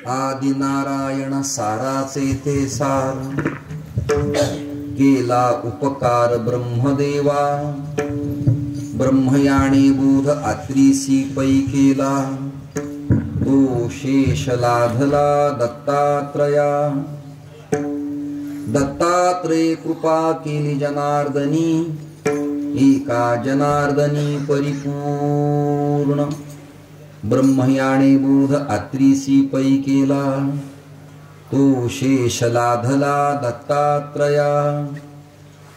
आदिनारायण साराचे ते सार, केला उपकार ब्रह्मदेवा, ब्रह्मयाने बोध आत्रीसी पै केला, तो शेष लाधला दत्तात्रया. दत्तात्रय कृपा केली जनार्दनी, एका जनार्दनी परिपूर्ण. ब्रह्मयाने बोध आत्रीसी पै केला, तो शेष लाधला दत्तात्रया.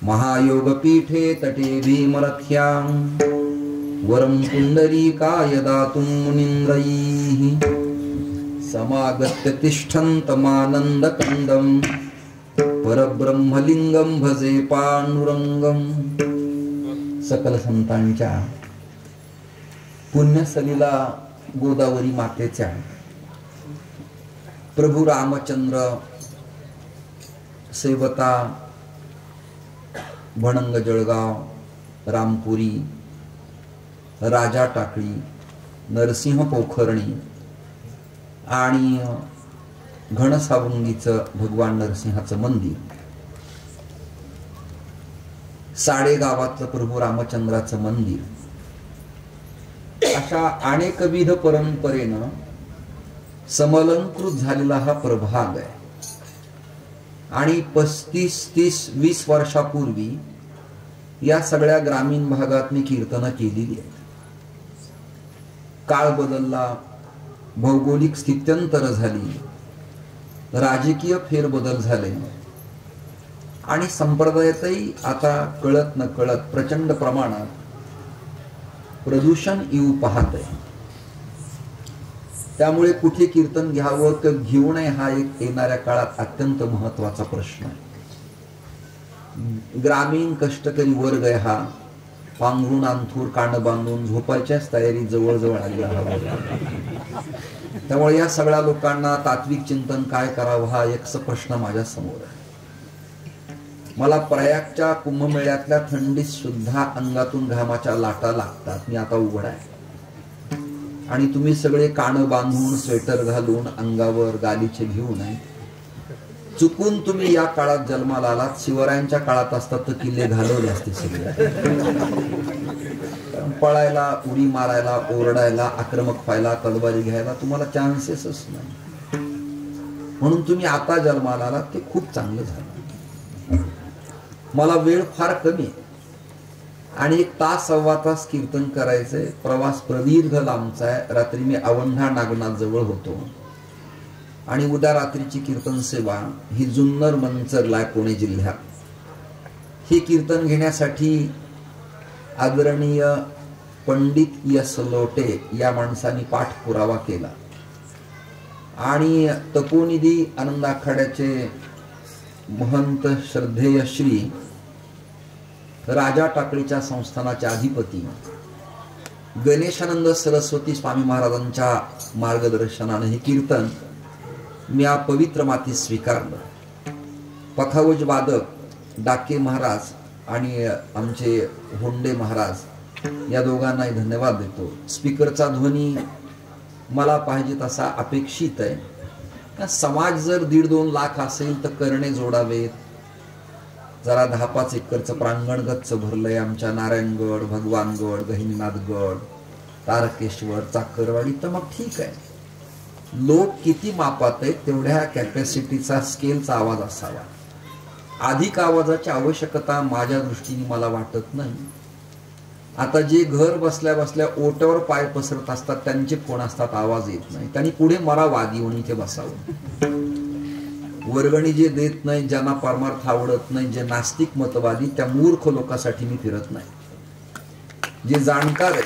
महायोगपीठे तटे भीमरथ्यां, वरं पुंडरीकाय दातुं मुनीन्द्रैः. समागत्य तिष्ठन्तमानन्दकन्दं, परब्रह्मलिंगं भजे पांडुरंगं. सकल संतांच्या पुण्यसलीला गोदावरी मातेच्या प्रभू रामचंद्र सेवता भणंग जळगाव, रामपुरी, राजा टाकळी, नरसिंह पोखरणी आणि घनसावंगीचं भगवान नरसिंहाचं मंदिर, साडेगावातलं प्रभू रामचंद्राचं मंदिर, अशा अनेकविध परंपरेनं समलंकृत झालेला हा प्रभाग आहे. आणि 35-30-20 वर्षापूर्वी या सगळ्या ग्रामीण भागात मी कीर्तनं केलेली आहेत. काळ बदलला, भौगोलिक स्थित्यंतर झाली, राजकीय फेरबदल झाले आणि संप्रदायातही आता कळत न कळत प्रचंड प्रमाणात प्रदूषण येऊ पाहत आहे. त्यामुळे कुठे कीर्तन घ्यावं की घेऊ नये हा एक येणाऱ्या काळात अत्यंत महत्वाचा प्रश्न आहे. ग्रामीण कष्टकरी वर्ग आहे हा, पांघरून अंथूर कान बांधून झोपायच्याच तयारी जवळजवळ आली आहे. त्यामुळे या सगळ्या लोकांना तात्विक चिंतन काय करावं हा एक प्रश्न माझ्या समोर आहे. मला प्रयागच्या कुंभमेळ्यातल्या थंडीत सुद्धा अंगातून घामाच्या लाटा लागतात. मी आता उघड आहे आणि तुम्ही सगळे कान बांधून स्वेटर घालून अंगावर गालीचे घेऊ नये. चुकून तुम्ही या काळात जन्माला आलात. शिवरायांच्या काळात असतात तर किल्ले घालवले असते सगळे. पळायला, उडी मारायला, ओरडायला, आक्रमक व्हायला, तलवारी घ्यायला तुम्हाला चान्सेसच नाही. म्हणून तुम्ही आता जन्माला आलात ते खूप चांगलं झालं. मला वेळ फार कमी आहे आणि 1 तास 1.25 तास कीर्तन करायचंय. प्रवास प्रदीर्घ लांबचा आहे. रात्री मी औंढा नागनाथ जवळ होतो आणि उद्या रात्रीची कीर्तन सेवा ही जुन्नर मंचरला आहे, पुणे जिल्ह्यात. ही कीर्तन घेण्यासाठी आदरणीय पंडित यस लोटे या माणसांनी पाठपुरावा केला आणि तपोनिधी आनंद आखाड्याचे महंत श्रद्धेय श्री राजा टाकळीच्या संस्थानाचे अधिपती गणेशानंद सरस्वती स्वामी महाराजांच्या मार्गदर्शनाने हे कीर्तन मी या पवित्र मातीत स्वीकारलं. पखावज वादक डाके महाराज आणि आमचे होंडे महाराज या दोघांनाही धन्यवाद देतो. स्पीकरचा ध्वनी मला पाहिजे तसा अपेक्षित आहे. समाज जर 1.5-2 लाख असेल तर करणे जोडावेत. जरा 10-5 एकरचं प्रांगण गच्च भरलंय आमच्या नारायणगड, भगवानगड, गहिनीनाथगड, तारकेश्वर, चाकरवाडी, तर मग ठीक आहे. लोक किती मापात आहेत तेवढ्या कॅपॅसिटीचा, स्केलचा आवाज असावा. अधिक आवाजाची आवश्यकता माझ्या दृष्टीने मला वाटत नाही. आता जे घर बसल्या बसल्या ओट्यावर पाय पसरत असतात त्यांचे फोन असतात, आवाज येत नाही. त्यांनी पुढे मला वादी होऊन इथे बसावं. वर्गणी जे देत नाही, ज्यांना परमार्थ आवडत नाही, जे नास्तिक मतवादी, त्या मूर्ख लोकांसाठी मी फिरत नाही. जे जाणकार आहे,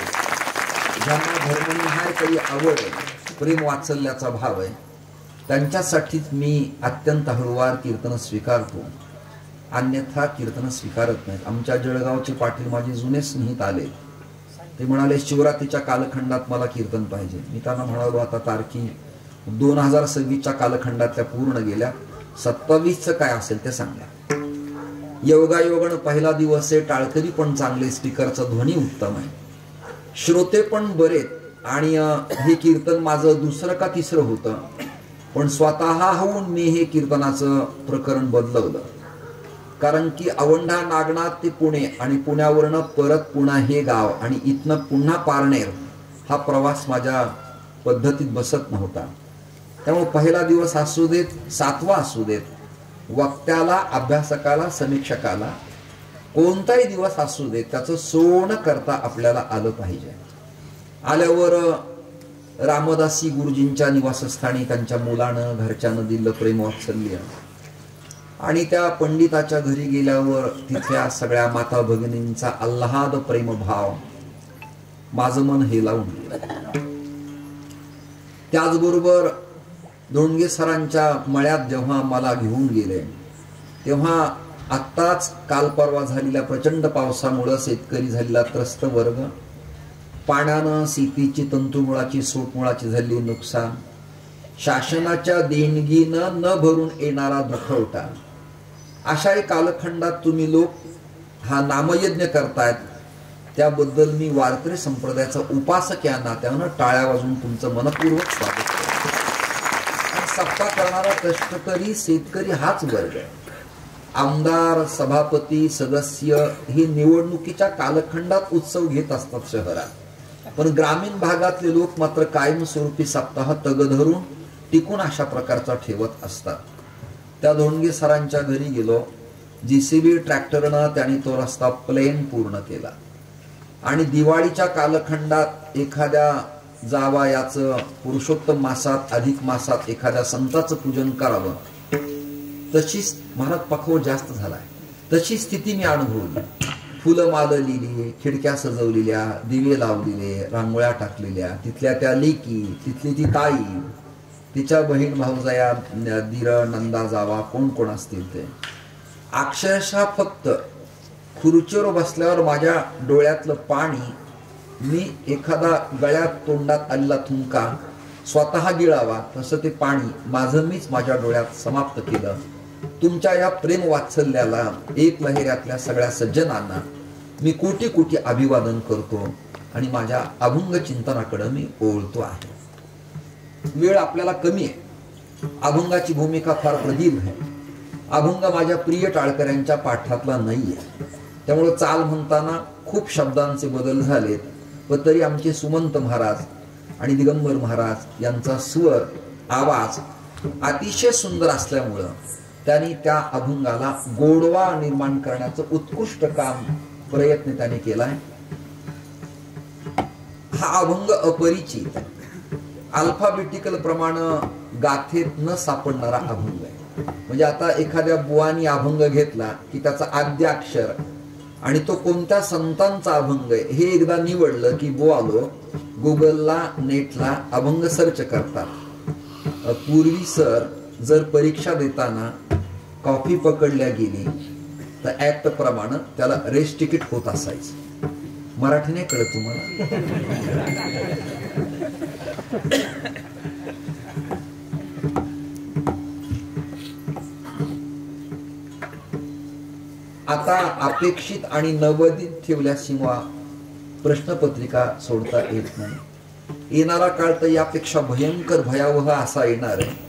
ज्यांना धर्मनिहाय काही आवड आहे, प्रेम वात्सल्याचा भाव आहे, त्यांच्यासाठीच मी अत्यंत हळूवार कीर्तन स्वीकारतो. अन्यथा कीर्तन स्वीकारत नाहीत. आमच्या जळगावचे पाटील माझे जुने स्नेहित आले. ते म्हणाले शिवरात्रीच्या कालखंडात मला कीर्तन पाहिजे. मी त्यांना म्हणालो आता तारखी 2026च्या कालखंडातल्या पूर्ण गेल्या, 27चं काय असेल ते सांगा. योगायोगन पहिला दिवस आहे, टाळकरी पण चांगले, स्पीकरचा ध्वनी उत्तम आहे, श्रोते पण बरेत आणि हे कीर्तन माझं 2रं का 3रं होतं. पण स्वतःहून मी हे कीर्तनाचं प्रकरण बदलवलं. कारण की औंढा नागनाथ ते पुणे आणि पुण्यावरनं परत पुन्हा हे गाव आणि इथनं पुन्हा पारनेर हा प्रवास माझ्या पद्धतीत बसत नव्हता. त्यामुळे पहिला दिवस असू देत, 7वा असू देत, वक्त्याला, अभ्यासकाला, समीक्षकाला कोणताही दिवस असू देत, त्याचं सोनं करता आपल्याला आलं पाहिजे. आल्यावर रामदासी गुरुजींच्या निवासस्थानी त्यांच्या मुलानं, घरच्यानं दिलं प्रेम वात्सल्य. आणि त्या पंडिताच्या घरी गेल्यावर तिथल्या सगळ्या माता भगिनींचा आल्हाद प्रेमभाव माझं मन हेलावून गेलं. त्याचबरोबर धोंडगे सरांच्या मळ्यात जेव्हा मला घेऊन गेले, तेव्हा आत्ताच काल परवा झालेल्या प्रचंड पावसामुळे शेतकरी झालेला त्रस्त वर्ग, पाण्यानं शेतीची तंतुमुळाची सोटमुळाची झालेली नुकसान, शासनाच्या देणगीनं न भरून येणारा दुखवटा, अशा एक कालखंडात तुम्ही लोक हा नामयज्ञ करतायत, त्याबद्दल मी वारकरी संप्रदायाचा उपासक या नात्यानं टाळ्या वाजवून तुमचं मनपूर्वक स्वागत करतो. सप्ताह करणारा कष्टकरी शेतकरी हाच वर्ग आहे. आमदार, सभापती, सदस्य हे निवडणुकीच्या कालखंडात उत्सव घेत असतात शहरात, पण ग्रामीण भागातले लोक मात्र कायमस्वरूपी सप्ताह तग धरून टिकून अशा प्रकारचा ठेवत असतात. त्या धोंडगे सरांच्या घरी गेलो. JCB ट्रॅक्टरनं त्यांनी तो रस्ता प्लेन पूर्ण केला. आणि दिवाळीच्या कालखंडात एखाद्या जावयाचं पुरुषोत्तम मासात, अधिक मासात एखाद्या संताचं पूजन करावं, तशीच महाराज पखव जास्त झालाय, तशी स्थिती मी अनुभवली. फुलं मालं लिहिली, खिडक्या सजवलेल्या, दिवे लावलेले, रांगोळ्या टाकलेल्या, तिथल्या त्या लेकी, तिथली ती ताई, तिच्या बहीण भाऊजाया, दीर, नंदा, जावा, कोण कोण असतील ते, अक्षरशः फक्त खुर्चीवर बसल्यावर माझ्या डोळ्यातलं पाणी मी एखादा गळ्यात तोंडात आलेला थुंका स्वतः गिळावा तसं ते पाणी माझं मीच माझ्या डोळ्यात समाप्त केलं. तुमच्या या प्रेम वात्सल्याला, एक लहेऱ्यातल्या सगळ्या सज्जनांना मी कोटी कोटी अभिवादन करतो आणि माझ्या अभंग चिंतनाकडे मी ओळतो आहे. वेळ आपल्याला कमी आहे. अभंगाची भूमिका फार प्रदीर्घ आहे. अभंग माझ्या प्रिय टाळकऱ्यांच्या पाठातला नाहीये, त्यामुळे चाल म्हणताना खूप शब्दांचे बदल झालेत. व तरी आमचे सुमंत महाराज आणि दिगंबर महाराज यांचा स्वर, आवाज अतिशय सुंदर असल्यामुळं त्यांनी त्या अभंगाला गोडवा निर्माण करण्याचं उत्कृष्ट प्रयत्न त्यांनी केलाय. हा अभंग अपरिचित, अल्फाबेटिकल प्रमाणे गाथेत न सापडणारा अभंग आहे. म्हणजे आता एखाद्या बुवानी अभंग घेतला की त्याचा आद्य अक्षर आणि तो कोणत्या संतांचा अभंग आहे हे एकदा निवडलं की बुवा गुगलला, नेटला अभंग सर्च करतात. पूर्वी सर जर परीक्षा देताना कॉपी पकडल्या गेली तर ऍक्ट प्रमाणे त्याला रेस तिकीट होत असायचं. मराठी नाही कळत तुम्हाला? आता अपेक्षित आणि नवदित ठेवल्याशिवाय प्रश्नपत्रिका सोडता येत नाही. येणारा काळ तर यापेक्षा भयंकर भयावह असा येणार आहे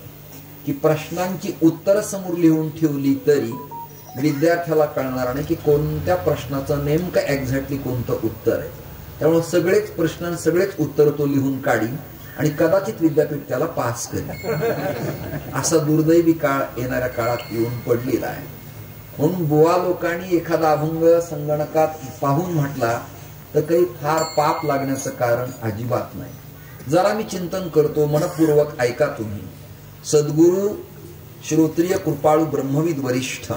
की प्रश्नांची उत्तर समोर लिहून ठेवली तरी विद्यार्थ्याला कळणार नाही की कोणत्या प्रश्नाचं नेमकं एक्झॅक्टली कोणतं उत्तर आहे. त्यामुळे सगळेच प्रश्न, सगळेच उत्तर तो लिहून काढी आणि कदाचित विद्यापीठ त्याला पास करेल. असा दुर्दैवी काळ येणाऱ्या काळात येऊन पडलेला आहे. म्हणून बुवा लोकांनी एखादा अभंग संगणकात पाहून म्हटला तर काही फार पाप लागण्याचं कारण अजिबात नाही. जरा मी चिंतन करतो, मनपूर्वक ऐका तुम्ही. सद्गुरु श्रोत्रिय कृपाळू ब्रह्मविद वरिष्ठ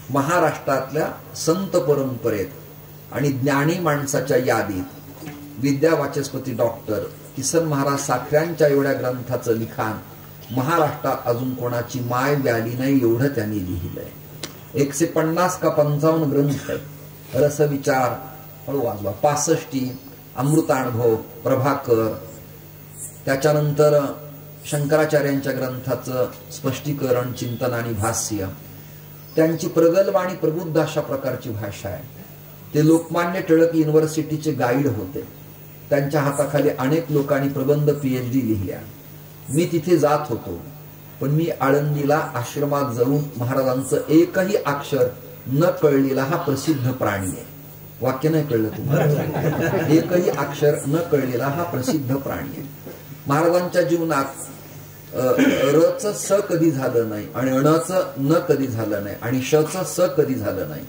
महाराष्ट्रातल्या संत परंपरेत आणि ज्ञानी माणसाच्या यादीत विद्यावाचस्पती डॉक्टर किसन महाराज साखऱ्यांच्या एवढ्या ग्रंथाचं लिखाण महाराष्ट्रात अजून कोणाची माय व्याली नाही एवढं त्यांनी लिहिलंय. 150 का 55 ग्रंथ, रसविचार, हळू वाजवा, 65, अमृतानुभव, प्रभाकर, त्याच्यानंतर शंकराचार्यांच्या ग्रंथाचं स्पष्टीकरण, चिंतन आणि भाष्य. त्यांची प्रगल्भ आणि प्रबुद्ध अशा प्रकारची भाषा आहे. ते लोकमान्य टिळक युनिव्हर्सिटीचे गाईड होते. त्यांच्या हाताखाली अनेक लोकांनी प्रबंध PhD लिहिल्या. मी तिथे जात होतो. पण मी आळंदीला आश्रमात जाऊन महाराजांचं एकही अक्षर न कळलेला हा प्रसिद्ध प्राणी आहे. वाक्य नाही कळलं तुम्हाला? एकही अक्षर न कळलेला हा प्रसिद्ध प्राणी आहे. महाराजांच्या जीवनात रचं स कधी झालं नाही आणि अणचं न कधी झालं नाही आणि शचं स कधी झालं नाही.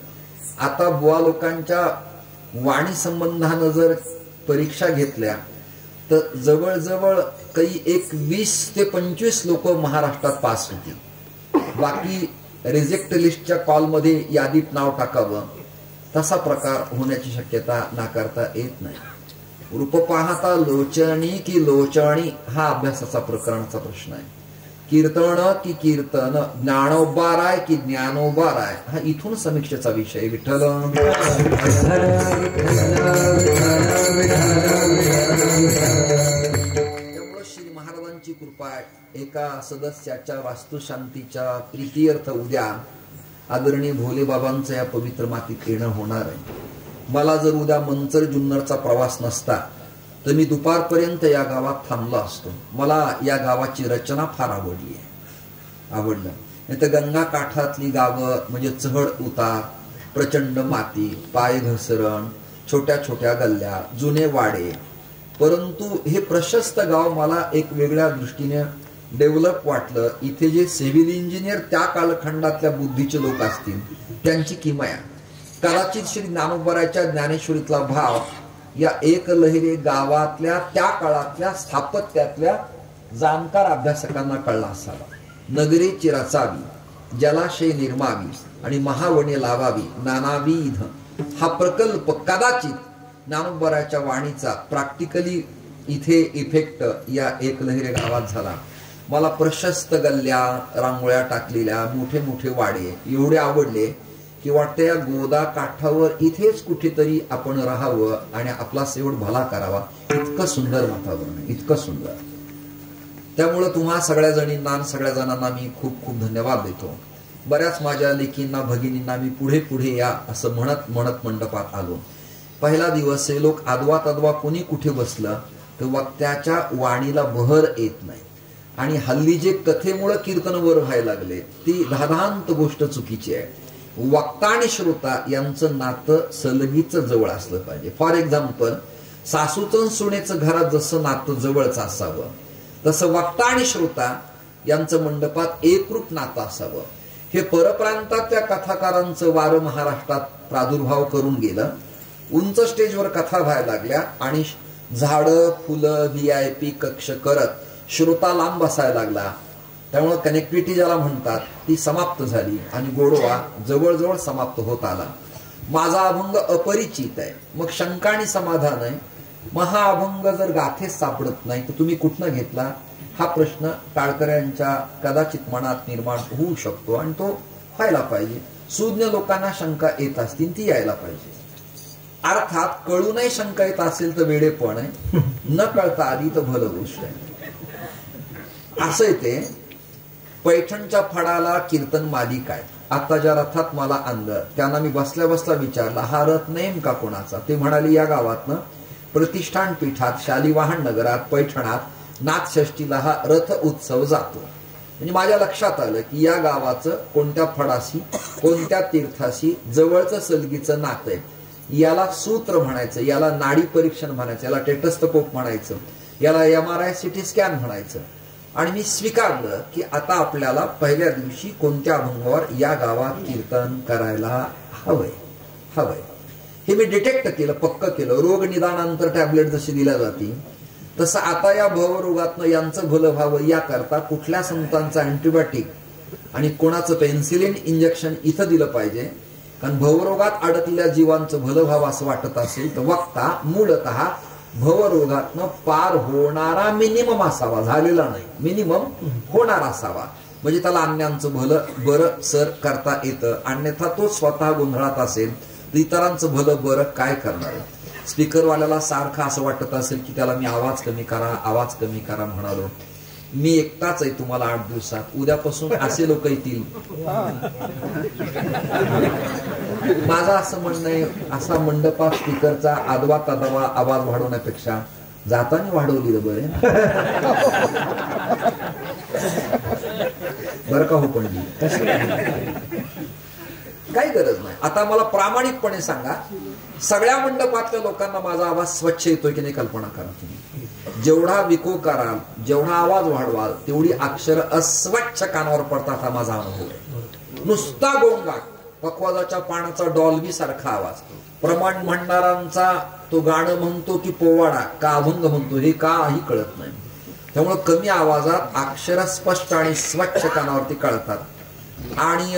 आता बुवा लोकांच्या वाणी संबंधानं जर परीक्षा घेतल्या तर जवळजवळ काही 20 ते 25 लोक महाराष्ट्रात पास होतील. बाकी रिजेक्ट लिस्टच्या कॉलमध्ये यादीत नाव टाकावं तसा प्रकार होण्याची शक्यता नाकारता येत नाही. रूप पाहता लोचणी की लोचणी हा अभ्यासाचा प्रकरणाचा प्रश्न आहे. कीर्तन की कीर्तन, ज्ञानोबाराय की ज्ञानोबाराय हा इथून समीक्षेचा विषय. विठ्ठल त्यामुळे श्री महाराजांची कृपा एका सदस्याच्या वास्तुशांतीच्या प्रीतीर्थ उद्या आदरणीय भोले बाबांचं या पवित्र मातीत येणं होणार आहे. मला जर उद्या मंचर जुन्नरचा प्रवास नसता तर मी दुपारपर्यंत या गावात थांबलो असतो. मला या गावाची रचना फार आवडलं. नाही तर गंगा काठातली गावं म्हणजे चढ उतार, प्रचंड माती, पाय घसरण, छोट्या छोट्या गल्ल्या, जुने वाडे. परंतु हे प्रशस्त गाव मला एक वेगळ्या दृष्टीने डेव्हलप वाटलं. इथे जे सिव्हिल इंजिनियर त्या कालखंडातल्या बुद्धीचे लोक असतील त्यांची किमया. कदाचित श्री ज्ञानोबाराच्या ज्ञानेश्वरीतला भाव या एकलहरे गावातल्या त्या काळातल्या स्थापत्यातल्या जाणकार अभ्यासकांना कळला असावा. नगरीची रचावी, जलाशय निर्मावी आणि महावने लावावी नानाविध हा प्रकल्प कदाचित ज्ञानोबाराच्या वाणीचा प्रॅक्टिकली इथे इफेक्ट या एकलहरे गावात झाला. मला प्रशस्त गल्ल्या, रांगोळ्या टाकलेल्या, मोठे मोठे वाडे एवढे आवडले की वाटतं या गोदा काठावर इथेच कुठेतरी आपण राहावं आणि आपला शेवट भला करावा. इतकं सुंदर वातावरण, इतकं सुंदर. त्यामुळं तुम्हा सगळ्या जणींना, सगळ्या जणांना मी खूप खूप धन्यवाद देतो. बऱ्याच माझ्या लेकींना, भगिनींना मी पुढे पुढे या असं म्हणत म्हणत मंडपात आलो. पहिला दिवस हे लोक आदवा तदवा कोणी कुठे बसलं तर वक्त्याच्या वाणीला बहर येत नाही. आणि हल्ली जे कथेमुळे कीर्तन वर व्हायला लागले ती धादांत गोष्ट चुकीची आहे. वक्ता आणि श्रोता यांचं नातं सलगीचं जवळ असलं पाहिजे. फॉर एक्झाम्पल, सासूचं सुनेचं घरात जसं नातं जवळचं असावं तसं वक्ता आणि श्रोता यांचं मंडपात एकरूप नातं असावं. हे परप्रांतातल्या कथाकारांचं वारं महाराष्ट्रात प्रादुर्भाव करून गेलं. उंच स्टेजवर कथा व्हायला लागल्या आणि झाडं, फुलं, VIP कक्ष करत श्रोता लांब बसायला लागला. त्यामुळे कनेक्टिव्हिटी ज्याला म्हणतात ती समाप्त झाली आणि गोडवा जवळजवळ समाप्त होत आला. माझा अभंग अपरिचित आहे, मग शंका आणि समाधान आहे. महा अभंग जर गाथेच सापडत नाही तर तुम्ही कुठनं घेतला हा प्रश्न टाळकऱ्यांच्या कदाचित मनात निर्माण होऊ शकतो आणि तो व्हायला पाहिजे. सुज्ञ लोकांना शंका येत असतील ती यायला पाहिजे. अर्थात कळूनही शंका येत असेल तर वेडेपण आहे, न कळता आधी तर भलं गोष्ट आहे. असं येते पैठणच्या फडाला कीर्तन मालिका आहे. आता ज्या रथात मला आणलं त्यांना मी बसल्या बसल्या विचारला हा रथ नेमका कोणाचा. ते म्हणाले या गावातनं प्रतिष्ठान पीठात शालिवाहन नगरात पैठणात नाथषष्टीला हा रथ उत्सव जातो. म्हणजे माझ्या लक्षात आलं की या गावाचं कोणत्या फडाशी, कोणत्या तीर्थाशी जवळचं सलगीचं नातं आहे. याला सूत्र म्हणायचं, याला नाडी परीक्षण म्हणायचं, याला टेटस्कोप म्हणायचं, याला MRI CT स्कॅन म्हणायचं. आणि मी स्वीकारलं की आता आपल्याला पहिल्या दिवशी कोणत्या अभंगावर या गावात कीर्तन करायला हवंय. हे मी डिटेक्ट केलं, पक्क केलं. रोग निदानानंतर टॅबलेट जशी दिल्या जाते तसं आता या भवरोगातनं यांचं भलं व्हावं याकरता कुठल्या संतांचं अँटीबायोटिक आणि कोणाचं पेन्सिलिन इंजेक्शन इथं दिलं पाहिजे. कारण भवरोगात अडकलेल्या जीवांचं भलं व्हावं असं वाटत असेल तर वक्ता मूलतः भवरोगातनं पार होणारा मिनिमम असावा, झालेला नाही, मिनिमम होणारा असावा. म्हणजे त्याला अन्यांचं भलं बरं सर करता येतं. अन्यथा तो स्वतः गोंधळात असेल तर इतरांचं भलं बरं काय करणार. स्पीकरवाल्याला सारखं असं वाटत असेल की त्याला मी आवाज कमी करा म्हणालो. मी एकटाच आहे तुम्हाला 8 दिवसात. उद्यापासून असे लोक येतील. माझं असं म्हणणं आहे असा मंडपात स्पीकरचा आदवा तदवा आवाज वाढवण्यापेक्षा जाताना वाढवली बरे. बरं का हो पणजी, काही गरज नाही. आता मला प्रामाणिकपणे सांगा, सगळ्या मंडपातल्या लोकांना माझा आवाज स्वच्छ येतोय की नाही कल्पना करा तुम्ही. जेवढा विको कराल, जेवढा आवाज वाढवाल, तेवढी अक्षर अस्वच्छ कानावर पडतात. हा माझा अनुभव आहे. नुसता गोंगाट, पक्वाजाच्या पानाचा डॉल्बी सारखा आवाज, प्रमाण म्हणणारांचा तो गाणं म्हणतो की पोवाडा का अभंग म्हणतो हे काही कळत नाही. त्यामुळे कमी आवाजात अक्षर स्पष्ट आणि स्वच्छ कानावरती कळतात. आणि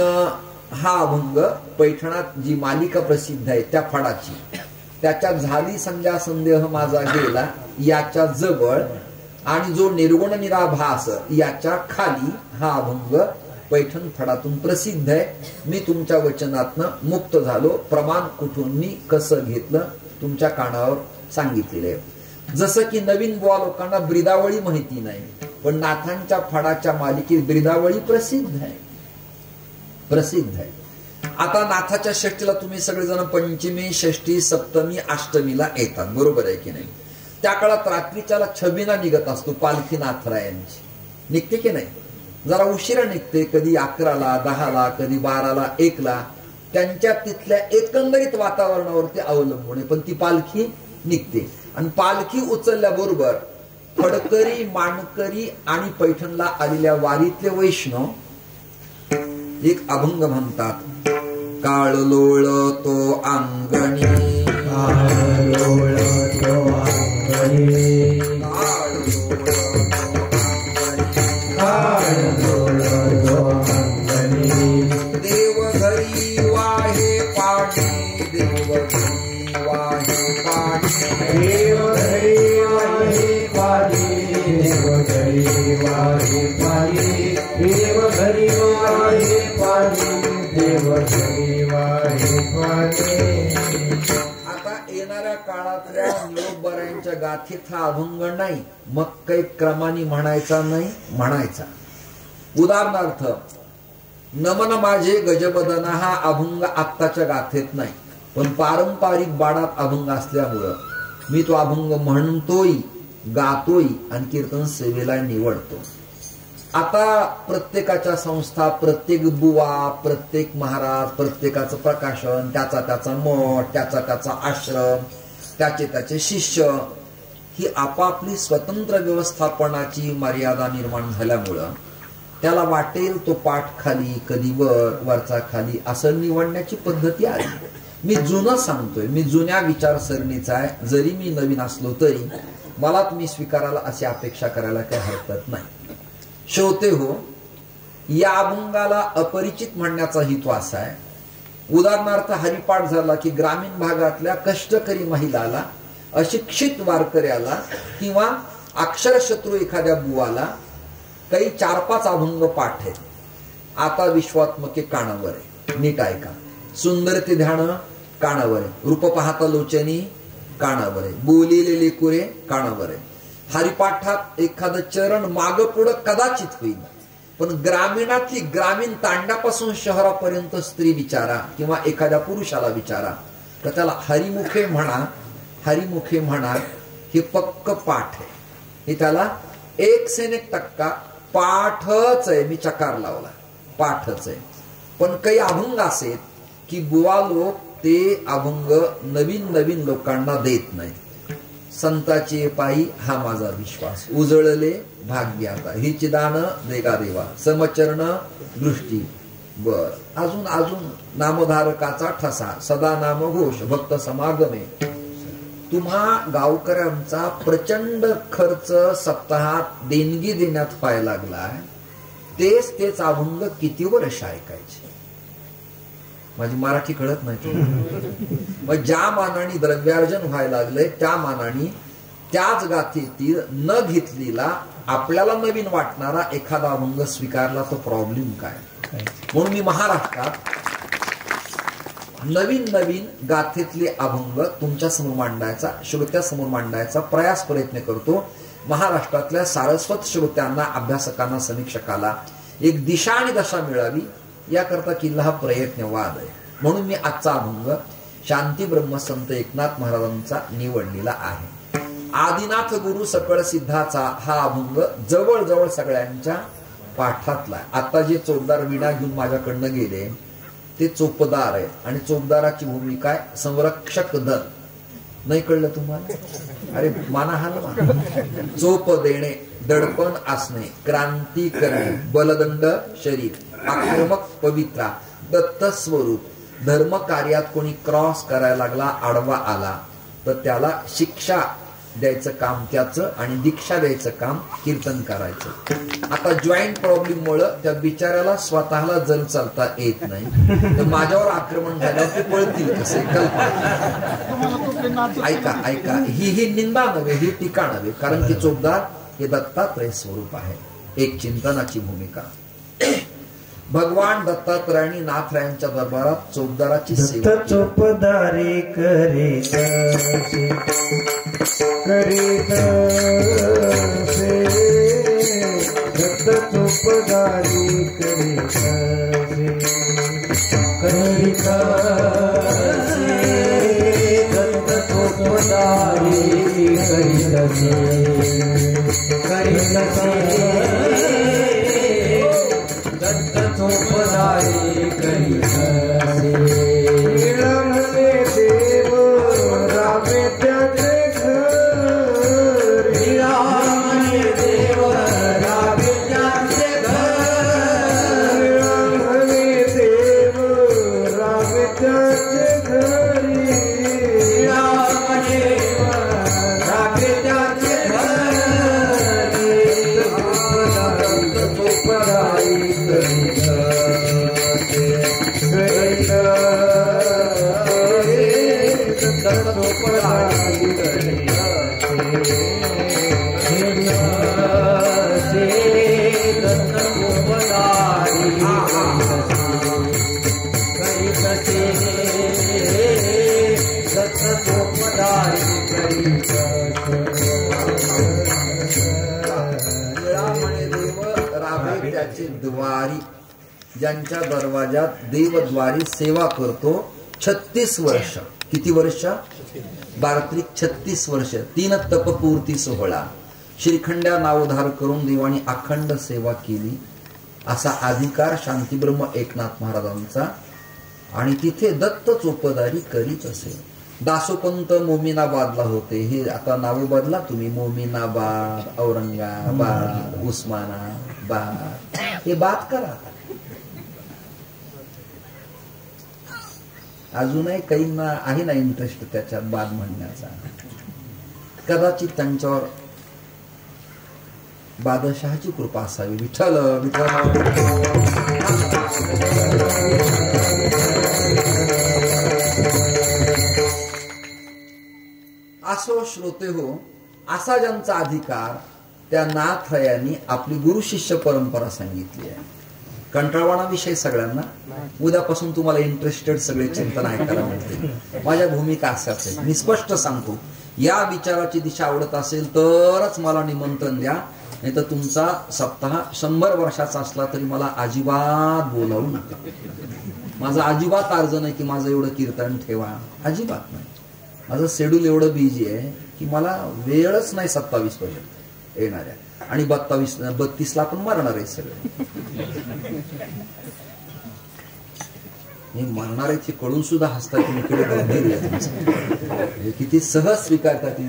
हा अभंग पैठणात जी मालिका प्रसिद्ध आहे त्या फडाची, त्याच्या झाली संध्या संदेह माझा गेला याच्या जवळ आणि जो निर्गुण निराभास याच्या खाली हा अभंग पैठण फडातून प्रसिद्ध आहे. मी तुमच्या वचनातनं मुक्त झालो, प्रमाण कुठून मी कसं घेतलं तुमच्या कानावर सांगितलेलं आहे. जसं की नवीन बुवा लोकांना ब्रिदावळी माहिती नाही, पण नाथांच्या फडाच्या मालिकेत ब्रिदावळी प्रसिद्ध आहे, प्रसिद्ध आहे. आता नाथाच्या षष्टीला तुम्ही सगळेजण पंचमी, षष्टी, सप्तमी, अष्टमीला येतात, बरोबर आहे की नाही. त्या काळात रात्रीच्याला छबिना निघत असतो, पालखी नाथरायांची निघते की नाही. जरा उशिरा निघते, कधी 11ला, 10ला, कधी 12ला, 1ला. त्यांच्या तिथल्या एकंदरीत वातावरणावरती अवलंबून आहे, पण ती पालखी निघते. आणि पालखी उचलल्याबरोबर फडकरी, मानकरी आणि पैठणला आलेल्या वारीतले वैष्णव एक अभंग म्हणतात. काळ लोळतो अंगणी, काळ लोळतो अंगणी, काळ लोळतो अंगणी, देव घरी वाहे पाणी, देव घरी वाहे पाणी, देव घरी वाहे पाणी, देव घरी वाहे पाणी, देव घरी वाहे पाणी, देव घरी वाहे पाणी. आता येणाऱ्या काळातल्या निरोबरांच्या गाथेत हा अभंग नाही, मग काही क्रमाने म्हणायचा नाही, म्हणायचा. उदाहरणार्थ नमन माझे गजबदना हा अभंग आत्ताच्या गाथेत नाही, पण पारंपरिक बाडात अभंग असल्यामुळं मी तो अभंग म्हणतोय, गातोय आणि कीर्तन सेवेला निवडतो. आता प्रत्येकाच्या संस्था, प्रत्येक बुवा, प्रत्येक महाराज, प्रत्येकाचं प्रकाशन, त्याचा त्याचा मठ, त्याचा त्याचा आश्रम, त्याचे त्याचे शिष्य, ही आपापली स्वतंत्र व्यवस्थापनाची मर्यादा निर्माण झाल्यामुळं त्याला वाटेल तो पाठ खाली, कधी वर, वरचा खाली असं निवडण्याची पद्धती आली. मी जुनं सांगतोय, मी जुन्या विचारसरणीचा आहे. जरी मी नवीन असलो तरी मला तुम्ही स्वीकारायला अशी अपेक्षा करायला काही हरकत नाही. श्रोते हो, या अभंगाला अपरिचित म्हणण्याचा हेतू असा आहे. उदाहरणार्थ हरिपाठ झाला की ग्रामीण भागातल्या कष्टकरी महिलाला, अशिक्षित वारकऱ्याला किंवा अक्षरशत्रू एखाद्या बुवाला काही 4-5 अभंग पाठ आहेत. आता विश्वात्मके कानावर आहे, नीट ऐका. सुंदर ते ध्यान कानावर आहे, रूप पाहता लोचनी कानावर आहे, बोलिले लेकुरे कानावर आहे. हरिपाठात एखादं चरण माग पुढं कदाचित होईल, पण ग्रामीणातली, ग्रामीण तांड्यापासून शहरापर्यंत स्त्री विचारा किंवा एखाद्या पुरुषाला विचारा तर त्याला हरिमुखे म्हणा, हरिमुखे म्हणा हे पक्क पाठ आहे. हे त्याला 100% पाठच आहे. मी चकार लावला, पाठच आहे. पण काही अभंग असेल की बुवा लोक ते अभंग नवीन नवीन लोकांना देत नाहीत. संताची पायी हा माझा विश्वास, उजळले भाग्याता हिची दान देगा देवा, समचरण दृष्टी. बर, अजून अजून नामधारकाचा ठसा, सदा नाम घोष, भक्त समागमे. तुम्हा गावकऱ्यांचा प्रचंड खर्च सप्ताहात देणगी देण्यात व्हायला लागलाय. तेच अभंग किती वर्ष ऐकायचे? माझी मराठी कळत नाही. मग ज्या मानाने द्रव्यार्जन व्हायला लागले त्या मानाने त्याच गाथेतील न घेतलेला आपल्याला नवीन वाटणारा एखादा अभंग स्वीकारला तर प्रॉब्लेम काय? म्हणून मी महाराष्ट्रात नवीन नवीन गाथेतले अभंग तुमच्या समोर मांडायचा, श्रोत्यासमोर मांडायचा प्रयत्न करतो. महाराष्ट्रातल्या सारस्वत श्रोत्यांना, अभ्यासकांना, समीक्षकाला एक दिशा आणि दशा मिळावी याकरता किल्ला हा प्रयत्नवाद आहे. म्हणून मी आजचा अभंग शांती ब्रह्मसंत एकनाथ महाराजांचा निवडलेला आहे. आदिनाथ गुरु सकळ सिद्धाचा हा अभंग जवळजवळ सगळ्यांच्या पाठातला आहे. आता जे चोपदार विणा घेऊन माझ्याकडनं गेले ते चोपदार आहेत आणि चोपदाराची भूमिका आहे संरक्षक दल. नाही कळलं तुम्हाला? अरे माना हा चोप देणे, दडपण असणे, क्रांती करणे, बलदंड शरीर, आक्रमक पवित्रा, दत्त स्वरूप. धर्म कार्यात कोणी क्रॉस करायला लागला, आडवा आला तर त्याला शिक्षा द्यायचं काम त्याचं आणि दीक्षा द्यायचं काम कीर्तन करायचं. आता जॉईंट प्रॉब्लेम मुळे त्या बिचाऱ्याला स्वतःला जल चालता येत नाही तर माझ्यावर आक्रमण झाल्यावर ते पळतील कसे? कल्पना. ऐका ऐका, ही निंदा नव्हे, ही टीका नव्हे, कारण की चोपदार हे दत्तात्रय स्वरूप आहे. एक चिंतनाची भूमिका. भगवान दत्तात्रयांनी नाथरायांच्या दरबारात चोपदाराची सेवा. चोपदारी करे दत्त चोपदारी करे दत्त चोपदारी दत्त चोपदारी करी म्हणे देव रामे त्याचे घर. म्हणे देव रामे त्याचे घर. म्हणे देव रामे त्याचे घरी. म्हणे रामे त्याचे द्वारी, ज्यांच्या दरवाजात देवद्वारी सेवा करतो 36 वर्ष. किती वर्ष? बार्त्रिक 36 वर्ष. 3 तपपूर्ती सोहळा, श्रीखंड्या नावधार करून देवानी अखंड सेवा केली असा अधिकार शांतीब्रह्म एकनाथ महाराजांचा. आणि तिथे दत्त चोपदारी करीत असे. दासोपंत मोमिनाबादला होते. हे आता नावे बदला तुम्ही, मोमिनाबाद, औरंगाबाद, उस्मानाबाद, हे बाद करा. अजूनही काहींना आहे ना इंटरेस्ट त्याच्यात बाद म्हणण्याचा. कदाचित त्यांच्यावर बादशहाची कृपा असावी. विठ्ठल विठ्ठल. असो श्रोते हो, असा ज्यांचा अधिकार त्या नाथरायांनी आपली गुरु शिष्य परंपरा सांगितली आहे. कंटाळवाणा विषय सगळ्यांना. उद्यापासून तुम्हाला इंटरेस्टेड सगळे चिंतन ऐकायला मिळते. माझ्या भूमिका अशाच आहे. मी स्पष्ट सांगतो, या विचाराची दिशा आवडत असेल तरच मला निमंत्रण द्या, नाही तर तुमचा सप्ताह 100 वर्षाचा असला तरी मला अजिबात बोलावू नका. माझं अजिबात अर्ज नाही की माझं एवढं कीर्तन ठेवा, अजिबात नाही. माझं शेड्यूल एवढं बिझी आहे की मला वेळच नाही 27 पर्यंत येणाऱ्या, आणि 32ला पण मरणार आहे सगळे. हे मरणाऱ्याची कळून सुद्धा हसतात. किती सहज स्वीकारतात.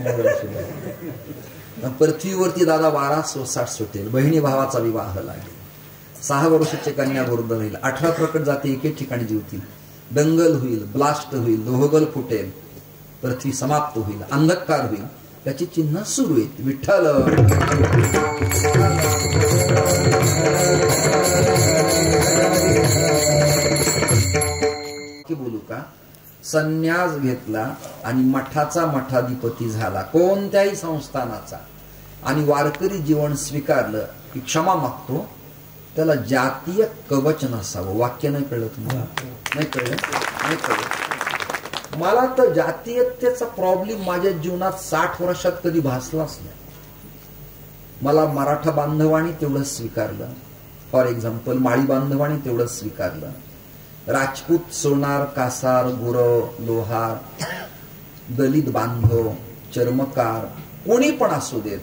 पृथ्वीवरती दादा 12 सोसाट सुटेल. बहिणी भावाचा विवाह लागेल. 6 वर्षाचे कन्या गोरद राहील. 18 प्रकट जाती एके ठिकाणी जीवतील. दंगल होईल, ब्लास्ट होईल, लोहगल फुटेल, पृथ्वी समाप्त होईल, अंधकार होईल. त्याची चिन्ह सुरू आहेत. विठ्ठल. बोलू का? संन्यास घेतला आणि मठाचा मठाधिपती झाला, कोणत्याही संस्थानाचा, आणि वारकरी जीवन स्वीकारलं की क्षमा मागतो, त्याला जातीय कवच नसावं. वाक्य नाही कळलं तुम्हाला? नाही कळलं? नाही कळलं. मला तर जातीयतेचा प्रॉब्लेम माझ्या जीवनात 60 वर्षात कधी भासलाच नाही. मला मराठा बांधवांनी तेवढं स्वीकारलं. फॉर एक्झाम्पल माळी बांधवांनी तेवढं स्वीकारलं. राजपूत, सोनार, कासार, गुरव, लोहार, दलित बांधव, चर्मकार, कोणी पण असू देत,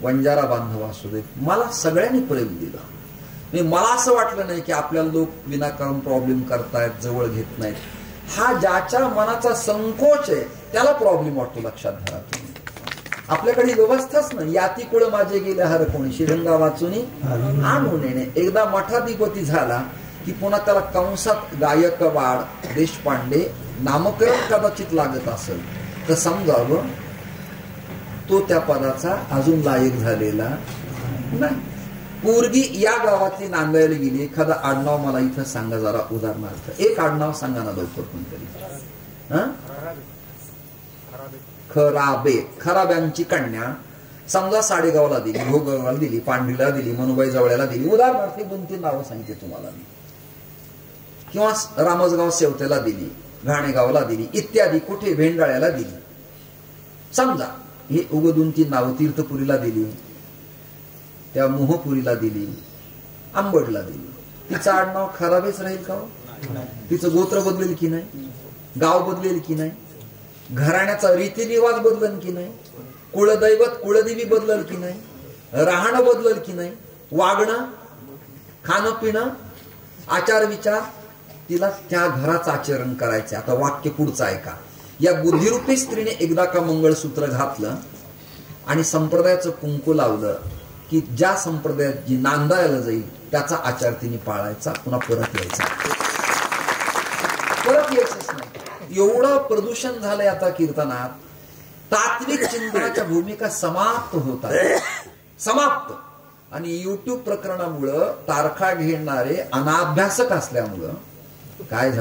वंजारा बांधव असू देत, मला सगळ्यांनी प्रेम दिलं. मला असं वाटलं नाही की आपल्याला लोक विनाकारण प्रॉब्लेम करतायत, जवळ घेत नाहीत. हा ज्याच्या मनाचा संकोच आहे त्याला प्रॉब्लेम वाटतो. लक्षात धरा तुम्ही. आपल्याकडे व्यवस्थाच नाही. याती कुळ माझे गेले हर कोणी, श्रीरंगा वाचुनी आणून येणे. एकदा मठाधिपती झाला की पुन्हा त्याला कंसात गायकवाड देशपांडे नामकरण कदाचित लागत असेल तर समजावं तो त्या पदाचा अजून लायक झालेला नाही. पोरगी या गावातली नांदायला गेली. एखादा आडनाव मला इथं सांगा जरा, उदाहरणार्थ एक आडनाव सांगा ना लवकर कोणतरी. खराबे. खराब्यांची कन्या समजा साडेगावला दिली, भोगावला दिली, पांढरीला दिली, मनुबाई जवळ्याला दिली. उदाहरणार्थ 2-3 नावं सांगते तुम्हाला मी. किंवा रामसगाव सेवतेला दिली, घाणेगावला दिली इत्यादी. कुठे भेंडाळ्याला दिली. समजा हे उग 2-3 नावं. तीर्थपुरीला दिली, त्या मोहपुरीला दिली, आंबडला दिली. तिचं आडनाव खराबेच राहील का? तिचं गोत्र बदलेल की नाही? गाव बदलेल की नाही? घराण्याचा रीतिरिवाज बदलेल की नाही? कुळदैवत कुळदेवी बदलल की नाही? राहणं बदलल की नाही? वागणं, खाणं पिणं, आचार विचार, तिला त्या घराचं आचरण करायचं. आता वाक्य पुढचं ऐका. या बुद्धिरूपी स्त्रीने एकदा का मंगळसूत्र घातलं आणि संप्रदायाचं कुंकू लावलं की ज्या संप्रदायात जी नांदायला जाईल त्याचा आचार तिने पाळायचा. पुन्हा परत यायचा. परत यायचंच नाही. एवढं प्रदूषण झालंय आता कीर्तनात. तात्विक चिंतनाच्या भूमिका समाप्त होतात. समाप्त. आणि युट्यूब प्रकरणामुळं तारखा घेणारे अनाभ्यासक असल्यामुळं काय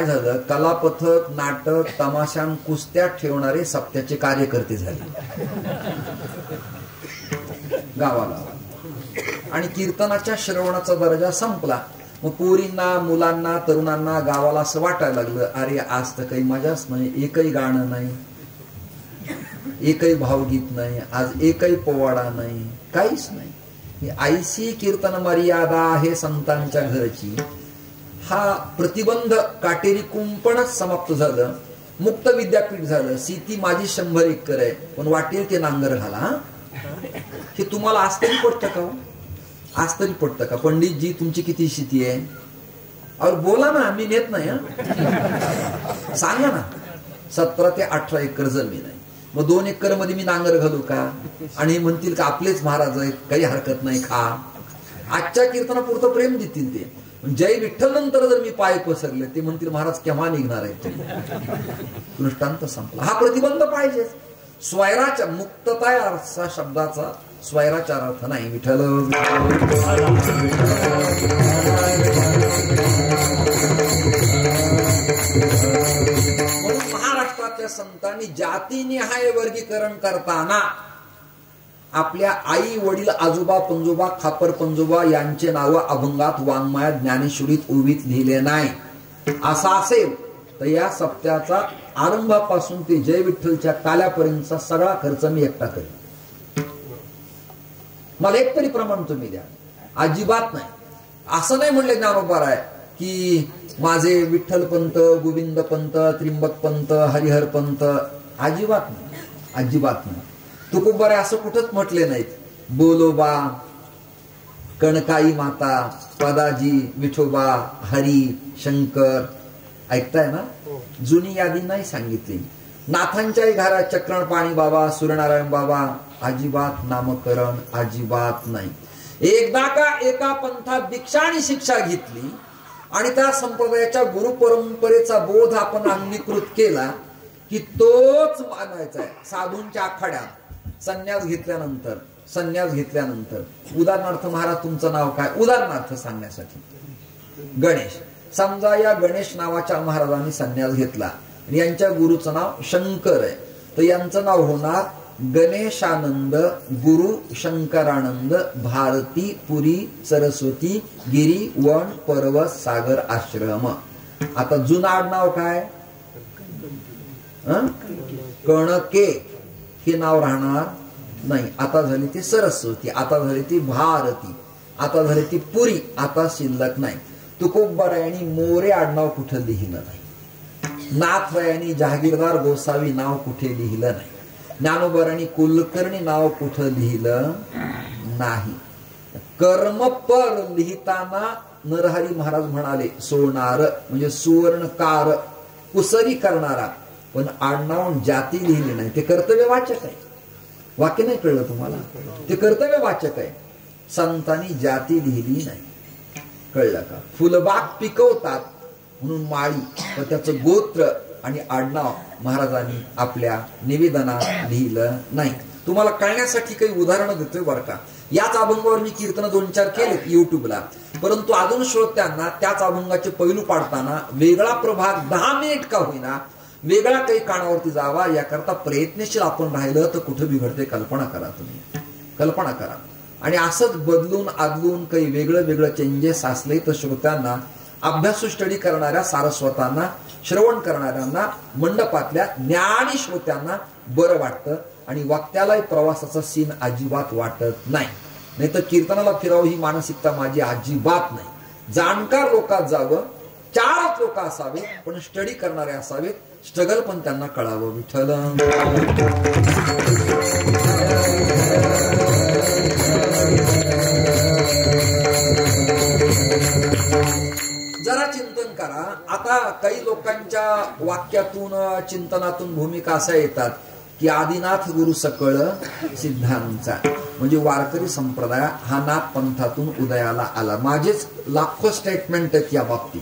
झालं कलापथक, नाटक, तमाशान, कुस्त्या ठेवणारे सप्त्याचे कार्यकर्ते झाले गावाला. आणि कीर्तनाच्या श्रवणाचा दर्जा संपला. मग पोरींना, मुलांना, तरुणांना, गावाला असं वाटायला लागलं अरे आज तर काही मजाच नाही. एकही गाणं नाही, एकही भावगीत नाही, आज एकही पोवाडा नाही, काहीच नाही. आईसी कीर्तन मर्यादा आहे संतांच्या घरची. हा प्रतिबंध काटेरी कुंपणच समाप्त झालं. मुक्त विद्यापीठ झालं. सीती माझी 100 एकर आहे पण वाटेल ते नांगर घाला. हे तुम्हाला आज तरी पडतं का? आज तरी पडतं का? पंडितजी तुमची किती शेती आहे? और बोला ना, मी नेत नाही. सांगा ना. 17 ते 18 एकर जमीन आहे. मग 2 एकर मध्ये मी नांगर घालू का? आणि म्हणतील का आपलेच महाराज आहेत, काही हरकत नाही, खा. आजच्या कीर्तनापुरतं प्रेम देतील ते. जय विठ्ठल नंतर जर मी पाय पसरले ते म्हणतील महाराज केव्हा निघणार आहे तुम्ही. दृष्टांत संपला. हा प्रतिबंध पाहिजे. स्वैराच्या मुक्तता या शब्दाचा स्वैराचार अर्थ नाही. विठ्ठल महाराष्ट्रातल्या संतांनी जातीनिहाय वर्गीकरण करताना आपल्या आई वडील आजोबा पंजोबा खापर पंजोबा यांचे नाव अभंगात वाङ्मयात ज्ञानेश्वरीत ओवीत लिहिले नाही. असा असेल तर या सप्त्याचा आरंभापासून ते जय विठ्ठलच्या काल्यापर्यंतचा सगळा खर्च मी एकटा करेन. मला एक तरी प्रमाण तुम्ही द्या. अजिबात नाही. असं नाही म्हणले ज्ञानोबाराय की माझे विठ्ठल पंत, गोविंद पंत, त्रिंबक पंत, हरिहर पंत. अजिबात नाही. अजिबात नाही. तुकोबाराय असं कुठंच म्हटले नाहीत. बोलोबा, कणकाई माता, पदाजी, विठोबा, हरी, शंकर. ऐकताय ना? जुनी यादी नाही सांगितली. नाथांच्याही घरात चक्रण पाणी बाबा, सूर्यनारायण बाबा. अजिबात नामकरण अजिबात नाही. एकदा का एका पंथात दीक्षा आणि शिक्षा घेतली आणि त्या संप्रदायाच्या गुरु परंपरेचा बोध आपण अंगीकृत केला की तोच मानायचा आहे. साधूंच्या आखाड्यात संन्यास घेतल्यानंतर उदाहरणार्थ महाराज तुमचं नाव काय? उदाहरणार्थ सांगण्यासाठी गणेश. समजा या गणेश नावाच्या महाराजांनी संन्यास घेतला. यांच्या गुरुचं नाव शंकर आहे तर यांचं नाव होणार गणेशानंद गुरु शंकरानंद भारती पुरी सरस्वती गिरी वन पर्वत सागर आश्रम. आता जुनं आडनाव काय? कणके. हे नाव राहणार नाही. आता झाली ती सरस्वती, आता झाली ती भारती, आता झाली ती पुरी, आता शिल्लक नाही. तुकोबारायांनी मोरे आडनाव कुठं लिहिलं नाही. नाथरायांनी जहागीरदार गोसावी नाव कुठे लिहिलं नाही. ज्ञानोबारांनी कुलकर्णी नाव कुठं लिहिलं नाही. कर्मपर लिहिताना नरहरी महाराज म्हणाले सोनार म्हणजे सुवर्णकार कुसरी करणारा, पण आडनाव जाती लिहिली नाही. ते कर्तव्यवाचक आहे. वाक्य नाही कळलं तुम्हाला? ते कर्तव्यवाचक आहे. संतांनी जाती लिहिली नाही. कळलं का? फुलबाग पिकवतात म्हणून माळी, पण त्याचं गोत्र आणि आडनाव महाराजांनी आपल्या निवेदनात लिहिलं नाही. तुम्हाला कळण्यासाठी काही उदाहरणं देतोय बरं का. याच अभंगावर मी कीर्तन 2-4 केलेत युट्यूबला, परंतु अजून श्रोत्यांना त्याच अभंगाचे पैलू पाडताना वेगळा प्रभाग 10 मिनिट का होईना वेगळा काही कानावरती जावा याकरता प्रयत्नशील आपण राहिलं तर कुठं बिघडते कल्पना करा. तुम्ही कल्पना करा. आणि असंच बदलून आदलून काही वेगळं वेगळं चेंजेस असले तर श्रोत्यांना, अभ्यासू स्टडी करणाऱ्या सारस्वतांना, श्रवण करणाऱ्यांना, मंडपातल्या ज्ञानी श्रोत्यांना बरं वाटतं आणि वक्त्यालाही प्रवासाचा सीन अजिबात वाटत नाही. नाही तर कीर्तनाला फिरावं ही मानसिकता माझी अजिबात नाही. जाणकार लोकात जावं, 4 लोक असावेत, पण स्टडी करणारे असावेत, स्ट्रगल पण त्यांना कळावं. विठ्ठल जरा चिंतन करा. आता काही लोकांच्या वाक्यातून, चिंतनातून भूमिका अशा येतात की आदिनाथ गुरु सकळ सिद्धांचा, म्हणजे वारकरी संप्रदाय हा नाथ पंथातून उदयाला आला. माझेच लाखो स्टेटमेंट आहेत या बाबतीत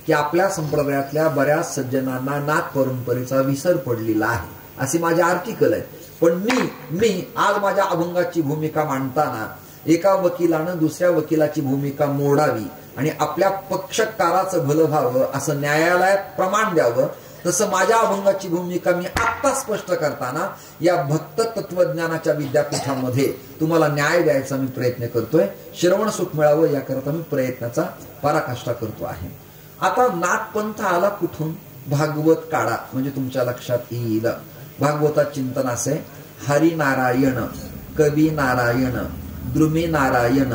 की आपल्या संप्रदायातल्या बऱ्याच सज्जनांना नाथ परंपरेचा विसर पडलेला आहे, असे माझे आर्टिकल आहे. पण मी आज माझ्या अभंगाची भूमिका मांडताना एका वकिलानं दुसऱ्या वकिलाची भूमिका मोडावी आणि आपल्या पक्षकाराचं भलं व्हावं असं न्यायालयात प्रमाण द्यावं, तसं माझ्या अभंगाची भूमिका मी आत्ता स्पष्ट करताना या भक्त तत्वज्ञानाच्या विद्यापीठामध्ये तुम्हाला न्याय द्यायचा मी प्रयत्न करतोय. श्रवण सुख मिळावं याकरता मी प्रयत्नाचा पराकाष्ठा करतो आहे. आता नाथपंथ आला कुठून? भागवत काढा म्हणजे तुमच्या लक्षात येईल. भागवतात चिंतन असे: हरिनारायण, कवी नारायण, द्रुमी नारायण,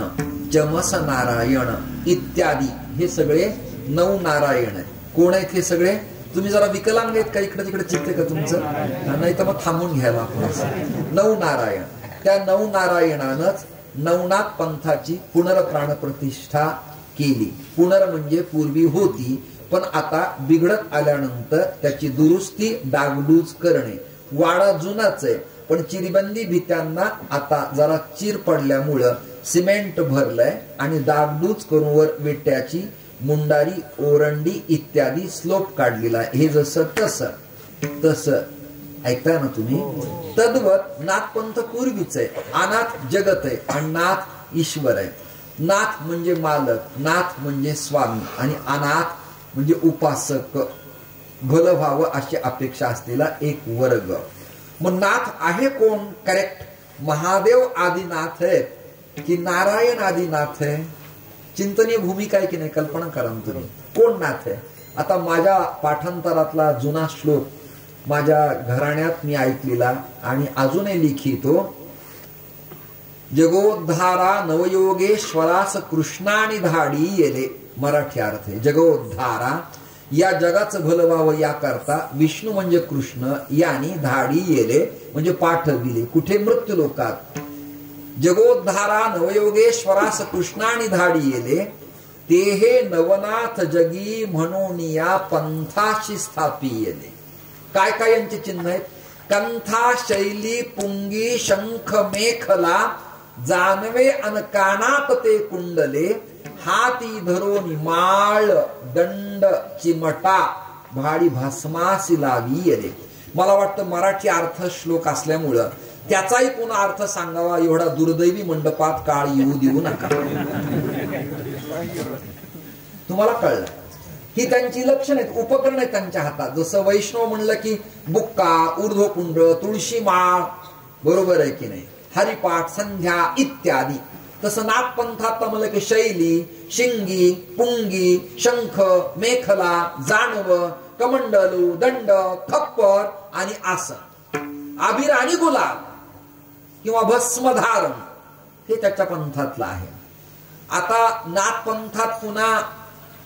चमस नारायण इत्यादी हे सगळे 9 नारायण आहेत. कोण आहेत हे सगळे? तुम्ही जरा विकलांग आहेत का? इकडे तिकडे चित्ते का तुमचं? नाही तर मग थांबून घ्यायला आपण. 9 नारायण. त्या 9 नारायणानंच नवनाथ पंथाची पुनर्प्राण प्रतिष्ठा केली. पुनर म्हणजे पूर्वी होती, पण आता बिघडत आल्यानंतर त्याची दुरुस्ती, डागडूज करणे. वाडा जुनाच आहे, पण चिरबंदी भित्यांना आता जरा चिर पडल्यामुळं सिमेंट भरलंय आणि डागडूज करून वर विट्याची मुंडारी, ओरंडी इत्यादी स्लोप काढलेला आहे. हे जसं तसं ऐकताय ना तुम्ही? तद्वत नाथपंथ पूर्वीच आहे. अनाथ जगत आहे आणि नाथ ईश्वर आहे. नाथ म्हणजे मालक, नाथ म्हणजे स्वामी आणि अनाथ म्हणजे उपासक, भलं व्हावं अशी अपेक्षा असलेला एक वर्ग. मग नाथ आहे कोण? करेक्ट, महादेव आदिनाथ आहे की नारायण आदिनाथ आहे? चिंतनीय भूमिका आहे की नाही? कल्पना करा तुम्ही. कोण नाथ आहे? आता माझ्या पाठांतरातला जुना श्लोक माझ्या घराण्यात मी ऐकलेला आणि अजूनही लिखितो: जगोद्धारा नवयोगेश्वरास कृष्णानी धाडी येले. मराठी अर्थ आहे जगोद्धारा, या जगाचं भलं व्हावं याकरता विष्णू म्हणजे कृष्ण यांनी धाडी येले म्हणजे पाठविले. कुठे? मृत्यू लोकात. जगोद्धारा नवयोगेश्वरास कृष्णानी धाडी येले, ते हे नवनाथ जगी म्हणून या पंथाशी स्थापी येले. काय काय यांचे चिन्ह आहेत? कंथा, शैली, पुंगी, शंख, मेखला, जानवे अन कानात ते कुंडले, हाती धरोनी माळ, दंड, चिमटा, भाडी भस्मासी लावी येले. मला वाटतं मराठी अर्थ श्लोक असल्यामुळं त्याचाही पुन्हा अर्थ सांगावा एवढा दुर्दैवी मंडपात काळ येऊ देऊ नका. तुम्हाला कळलं? ही त्यांची लक्षण आहेत, उपकरण आहेत त्यांच्या हातात. जसं वैष्णव म्हणलं की बुक्का, ऊर्ध्वपुंड, तुळशी माळ, बरोबर आहे की नाही, हरिपाठ, संध्या इत्यादी. तसं नाथपंथात म्हणलं की शैली, शिंगी, पुंगी, शंख, मेखला, जानव, कमंडलू, दंड, खप्पर आणि आसन, आबीर आणि गुलाब किंवा भस्मधारण हे त्याच्या पंथातलं आहे. आता नाथपंथात पुन्हा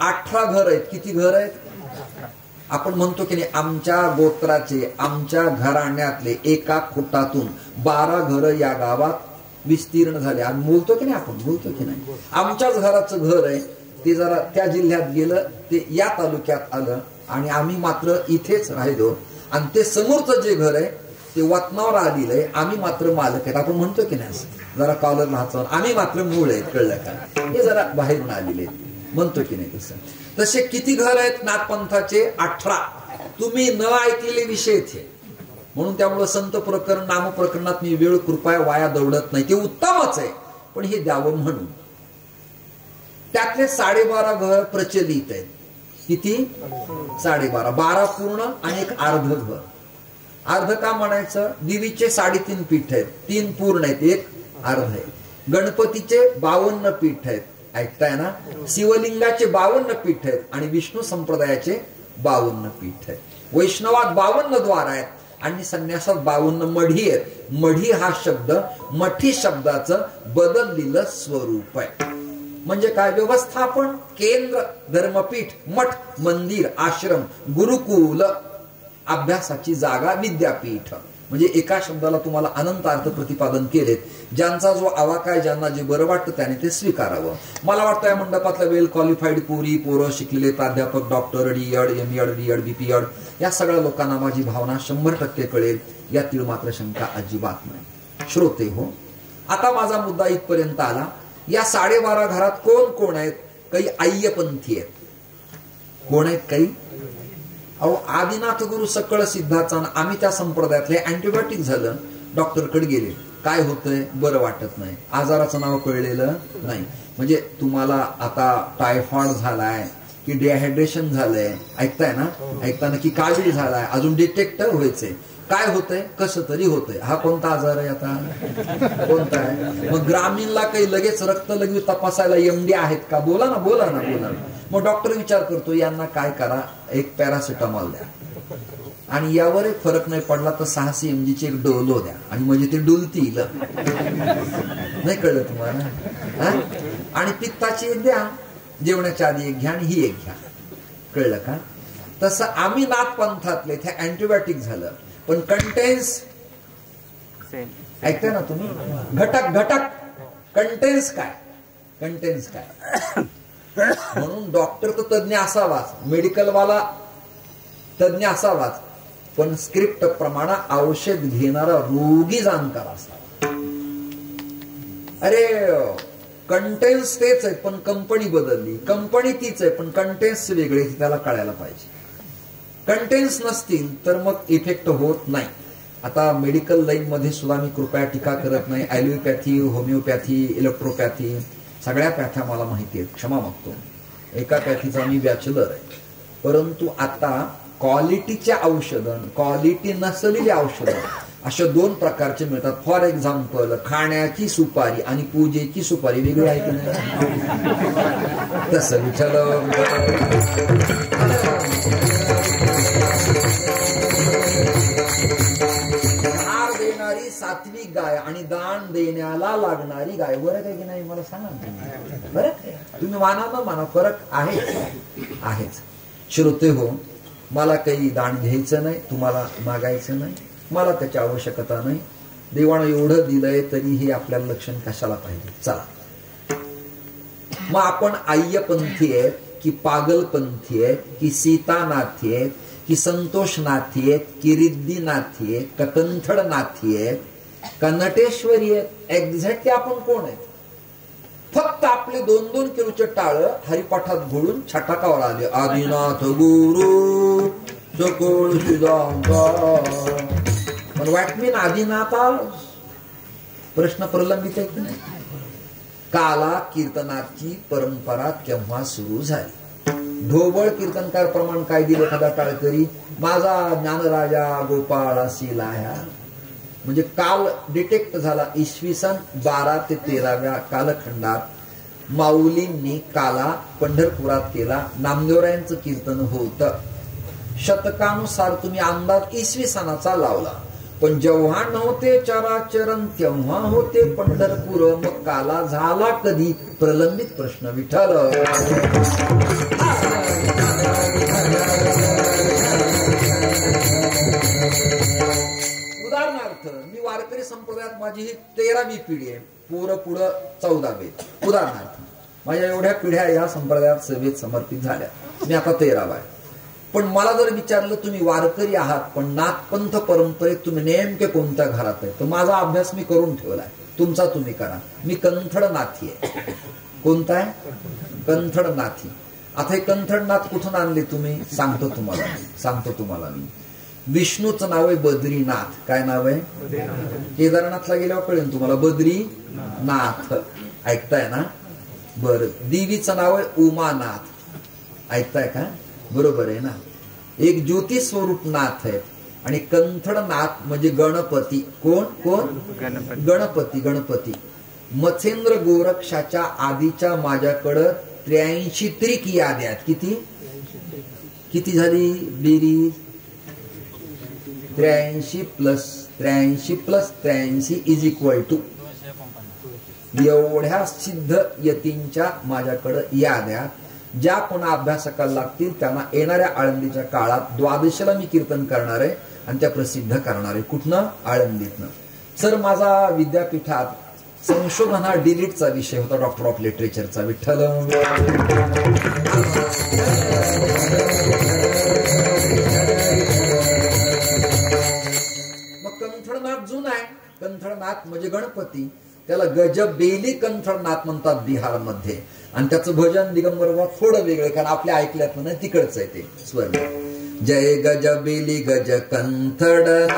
18 घर आहेत. किती घर आहेत? आपण म्हणतो की नाही आमच्या गोत्राचे, आमच्या घराण्यातले एका खुटातून 12 घर या गावात विस्तीर्ण झाले. आम्ही बोलतो की नाही, आपण बोलतो की नाही. आमच्याच घराचं घर आहे ते जरा त्या जिल्ह्यात गेलं, ते या तालुक्यात आलं आणि आम्ही मात्र इथेच राहिलो. आणि ते समोरचं जे घर आहे ते वतनावर आलेलं आहे, आम्ही मात्र मालक आहेत. आपण म्हणतो की नाही, जरा कॉलर राहतो, आम्ही मात्र मूळ आहेत, कळलं का. हे जरा बाहेरून आलेले आहेत, म्हणतो की नाही तसं. तसे किती घर आहेत नाथपंथाचे? 18. तुम्ही न ऐकलेले विषय इथे, म्हणून त्यामुळे संत प्रकरण नाम प्रकरणात मी वेळ कृपया वाया दौडत नाही. ते उत्तमच आहे, पण हे द्यावं म्हणून. त्यातले 12.5 घर प्रचलित आहेत. किती? 12.5. 12 पूर्ण आणि एक अर्ध घर. अर्ध का म्हणायचं? देवीचे 3.5 पीठ आहेत, 3 पूर्ण आहेत, एक अर्ध आहे. गणपतीचे 52 पीठ आहेत, ऐकताय ना. शिवलिंगाचे 52 पीठ आहेत आणि विष्णू संप्रदायाचे 52 पीठ आहेत. वैष्णवात 52 द्वार आहेत आणि संन्यासात 52 मढी आहेत. मढी हा शब्द मठी शब्दाचं बदललेलं स्वरूप आहे. म्हणजे काय? व्यवस्थापन, केंद्र, धर्मपीठ, मठ, मंदिर, आश्रम, गुरुकुल, अभ्यासाची जागा, विद्यापीठ. म्हणजे एका शब्दाला तुम्हाला अनंत अर्थ प्रतिपादन केलेत. ज्यांचा जो आवाका आहे, ज्यांना जे बरं वाटतं त्याने ते स्वीकारावं. मला वाटतं या मंडपातल्या वेल क्वालिफाईड पोरं, शिकलेले प्राध्यापक, doctor, DEd, MEd, DEd, BPEd, या सगळ्या लोकांना माझी भावना 100% कळेल, यातील मात्र शंका अजिबात नाही. श्रोते हो, आता माझा मुद्दा इथपर्यंत आला. या 12.5 घरात कोण कोण आहेत? काही आय्यपंथी आहेत. कोण आहेत काही? अहो, आदिनाथ गुरु सकळ सिद्धाचा, आम्ही त्या संप्रदायातले. अँटीबायोटिक झालं, डॉक्टरकडे गेले, काय होतंय? बरं वाटत नाही. आजाराचं नाव कळलेलं नाही. म्हणजे तुम्हाला आता टायफॉइड झालाय की डिहायड्रेशन झालंय, ऐकताय ना, ऐकताना की कावीळ झालाय, अजून डिटेक्ट व्हायचंय. काय होतंय? कसं तरी होतंय. हा कोणता आजार आहे? आता कोणता आहे? मग ग्रामीणला काही लगेच रक्त लगेच तपासायला एमडी आहेत का? बोला ना, बोला ना, बोला ना. मग डॉक्टर विचार करतो, यांना काय करा, एक पॅरासिटामॉल द्या, आणि यावर एक फरक नाही पडला तर 600 mg ची एक डोलो द्या, आणि म्हणजे ते डुलतील. नाही कळलं तुम्हाला? आणि पित्ताची एक द्या, जेवणाच्या आधी एक घ्या आणि ही एक घ्या. कळलं का? तसं आम्ही नाथपंथातले ते अँटीबायोटिक झालं, पण कंटेन्स ऐकताय ना तुम्ही? घटक कंटेन्स काय? कंटेन्स काय? म्हणून डॉक्टर तर तज्ञ असावाच, मेडिकलवाला तज्ञ असावाच, पण स्क्रिप्ट प्रमाणे औषध घेणारा रोगी जाणकार असावा. अरे कंटेन्स तेच आहे पण कंपनी बदलली, कंपनी तीच आहे पण कंटेन्स वेगळे, त्याला कळायला पाहिजे. कंटेन्स नसतील तर मग इफेक्ट होत नाही. आता मेडिकल लाईन मध्ये सुद्धा मी कृपया टीका करत नाही. ॲलोपॅथी, होमिओपॅथी, इलेक्ट्रोपॅथी, सगळ्या पॅथ्या मला माहिती आहेत, क्षमा मागतो. एका पॅथीचा मी बॅचलर आहे. परंतु आता क्वालिटीच्या औषधं, क्वालिटी नसलेली औषधं, अशा 2 प्रकारचे मिळतात. फॉर एक्झाम्पल, खाण्याची सुपारी आणि पूजेची सुपारी वेगळी आहे की नाही? तसं विचारलं. हार देणारी सात्विक गाय आणि दान देण्याला लागणारी गाय, फरक आहे की नाही मला सांगा. फरक आहे, तुम्ही माना न माना, फरक आहेच. श्रोते हो, मला काही दान घ्यायचं नाही, तुम्हाला मागायचं नाही, मला त्याची आवश्यकता नाही. देवानं एवढं दिलंय तरी हे आपल्याला लक्षण कशाला पाहिजे? चला, मग आपण आय्यपंथी आहेत की पागलपंथी आहेत की सीतानाथी आहेत की संतोषनाथी आहेत की रिद्दीनाथी आहेत का कणथडनाथी आहेत का नटेश्वरी आहेत? एक्झॅक्टली आपण कोण आहेत? फक्त आपले 2-2 किलोचे टाळ हरिपाठात घोळून छटाकावर आले. आदिनाथ गुरु सकळ सिद्धांता. पण व्हॉट मीन आदिनाथ? प्रश्न प्रलंबित आहे की नाही? काला कीर्तनाची परंपरा केव्हा सुरू झाली? ढोबळ कीर्तनकार प्रमाण काय दिले एखादा टाळकरी? माझा ज्ञानराजा गोपाळ असिलाया. म्हणजे काल डिटेक्ट झाला. इसवी सन 12 ते 13व्या कालखंडात माऊलींनी काला पंढरपुरात केला. नामदेवरायांचं कीर्तन होतं. शतकानुसार तुम्ही अंदाज इसवी सनाचा लावला, पण जेव्हा नव्हते चराचरण तेव्हा होते पंढरपूर. मग काला झाला कधी? प्रलंबित प्रश्न. विठ्ठल उदाहरणार्थ मी वारकरी संप्रदायात माझी ही 13वी पिढी आहे, पोरं पुढं 14वी. उदाहरणार्थ माझ्या एवढ्या पिढ्या या संप्रदायात सेवेत समर्पित झाल्या, मी आता 13वा आहे. पण मला जर विचारलं तुम्ही वारकरी आहात पण नाथपंथ परंपरेत तुम्ही नेमके कोणत्या घरात आहे, तर माझा अभ्यास मी करून ठेवलाय, तुमचा तुम्ही करा. मी कंथड नाथी आहे. कोणता आहे? कंथड नाथी. आता हे कंथड नाथ कुठून आणले तुम्ही? सांगतो तुम्हाला मी. विष्णूचं नाव आहे बद्रीनाथ. काय नाव आहे? केदारनाथला गेल्यावर कळेल तुम्हाला. बद्रीनाथ ऐकताय ना? बर. देवीचं नाव आहे उमानाथ. ऐकताय का? बरोबर आहे ना. एक ज्योती स्वरूप नाथ आहे. आणि कंथड नाथ म्हणजे गणपती. कोण? गणपती. मच्छेंद्र गोरक्षाच्या आधीच्या माझ्याकडं 83 त्रिक याद्या आहेत. किती झाली बेरीज? 83 प्लस 83 इज इक्वल टू एवढ्या सिद्ध यतींच्या माझ्याकडं याद्या, ज्या पुन्हा अभ्यासकाला लागतील त्यांना येणाऱ्या आळंदीच्या काळात द्वादशीला मी कीर्तन करणार आहे आणि त्या प्रसिद्ध करणार आहे. कुठनं? आळंदीतनं. सर माझा विद्यापीठात संशोधन हा डिलीटचा विषय होता, डॉक्टर ऑफ लिटरेचरचा. विठ्ठल. मग कंथडनाथ जुना आहे. कंथडनाथ म्हणजे गणपती. त्याला गजबेली कंथडनाथ म्हणतात बिहारमध्ये. आणि त्याचं भजन दिगंबर थोडं वेगळं, कारण आपल्या ऐकल्यात म्हणून तिकडचं आहे ते स्वर. जय गजबेली गज कंथडनाथ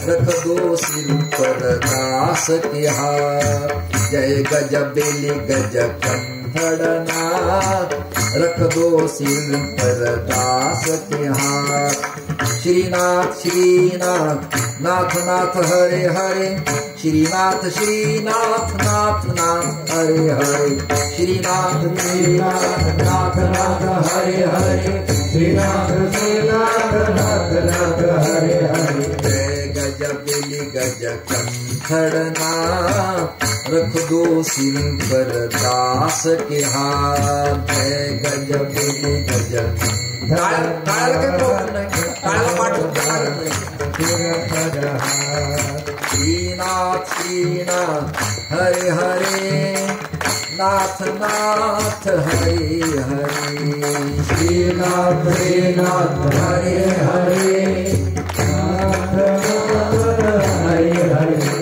रख दो सिर पर दास के हाथ. जय गजबेली गज कंथडनाथ रख दो सिर पर दास के हाथ. श्रीनाथ श्रीनाथ नाथ नाथ हरे हरे. श्रीनाथ श्रीनाथ नाथ नाथ हरे हरे. श्रीनाथ श्रीनाथ नाथ नाथ हरे हरे. श्रीनाथ श्रीनाथ नाथ नाथ हरे हरे. जय गजबेली गज कंथडनाथ रख दो सिर पर दास के हाथ. जय गजबेली गज. टाळायला काही प्रॉब्लेम नाही, टाळायला पाठवून श्रीनाथ श्रीनाथ हरे हरे. नाथ नाथ हरे हरे. श्रीनाथ श्रीनाथ हरे हरे. नाथ हरे हरे.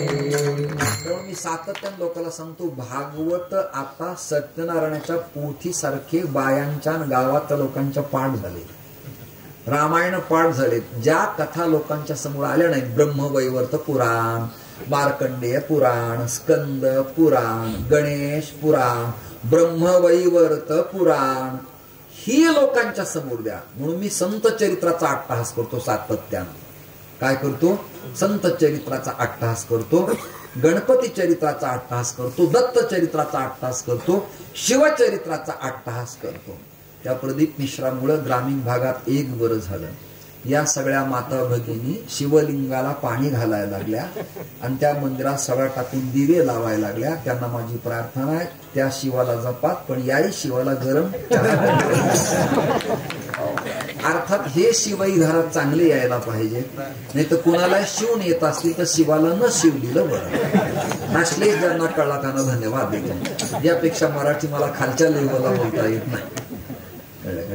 मी सातत्याने लोकांना सांगतो, भागवत आता सत्यनारायणाच्या पोथीसारखे बायांच्या गावातल्या लोकांच्या पाठ झाले, रामायण पाठ झाले. ज्या कथा लोकांच्या समोर आल्या नाहीत, ब्रह्मवैवर्त पुराण, मार्कंडेय पुराण, स्कंद पुराण, गणेश पुराण, ब्रह्मवैवर्त पुराण, ही लोकांच्या समोर द्या. म्हणून मी संत चरित्राचा अट्टहास करतो सातत्यानं. काय करतो? संत चरित्राचा अट्टहास करतो, गणपती चरित्राचा अट्टहास करतो, दत्त चरित्राचा अट्टहास करतो, शिवचरित्राचा अट्टहास करतो. त्या प्रदीप मिश्रामुळे ग्रामीण भागात एक बरं झालं. या सगळ्या माता भगिनी शिवलिंगाला पाणी घालायला लागल्या आणि त्या मंदिरात सगळ्या टाकून दिवे लावायला लागल्या. त्यांना माझी प्रार्थना आहे, त्या शिवाला जपात, पण याही शिवाला गरम. अर्थात हे शिवही घरात चांगले यायला पाहिजे, नाही तर कुणाला शिवून येत असतील तर शिवाला न शिवलेलं बरं. असले ज्यांना कळला त्यांना धन्यवाद देतो. यापेक्षा मराठी मला खालच्या लेवलला बोलता येत नाही.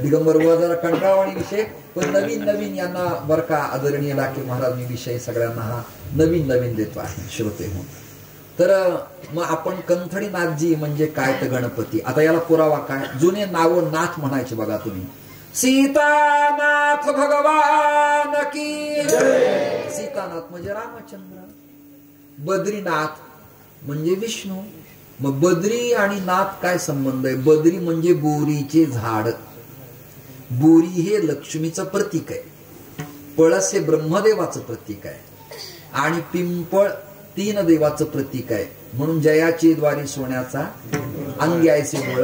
दिगंबर जरा कंटाळवाणी विषय, पण नवीन नवीन यांना बर का आदरणीय डाके महाराज मी विषय सगळ्यांना हा नवीन नवीन देतो आहे श्रोते हो. तर मग आपण कंथडी नाथजी म्हणजे काय तर गणपती. आता याला पुरावा काय? जुने नाव नाथ म्हणायचे बघा तुम्ही. सीतानाथ भगवान की जय. सीतानाथ म्हणजे रामचंद्र, बद्रीनाथ म्हणजे विष्णू. मग बद्री आणि नाथ काय संबंध आहे? बद्री म्हणजे बोरीचे झाड. बोरी हे लक्ष्मीचं प्रतीक आहे, पळस हे ब्रह्मदेवाचं प्रतीक आहे आणि पिंपळ तीन देवाचं प्रतीक आहे. म्हणून जयाची द्वारी सोन्याचा अंगी ऐसे बळ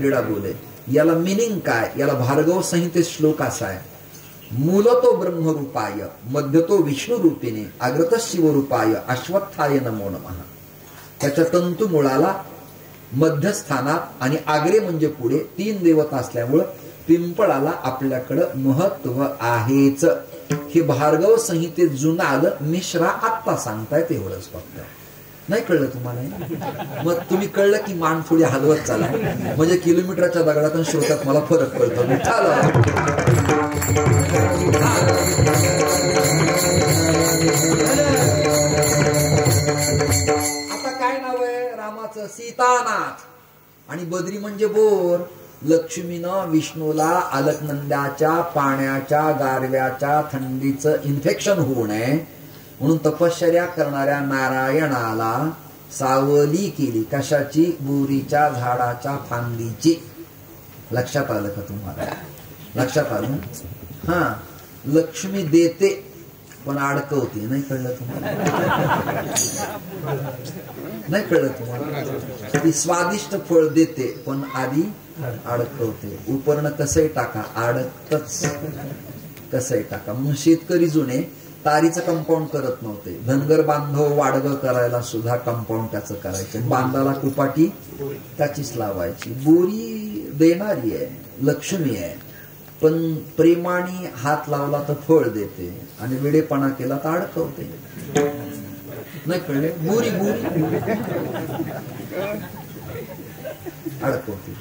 रेडा बोले. याला मिनिंग काय? याला भार्गव संहितेत श्लोक असा आहे, मूलतो ब्रह्मरूपाय मध्यतो विष्णू रूपिणे अग्रत शिवरूपाय अश्वत्थाय नमो नमः. त्याच्या तंतू मुळाला मध्यस्थानात आणि आग्रे म्हणजे पुढे तीन देवता असल्यामुळं पिंपळाला आपल्याकडं महत्व आहेच. हे भार्गव संहितेत जुनं आलं, मिश्रा आत्ता सांगताय तेवढंच फक्त. नाही कळलं तुम्हाला? मग तुम्ही कळलं की मान थोडी हलवत चाला, म्हणजे किलोमीटरच्या दगडात आणि श्रोतात मला फरक कळतो. आता काय नाव आहे रामाचं? सीतानाथ. आणि बद्री म्हणजे बोर. लक्ष्मीनं विष्णूला अलकनंदाच्या पाण्याच्या गारव्याच्या थंडीचं इन्फेक्शन होऊ नये म्हणून तपश्चर्या करणाऱ्या नारायणाला सावली केली. कशाची? बोरीच्या झाडाच्या फांदीची. लक्षात आलं का तुम्हाला? लक्षात आलं? हा. लक्ष्मी देते पण अडकवते. नाही कळलं तुम्हाला? नाही कळलं तुम्हाला? ती स्वादिष्ट फळ देते पण आधी अडकवते. उपर्ण कसंही टाका अडकतच, कसंही टाका. म्हणून शेतकरी जुने तारीचं कंपाऊंड करत नव्हते. धनगर बांधव वाडगं करायला सुद्धा कंपाऊंड त्याचं करायचे. बांधाला कुपाटी त्याचीच लावायची. बोरी देणारी आहे, लक्ष्मी आहे, पण प्रेमाने हात लावला तर फळ देते आणि वेडेपणा केला तर अडकवते. नाही कळले? बोरी बोरी अडकवते.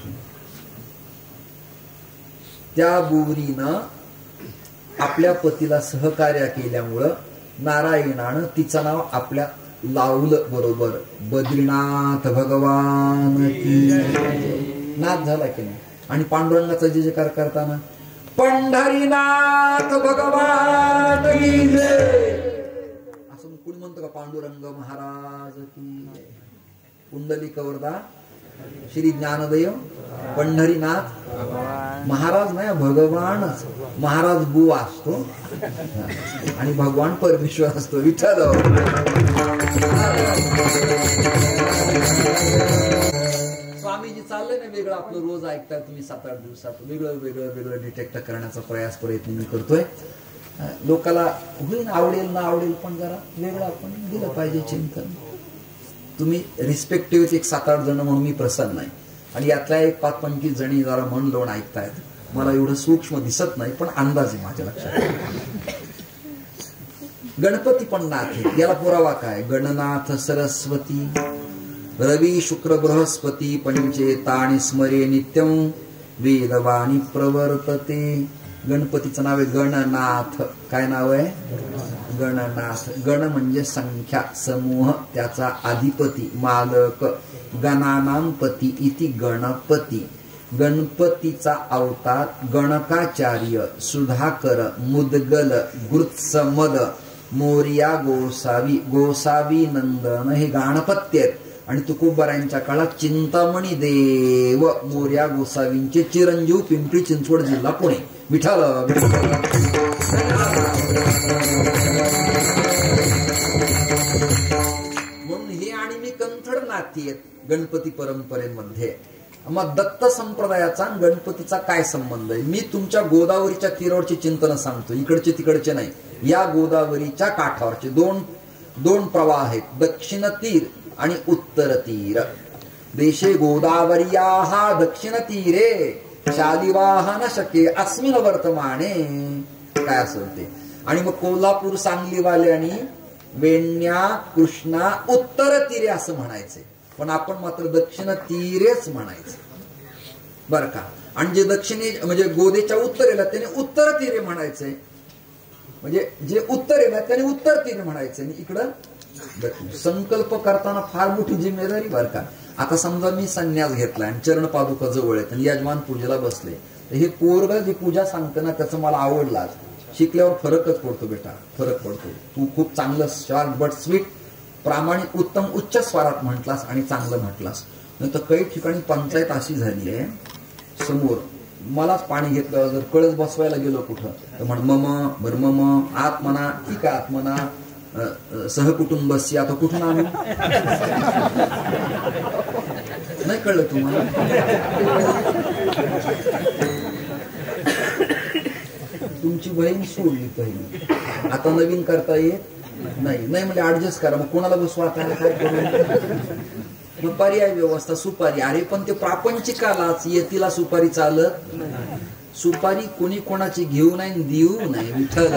त्या बोरीनं आपल्या पतीला सहकार्य केल्यामुळं नारायणानं तिचं नाव आपल्या लावलं. बरोबर. बद्रीनाथ भगवान की नाथ झाला की नाही? आणि पांडुरंगाचा जे जयकार करताना पंढरीनाथ भगवान की जय असं कुणी म्हणतो का? पांडुरंग महाराज की. कुंडलिक वरदा श्री ज्ञानदेव पंढरीनाथ महाराज नाही, भगवानच. महाराज बुवा असतो आणि भगवान परमेश्वर असतो. विठ्ठल. स्वामीजी चाललंय ना वेगळं आपलं, रोज ऐकताय तुम्ही 7-8 दिवसात वेगळं वेगळं वेगळं डिटेक्ट करण्याचा प्रयत्न मी करतोय. लोकाला होईल आवडेल ना आवडेल पण जरा वेगळं आपण दिलं पाहिजे चिंतन. तुम्ही रिस्पेक्टिव्ह एक 7-8 जण म्हणून मी प्रसन्न आहे आणि यातल्या एक 5-25 जणी जरा मन लावून ऐकतायत. मला एवढं सूक्ष्म दिसत नाही पण अंदाज आहे माझ्या लक्षात. गणपती पण नाथ आहे. याला पुरावा काय? गणनाथ सरस्वती रवी शुक्र बृहस्पती पंचेतानि स्मरे नित्यं वेदवाणी प्रवर्तते. गणपतीचं नाव आहे गणनाथ. काय नाव आहे? गणनाथ. गण म्हणजे संख्या, समूह, त्याचा अधिपती, मालक. गणानां पती इति गणपती. गणपतीचा अवतार गणकाचार्य, सुधाकर, मुदगल, गृत्समद, मोर्या गोसावी, गोसावी नंदन हे गणपत्य आहेत. आणि तुकोबारायांच्या काळात चिंतामणी देव मोर्या गोसावींचे चिरंजीव पिंपरी चिंचवड जिल्हा पुणे. विठ्ठल. म्हणून हे आणि मी कंथड नाती आहेत गणपती परंपरेमध्ये. मग दत्त संप्रदायाचा गणपतीचा काय संबंध आहे? मी तुमच्या गोदावरीच्या तीरावरची चिंतन सांगतो, इकडचे तिकडचे नाही. या गोदावरीच्या काठावरचे दोन प्रवाह आहेत, दक्षिण तीर आणि उत्तर तीर. देशे गोदावर्याः दक्षिण तीरे शालिवाहन शके अस्मिन वर्तमाने. काय असेल ते. आणि मग कोल्हापूर सांगलीवाले आणि वेण्या कृष्णा उत्तर तीरे असं म्हणायचे, पण आपण मात्र दक्षिण तीरेच म्हणायचे बर का. आणि जे दक्षिणे म्हणजे गोदेच्या उत्तरेला त्याने उत्तर तीरे म्हणायचे, म्हणजे जे उत्तरेला त्याने उत्तर तीरे म्हणायचे आणि इकडं दक्षिण. संकल्प करताना फार मोठी जिम्मेदारी बर का. आता समजा मी संन्यास घेतला आणि चरण पादुका जवळ आहेत आणि यजमान पूजेला बसले, तर हे पोरग जी पूजा सांगतं ना त्याचं मला आवडलं. शिकल्यावर फरकच पडतो बेटा, फरक पडतो. तू खूप चांगलं शॉर्ट बट स्वीट प्रामाणिक उत्तम उच्च स्वरात म्हटलास आणि चांगलं म्हटलास. नाही तर काही ठिकाणी पंचायत अशी झाली आहे, समोर मलाच पाणी घेतलं, जर कळस बसवायला गेलो कुठं तर म्हण मम भरमम आत म्हणा, ठीक आहे आत म्हणा, सहकुटुंबशी आता कुठून आणू. नाही कळलं तुम्हाला. तुमची बहीण सोडली पहिली, आता नवीन करता येत नाही म्हणजे ऍडजस्ट करा. मग कोणाला बसवा काय करू. मग पर्याय व्यवस्था सुपारी. अरे पण ते प्रापंचिकालाच येतीला सुपारी चालत. सुपारी कोणी कोणाची घेऊ नाही देऊ नाही विठ्ठल.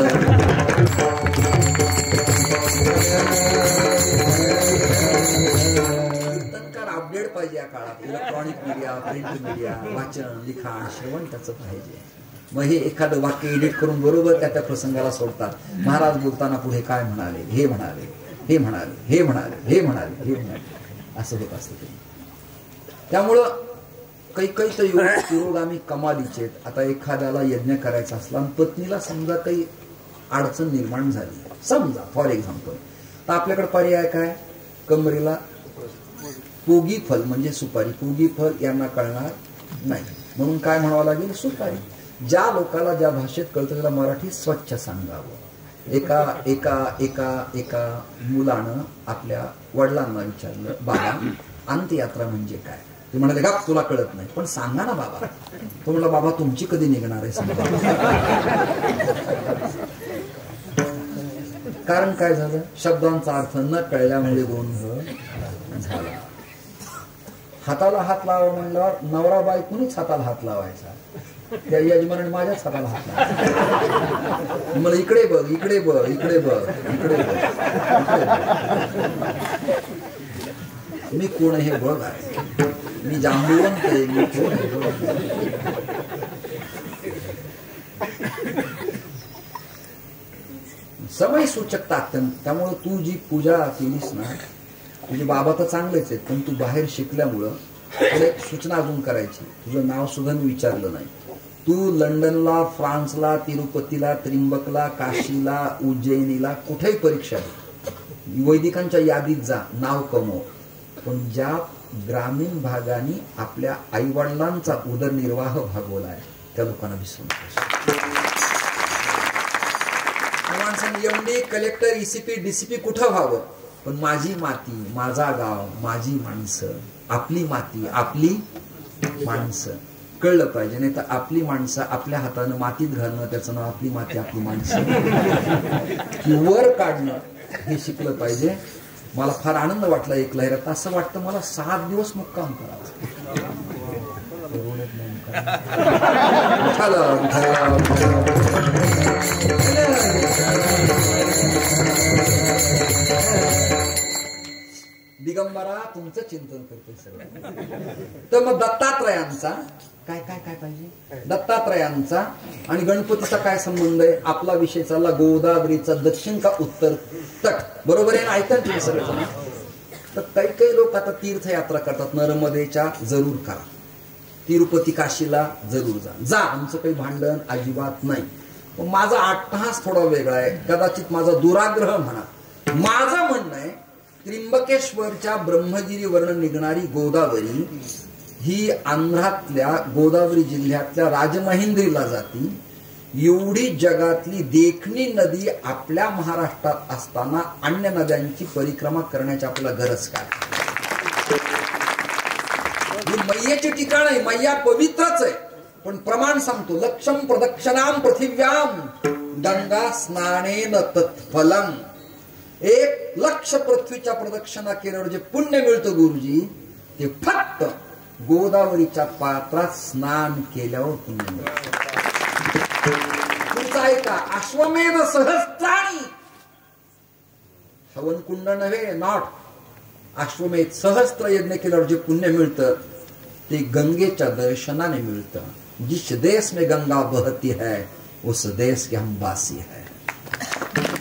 अपडेट पाहिजे या काळात. इलेक्ट्रॉनिक मीडिया, प्रिंट मीडिया, वाचन, लिखाण, श्रवण त्याचं पाहिजे. मग हे एखादं वाक्य एडिट करून बरोबर त्या प्रसंगाला सोडतात. महाराज बोलताना पुढे काय म्हणाले, हे म्हणाले, हे म्हणाले, हे म्हणाले, हे म्हणाले, हे म्हणाले, असं होत असतं ते. त्यामुळं काही तर पुरोगामी कमालीचे. आता एखाद्याला यज्ञ करायचा असला आणि पत्नीला समजा काही अडचण निर्माण झाली, समजा फॉर एक्झाम्पल, तर आपल्याकडे पर्याय काय? कमरेला पोगी फल म्हणजे सुपारी. पोगी फल यांना कळणार नाही म्हणून काय म्हणावं लागेल? सुपारी. ज्या लोकांना ज्या भाषेत कळतं त्याला मराठी स्वच्छ सांगावं. एका मुलानं आपल्या वडिलांना विचारलं, बाबा अंत्ययात्रा म्हणजे काय? ते म्हणाले, का तुला कळत नाही, पण सांगा ना बाबा. तो म्हणला, बाबा तुमची कधी निघणार आहे सांगा. कारण काय झालं? शब्दांचा अर्थ न कळल्यामुळे गोंधळ झाला. हाताला हात लावा म्हणल्यावर नवरा बायकोनीच हाताला हात लावायचा. त्या यजमानाने माझ्याच हाताला हात लावायचा. मला इकडे बघ, इकडे बघ, इकडे बघ, इकडे बघ. मी कोण हे बघ आहे, मी जांबुवंत आहे, मी कोण हे बघ. समय सूचकता अत्यंत. त्यामुळे तू जी पूजा केलीस ना, तुझे बाबा तर चांगलेच आहेत, पण तू बाहेर शिकल्यामुळं तुला एक सूचना अजून करायची. तुझं नाव सुद्धा मी विचारलं नाही. तू लंडनला, फ्रान्सला, तिरुपतीला, त्रिंबकला, काशीला, उज्जैनीला कुठेही परीक्षा दे, वैदिकांच्या यादीत जा, नाव कमव. पण ज्या ग्रामीण भागाने आपल्या आईवडिलांचा उदरनिर्वाह भागवलाय त्या लोकांना विसरू नकोस. माणसाने एमडी, कलेक्टर, ईसीपी, डीसीपी कुठं व्हावं, पण माझी माती, माझा गाव, माझी माणसं, आपली माती, आपली माणसं कळलं पाहिजे. नाही तर आपली माणसं आपल्या हातानं मातीत घालणं, त्याचं नाव आपली माती, आपली माणसं की वर काढणं, हे शिकलं पाहिजे. मला फार आनंद वाटला एक लहरात. असं वाटतं मला 7 दिवस मुक्काम करावं. दिगंबरा तुमचं चिंतन करते सगळं. तर मग दत्तात्रयांचा काय काय काय पाहिजे? दत्तात्रयांचा आणि गणपतीचा काय संबंध आहे? आपला विषय चालला गोदावरीचा दक्षिण का उत्तर तट, बरोबर आहे ना? ऐका तुम्ही सगळं. तर काही लोक आता तीर्थयात्रा करतात. नर्मदेच्या जरूर करा, तिरुपती काशीला जरूर जा. आमचं काही भांडण अजिबात नाही. पण माझा अट्टहास थोडा वेगळा आहे, कदाचित माझा दुराग्रह म्हणा. माझं म्हणणं आहे त्र्यंबकेश्वरच्या ब्रह्मगिरीवरून निघणारी गोदावरी ही आंध्रातल्या गोदावरी जिल्ह्यातल्या राजमहेंद्रीला जाती. एवढी जगातली देखणी नदी आपल्या महाराष्ट्रात असताना अन्य नद्यांची परिक्रमा करण्याची आपल्याला गरज काय? ही मैयाची ठिकाण आहे, मैया पवित्रच आहे. पण प्रमाण सांगतो, लक्षम प्रदक्षिणाम पृथिव्याम गंगा स्नानेन तत्फलम. 1 लक्ष पृथ्वीच्या प्रदक्षिणा केल्यावर जे पुण्य मिळतं गुरुजी, ते फक्त गोदावरीच्या पात्रात स्नान केल्यावर पुण्य मिळतं. तुमचा ऐका, अश्वमेध सहस्त्राणी, हवनकुंड नव्हे, नॉट अश्वमेध, सहस्त्र यज्ञ केल्यावर जे पुण्य मिळतं ते गंगेच्या दर्शनाने मिळतं. जिस देश में गंगा बहती है उस देश के हम वासी है.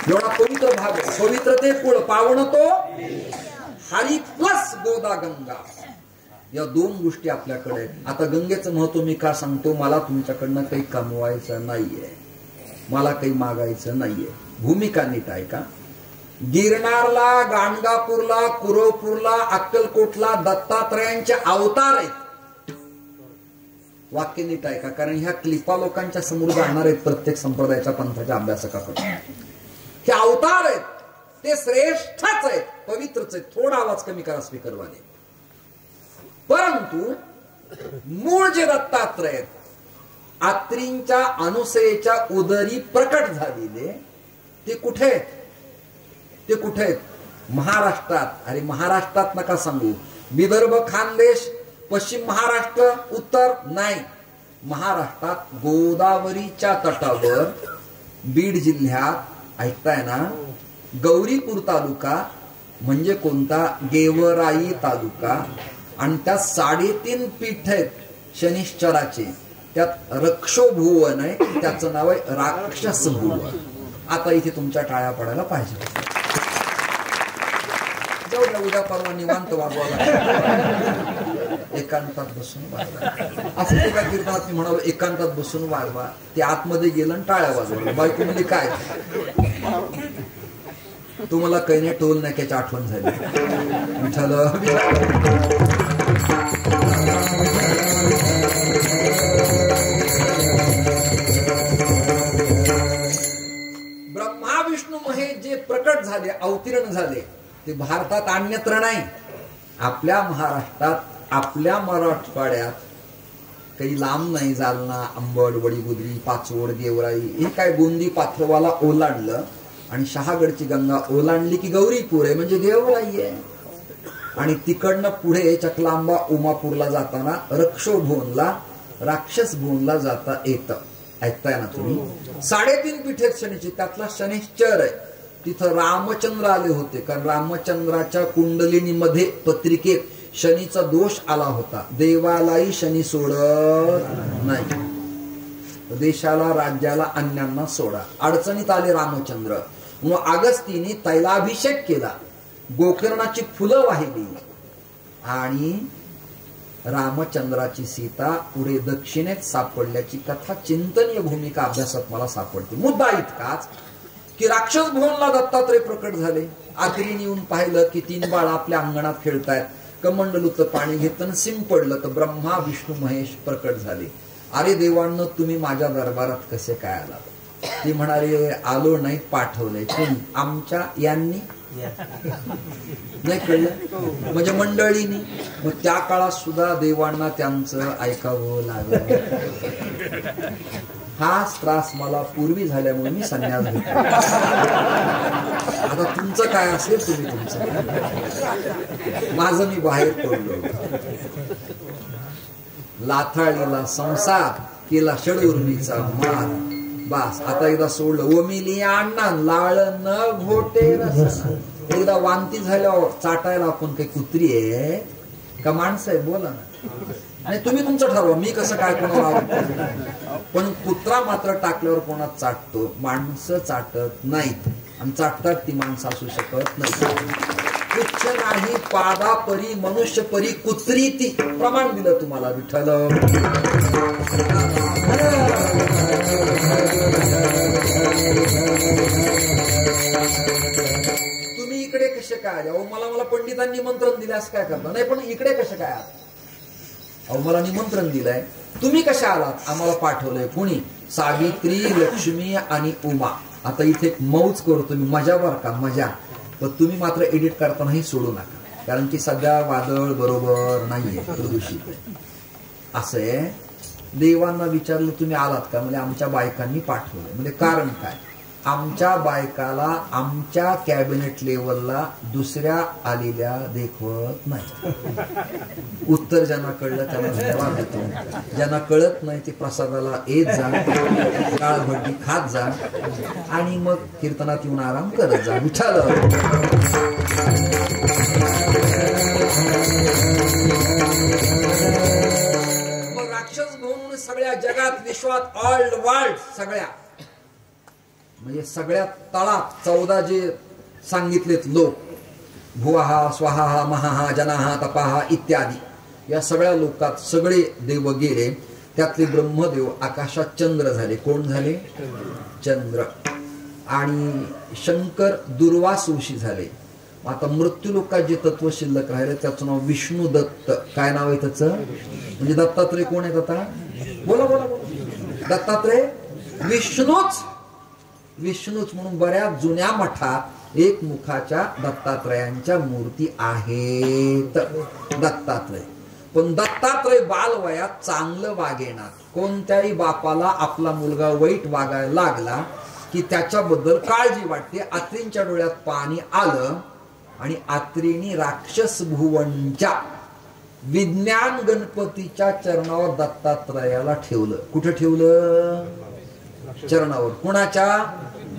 एवढा पवित्र भाग, पवित्रते पुढ पावन तो हरी प्लस गोदा गंगा, या 2 गोष्टी आपल्याकडे आहेत. आता गंगेचं महत्व मी का सांगतो? मला तुमच्याकडनं काही कमवायचं नाहीये, मला काही मागायचं नाहीये. भूमिका नीट आहे का? गिरनारला, गाणगापूरला, कुरवपूरला, अक्कलकोटला दत्तात्रयांचे अवतार आहेत. वाक्य नीट आहे का? कारण ह्या क्लिपा लोकांच्या समोर जाणार आहेत प्रत्येक संप्रदायाच्या पंथाच्या अभ्यासकाकडे. हे अवतार आहेत, ते श्रेष्ठच आहेत, पवित्रच आहेत. थोडा आवाज कमी करा स्पीकरवाले. परंतु मूळ जे दत्तात्रय आहेत, आत्रींच्या अनुसयेच्या उदरी प्रकट झालेले, ते कुठे आहेत? ते कुठे आहेत? महाराष्ट्रात. अरे महाराष्ट्रात नका सांगू, विदर्भ, खानदेश, पश्चिम महाराष्ट्र, उत्तर नाही. महाराष्ट्रात गोदावरीच्या तटावर बीड जिल्ह्यात ऐकताय ना, गौरीपूर तालुका म्हणजे कोणता, गेवराई तालुका, आणि त्यात 3.5 पीठ आहेत शनिश्चराचे. त्यात रक्षोभुवन आहे, त्याचं नाव आहे राक्षस भुवन. आता इथे तुमच्या टाळ्या पडायला पाहिजे. जाऊ उद्या परवा निवांत वाजवायला, एकांतात बसून वाजवा. असं एका कीर्तनात मी म्हणालो एकांतात बसून वाजवा. ते आतमध्ये गेलं आणि टाळ्या वाजवलं. बायको म्हणजे काय, तुम्हाला काही नाही, टोल नाक्याची आठवण झाली. विठ्ठल ब्रह्मा विष्णू महेश जे प्रकट झाले, अवतीर्ण झाले, ते भारतात अन्यत्र नाही, आपल्या महाराष्ट्रात, आपल्या मराठवाड्यात. काही लांब नाही. जालना, अंबड, वडीबुद्री, पाचवड, गेवराई, हे काय गोंदी पाथरवाला ओलांडलं आणि शहागडची गंगा ओलांडली की गौरीपूर आहे, म्हणजे गेवराई आहे. आणि तिकडनं पुढे चकलांबा उमापूरला जाताना रक्षोभुवनला, राक्षस भुवनला जाता येतं. ऐकताय ना तुम्ही. 3.5 पीठ आहेत शनीची, त्यातला शनिश्चर आहे. तिथं रामचंद्र आले होते, कारण रामचंद्राच्या कुंडलिनीमध्ये पत्रिकेत शनीचा दोष आला होता. देवालाही शनी सोडत नाही, देशाला, राज्याला, अन्यांना सोडा. अडचणीत आले रामचंद्र, मग अगस्तीने तैलाभिषेक केला, गोकर्णाची फुलं वाहिली आणि रामचंद्राची सीता पुढे दक्षिणेत सापडल्याची कथा चिंतनीय भूमिका अभ्यासात मला सापडते. मुद्दा इतकाच की राक्षस भुवनला दत्तात्रय प्रकट झाले. आखरीने येऊन पाहिलं की 3 बाळ आपल्या अंगणात खेळतायत. कमंडलूचं पाणी घेतलं, सिम पडलं, तर ब्रह्मा विष्णू महेश प्रकट झाले. अरे देवांनो, तुम्ही माझ्या दरबारात कसे काय आलात? ती म्हणाले, आलो नाही, पाठवलंय. कोणी? आमच्या यांनी. नाही कळलं म्हणजे मंडळीनी. मग त्या काळात सुद्धा देवांना त्यांचं ऐकावं लागलं. हाच त्रास मला पूर्वी झाल्यामुळे मी संन्यास घेतो. आता तुमचं काय असेल तुम्ही तुमचं, माझं मी बाहेर पडलो. लाथाळीला संसार केला षडूर्मीचा मार. बास, आता एकदा सोडलं. ओमिली अण्णा लाळ न घोटे. एकदा वांती झाल्यावर चाटायला आपण काही कुत्री आहे का माणसं आहे? बोला ना. नाही, तुम्ही तुमचं ठरवा, मी कसं काय कोणाला. पण कुत्रा मात्र टाकल्यावर कोणा चाटतो, माणसं चाटत नाहीत. आणि चाटतात ती माणसं असू शकत नाही. तुच्छ नाही पादा परी मनुष्य परी कुत्री ती. प्रमाण दिलं तुम्हाला विठ्ठल. तुम्ही इकडे कसे काय आले? अहो मला पंडितांनी निमंत्रण दिल्यास काय करता? नाही, पण इकडे कसे काय आहात? अहो मला निमंत्रण दिलंय, तुम्ही कशा आलात? आम्हाला पाठवलंय. कोणी? सावित्री, लक्ष्मी आणि उमा. आता इथे मौज करतो मी, मजा बर का, मजा. पण तुम्ही मात्र एडिट करतानाही सोडू नका, कारण की सध्या वादळ बरोबर नाहीये, प्रदूषित. असे देवांना विचारलं, तुम्ही आलात का? म्हणजे आमच्या बायकांनी पाठवलं. म्हणजे कारण काय? आमच्या बायकाला आमच्या कॅबिनेट लेवलला दुसऱ्या आलेल्या देखवत नाही. उत्तर ज्यांना कळलं त्यांना धन्यवाद देतो. ज्यांना कळत नाही ते प्रसादाला येत जा, काळ भट्टी खात जा आणि मग कीर्तनात येऊन आराम करत जा. विठ्ठल. मग राक्षस म्हणून सगळ्या जगात, विश्वात, ऑल वर्ल्ड, सगळ्या म्हणजे सगळ्या तळात 14 जे सांगितलेत लोक, भुवाहा, स्वाहा, महाहा, जनाहा, तपाहा इत्यादी, या सगळ्या लोकात सगळे देव गेले. त्यातले ब्रह्मदेव आकाशात चंद्र झाले. कोण झाले? चंद्र. आणि शंकर दुर्वासोशी झाले. आता मृत्यू लोकात जे तत्व शिल्लक राहिले त्याचं नाव विष्णू दत्त. काय नाव आहे त्याचं? म्हणजे दत्तात्रय कोण आहेत आता? बोला बोला बोला. दत्तात्रय विष्णूच म्हणून बऱ्याच जुन्या मठात एक मुखाच्या दत्तात्रयांच्या मूर्ती आहेत. दत्तात्रय. पण दत्तात्रय बालवयात चांगलं वागेना. कोणत्याही बापाला आपला मुलगा वाईट वागायला लागला की त्याच्याबद्दल काळजी वाटते. आत्रींच्या डोळ्यात पाणी आलं आणि आत्रीनी राक्षस भुवनच्या विज्ञान गणपतीच्या चरणावर दत्तात्रयाला ठेवलं. कुठं ठेवलं? चरणावर. कुणाच्या?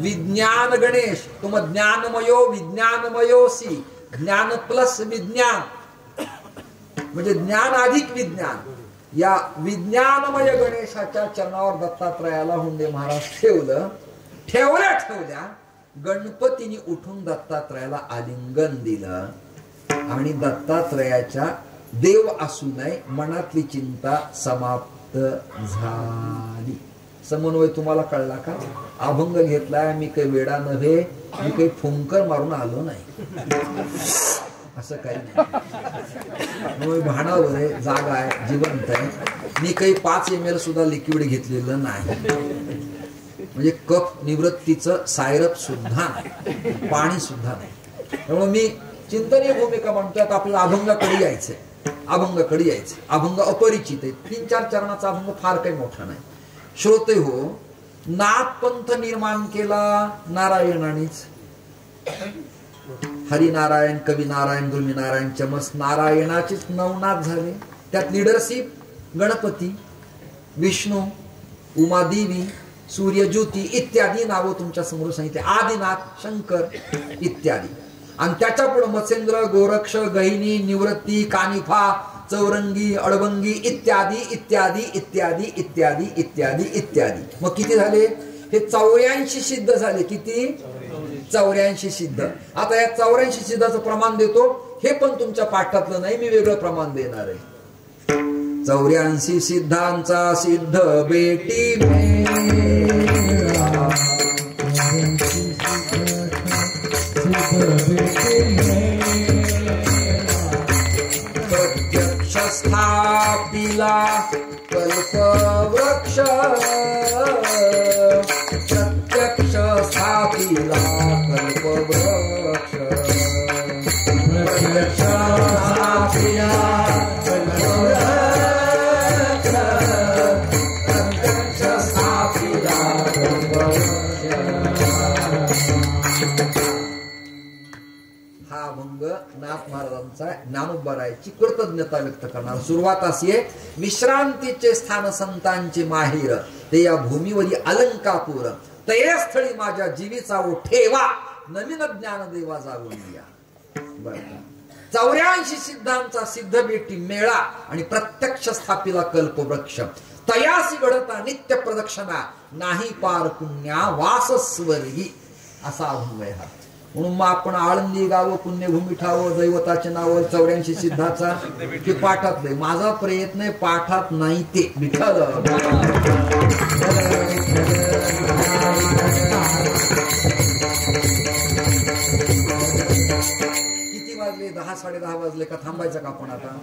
विज्ञान गणेश. तुम ज्ञानमयो विज्ञानमयोसी. ज्ञान प्लस विज्ञान म्हणजे ज्ञान अधिक विज्ञान. या विज्ञानमय गणेशाच्या चरणावर दत्तात्रयाला हुंडे महाराज ठेवलं. ठेवल्या गणपतीने उठून दत्तात्रयाला आलिंगन दिलं आणि दत्तात्रयाच्या देव असू नये मनातली चिंता समाप्त झाली. समन्वय तुम्हाला कळला का? अभंग घेतलाय. मी काही वेडा नव्हे, मी काही फुंकर मारून आलो नाही, असं काही नाही. भाणावर आहे, जागा आहे, जिवंत आहे. मी काही 5 ml सुद्धा लिक्विड घेतलेलं नाही. म्हणजे कफ निवृत्तीचं सायरप सुद्धा नाही, पाणी सुद्धा नाही. त्यामुळे मी चिंतनीय भूमिका म्हणतोय. आता आपल्याला अभंगाकडे यायचंय. अभंग अपरिचित आहे. 3-4 चरणाचा अभंग फार काही मोठा नाही. श्रोते हो, नाथपंथ निर्माण केला नारायणानेच. हरिनारायण, कवी नारायण, दुर्मी नारायण, चमस नारायणाचेच नवनाथ झाले. त्यात लिडरशिप गणपती, विष्णू, उमादेवी, सूर्यज्योती इत्यादी नावं तुमच्या समोर सांगितले. आदिनाथ, शंकर इत्यादी. आणि त्याच्या पुढे मत्स्येंद्र, गोरक्ष, गहिनी, निवृत्ती, कानिफा, चौरंगी, अडबंगी इत्यादी इत्यादी इत्यादी इत्यादी इत्यादी इत्यादी. मग किती झाले? हे 84 सिद्ध झाले. किती? 84 सिद्ध. आता या 84 सिद्धाचं प्रमाण देतो. हे पण तुमच्या पाठातलं नाही, मी वेगळं प्रमाण देणार आहे. 84 सिद्धांचा सिद्ध बेटी मेरा, प्रत्यक्ष स्थापिला कल्पवृक्ष, प्रत्यक्ष स्थापिला कल्पवृक्ष, प्रत्यक्ष स्थापिला नाथ महाराजांचा ज्ञानोबरायची कृतज्ञता व्यक्त करणार. सुरुवात अशी आहे. विश्रांतीचे स्थान संतांचे माहेर, ते या भूमीवरी अलंकापूर, तया स्थळी माझ्या जीवीचा ठेवा, नवीन ज्ञान देवा जागून या. 84 सिद्धांचा सिद्ध बेटी मेळा आणि प्रत्यक्ष स्थापिला कल्पवृक्ष, तयासी घडता नित्य प्रदक्षिणा, नाही पार पुण्या वास स्वर्गी. असा अभंग आहे हा. म्हणून मग आपण आळंदी गावं, पुण्यभूमी ठावं, दैवताचे नाव, 84 सिद्धाचा ते पाठातले. माझा प्रयत्न आहे पाठात नाही ते. विठ्ठल किती वाजले? 10 साडेदहा वाजले का? थांबायचं का आपण आता?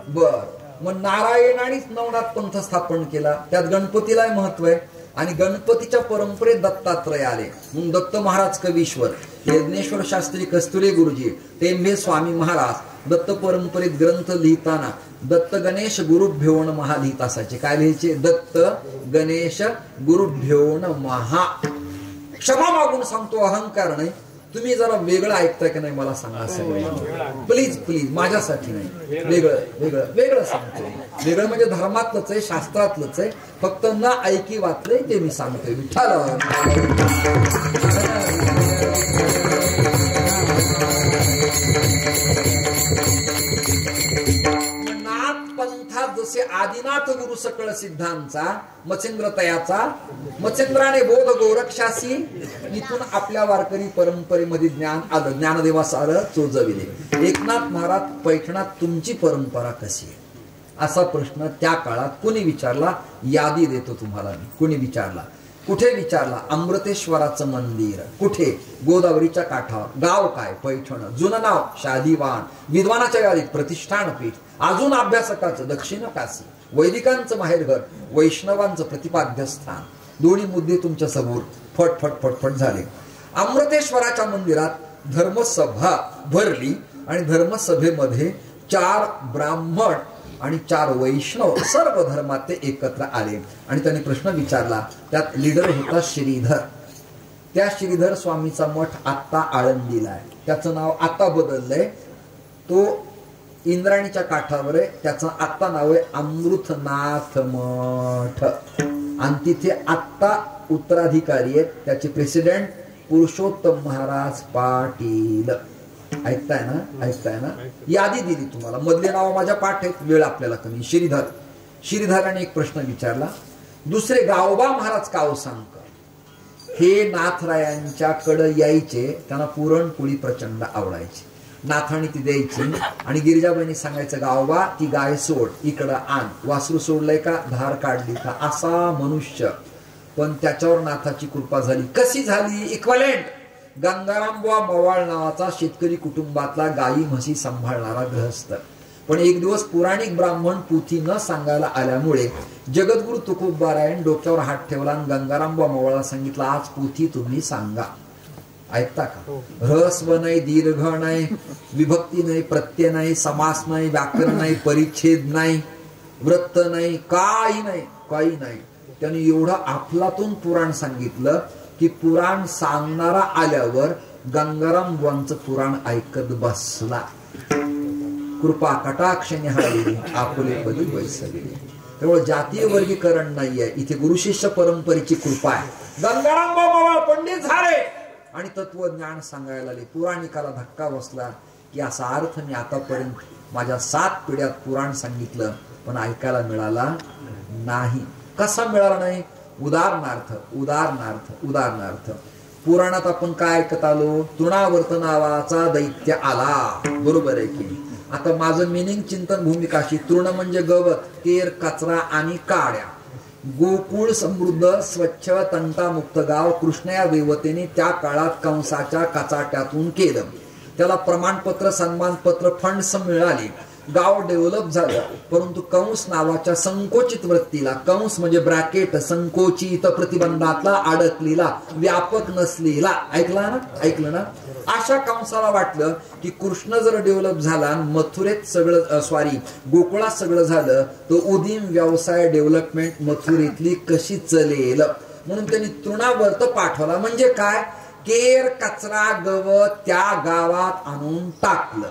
बर. मग नारायणानेच नवनाथ पंथ स्थापन केला. त्यात गणपतीला महत्व आहे आणि गणपतीच्या परंपरेत दत्तात्रय आले. म्हणून दत्त महाराज कवीश्वर, यज्ञेश्वर शास्त्री कस्तुरे गुरुजी, टेंभे स्वामी महाराज दत्त परंपरेत ग्रंथ लिहिताना दत्त गणेश गुरुभ्यो नमः लिहित असायचे. काय लिहायचे? दत्त गणेश गुरुभ्यो नमः. क्षमा मागून सांगतो, अहंकार नाही. तुम्ही जरा वेगळं ऐकताय की नाही मला सांगा सगळं. प्लीज प्लीज, माझ्यासाठी नाही, वेगळं वेगळं वेगळं सांगतो. वेगळं म्हणजे धर्मातलंच आहे, शास्त्रातलंच आहे. फक्त न ऐकी वाचलंय ते मी सांगतोय. विठ्ठल जसे आदिनाथ गुरु सकळ सिद्धांचा, मच्छिंद्र तयाचा, मच्छिंद्राने बोध गोरक्षासी, इथून आपल्या वारकरी परंपरेमध्ये ज्ञान आलं. ज्ञानदेवास आलं, चोजविले. एकनाथ महाराज पैठणात तुमची परंपरा कशी आहे असा प्रश्न त्या काळात कुणी विचारला? यादी देतो तुम्हाला मी. कुणी विचारला? कुठे विचारला? अमृतेश्वराचं मंदिर कुठे? गोदावरीच्या काठावर. गाव काय? पैठण. जुनं नाव शालिवान. विद्वानाच्या यादीत प्रतिष्ठान पीठ. अजून अभ्यासकाचं दक्षिण काशी. वैदिकांचं माहेरघर, वैष्णवांचं प्रतिपाद्य स्थान. दोन्ही मुद्दे तुमच्या समोर फटफट फटफट झाले. अमृतेश्वराच्या मंदिरात धर्मसभा भरली आणि धर्मसभेमध्ये 4 ब्राह्मण आणि 4 वैष्णव, सर्व धर्मात ते एकत्र आले आणि त्यांनी प्रश्न विचारला. त्यात लीडर होता श्रीधर. त्या श्रीधर स्वामीचा मठ आत्ता आळंदीला आहे. त्याचं नाव आता बदललंय. तो इंद्रायणीच्या काठावर आहे. त्याचं आत्ता नाव आहे अमृतनाथ मठ. आणि तिथे आत्ता उत्तराधिकारी आहेत. त्याचे प्रेसिडेंट पुरुषोत्तम महाराज पाटील. ऐकताय ना? यादी दिली तुम्हाला. मधले नाव माझ्या पाठ आहेत. वेळ आपल्याला कमी. श्रीधराने एक प्रश्न विचारला. दुसरे गावोबा महाराज कावसांकर हे नाथरायांच्याकडे यायचे. त्यांना पुरणपोळी प्रचंड आवडायची. नाथाणी ती द्यायची आणि गिरिजाबाईंनी सांगायचं गावोबा ती गाय सोड, इकडं आण. वासरू सोडलंय का, धार काढली का, असा मनुष्य. पण त्याच्यावर नाथाची कृपा झाली. कशी झाली? इक्वलेंट. गंगारामबुवा मवाळ नावाचा शेतकरी कुटुंबातला गायी म्हशी सांभाळणारा गृहस्थ. पण एक दिवस पुराणिक ब्राह्मण पोथी न सांगायला आल्यामुळे जगद्गुरु तुकोबारायण डोक्यावर हात ठेवला आणि गंगारामबुवा मवाळला सांगितलं आज पोथी तुम्ही सांगा. ऐकता का? ह्रस्व नाही, दीर्घ नाही, विभक्ती नाही, प्रत्यय नाही, समास नाही, व्याकरण नाही, परिच्छेद नाही, वृत्त नाही, काही नाही. त्याने एवढं अफलातून पुराण सांगितलं की पुराण सांगणारा आल्यावर गंगाराम बुवांचं पुराण ऐकत बसला. कृपा कटाक्ष निहाळली आपुले पदी बैसले. त्यामुळे जातीय वर्गीकरण नाहीये इथे. गुरु शिष्य परंपरेची कृपा आहे. गंगाराम बाबा पंडित झाले आणि तत्वज्ञान सांगायला लागले. पुराणिकाला धक्का बसला की असा अर्थ मी आतापर्यंत माझ्या 7 पिढ्यात पुराण सांगितलं पण ऐकायला मिळाला नाही. कसा मिळाला नाही? उदाहरणार्थ पुराणात आपण काय ऐकत आलो? तृणावर्त नावाचा दैत्य आला. बरोबर आहे की? आता माझं मिनिंग चिंतन भूमिकाशी. तृण म्हणजे गवत, केर, कचरा आणि काड्या. गोकुळ समृद्ध स्वच्छ तंटामुक्त गाव कृष्ण या देवतेने त्या काळात कंसाच्या कचाट्यातून केलं. त्याला प्रमाणपत्र, सन्मानपत्र, फंड्स मिळाले. गाव डेव्हलप झालं. परंतु कंस नावाच्या संकोचित वृत्तीला, कंस म्हणजे ब्रॅकेट, संकोचित, प्रतिबंधातला, अडकलेला, व्यापक नसलेला. ऐकलं ना? अशा कंसाला वाटलं की कृष्ण जर डेव्हलप झाला, मथुरेत सगळं गोकुळात सगळं झालं तर उदीम व्यवसाय डेव्हलपमेंट मथुरेतली कशी चलेल. म्हणून त्यांनी तृणावर्त पाठवला. म्हणजे काय? केर, कचरा, गवत त्या गावात आणून टाकलं.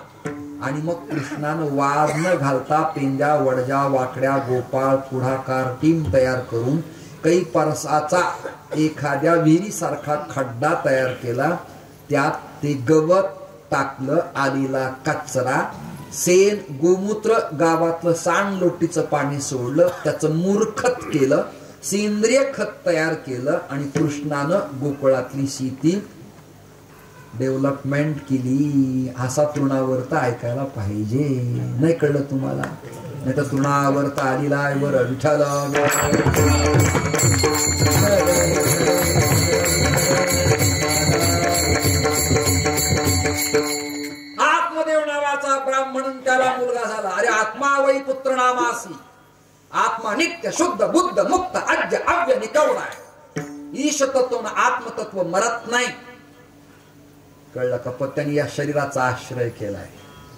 आणि मग कृष्णानं वाद न घालता पेंजा, वडजा, वाकड्या, गोपाळ, पुढाकार टीम तयार करून काही परसाचा एखाद्या विहिरीसारखा खड्डा तयार केला. त्यात ते गवत टाकलं, आलेला कचरा, शेण, गोमूत्र, गावातलं सांडलोटीचं पाणी सोडलं, त्याचं मूर्खत केलं, सेंद्रिय खत तयार केलं आणि कृष्णानं गोकुळातली शेती डेव्हलपमेंट केली. असा तृणावर्त ऐकायला पाहिजे. नाही कळलं तुम्हाला? नाही तर तृणावर्त आलेला आहे बरं. विठ्ठल आत्मदेव नावाचा ब्राह्मण, त्याला मुलगा झाला. अरे आत्मा वै पुत्र नामासी. आत्मा नित्य शुद्ध बुद्ध मुक्त अज्ञ अव्य निकवण आहे. ईश तत्व आत्मतत्व मरत नाही. कळलं का? पत्त्याने या शरीराचा आश्रय केलाय.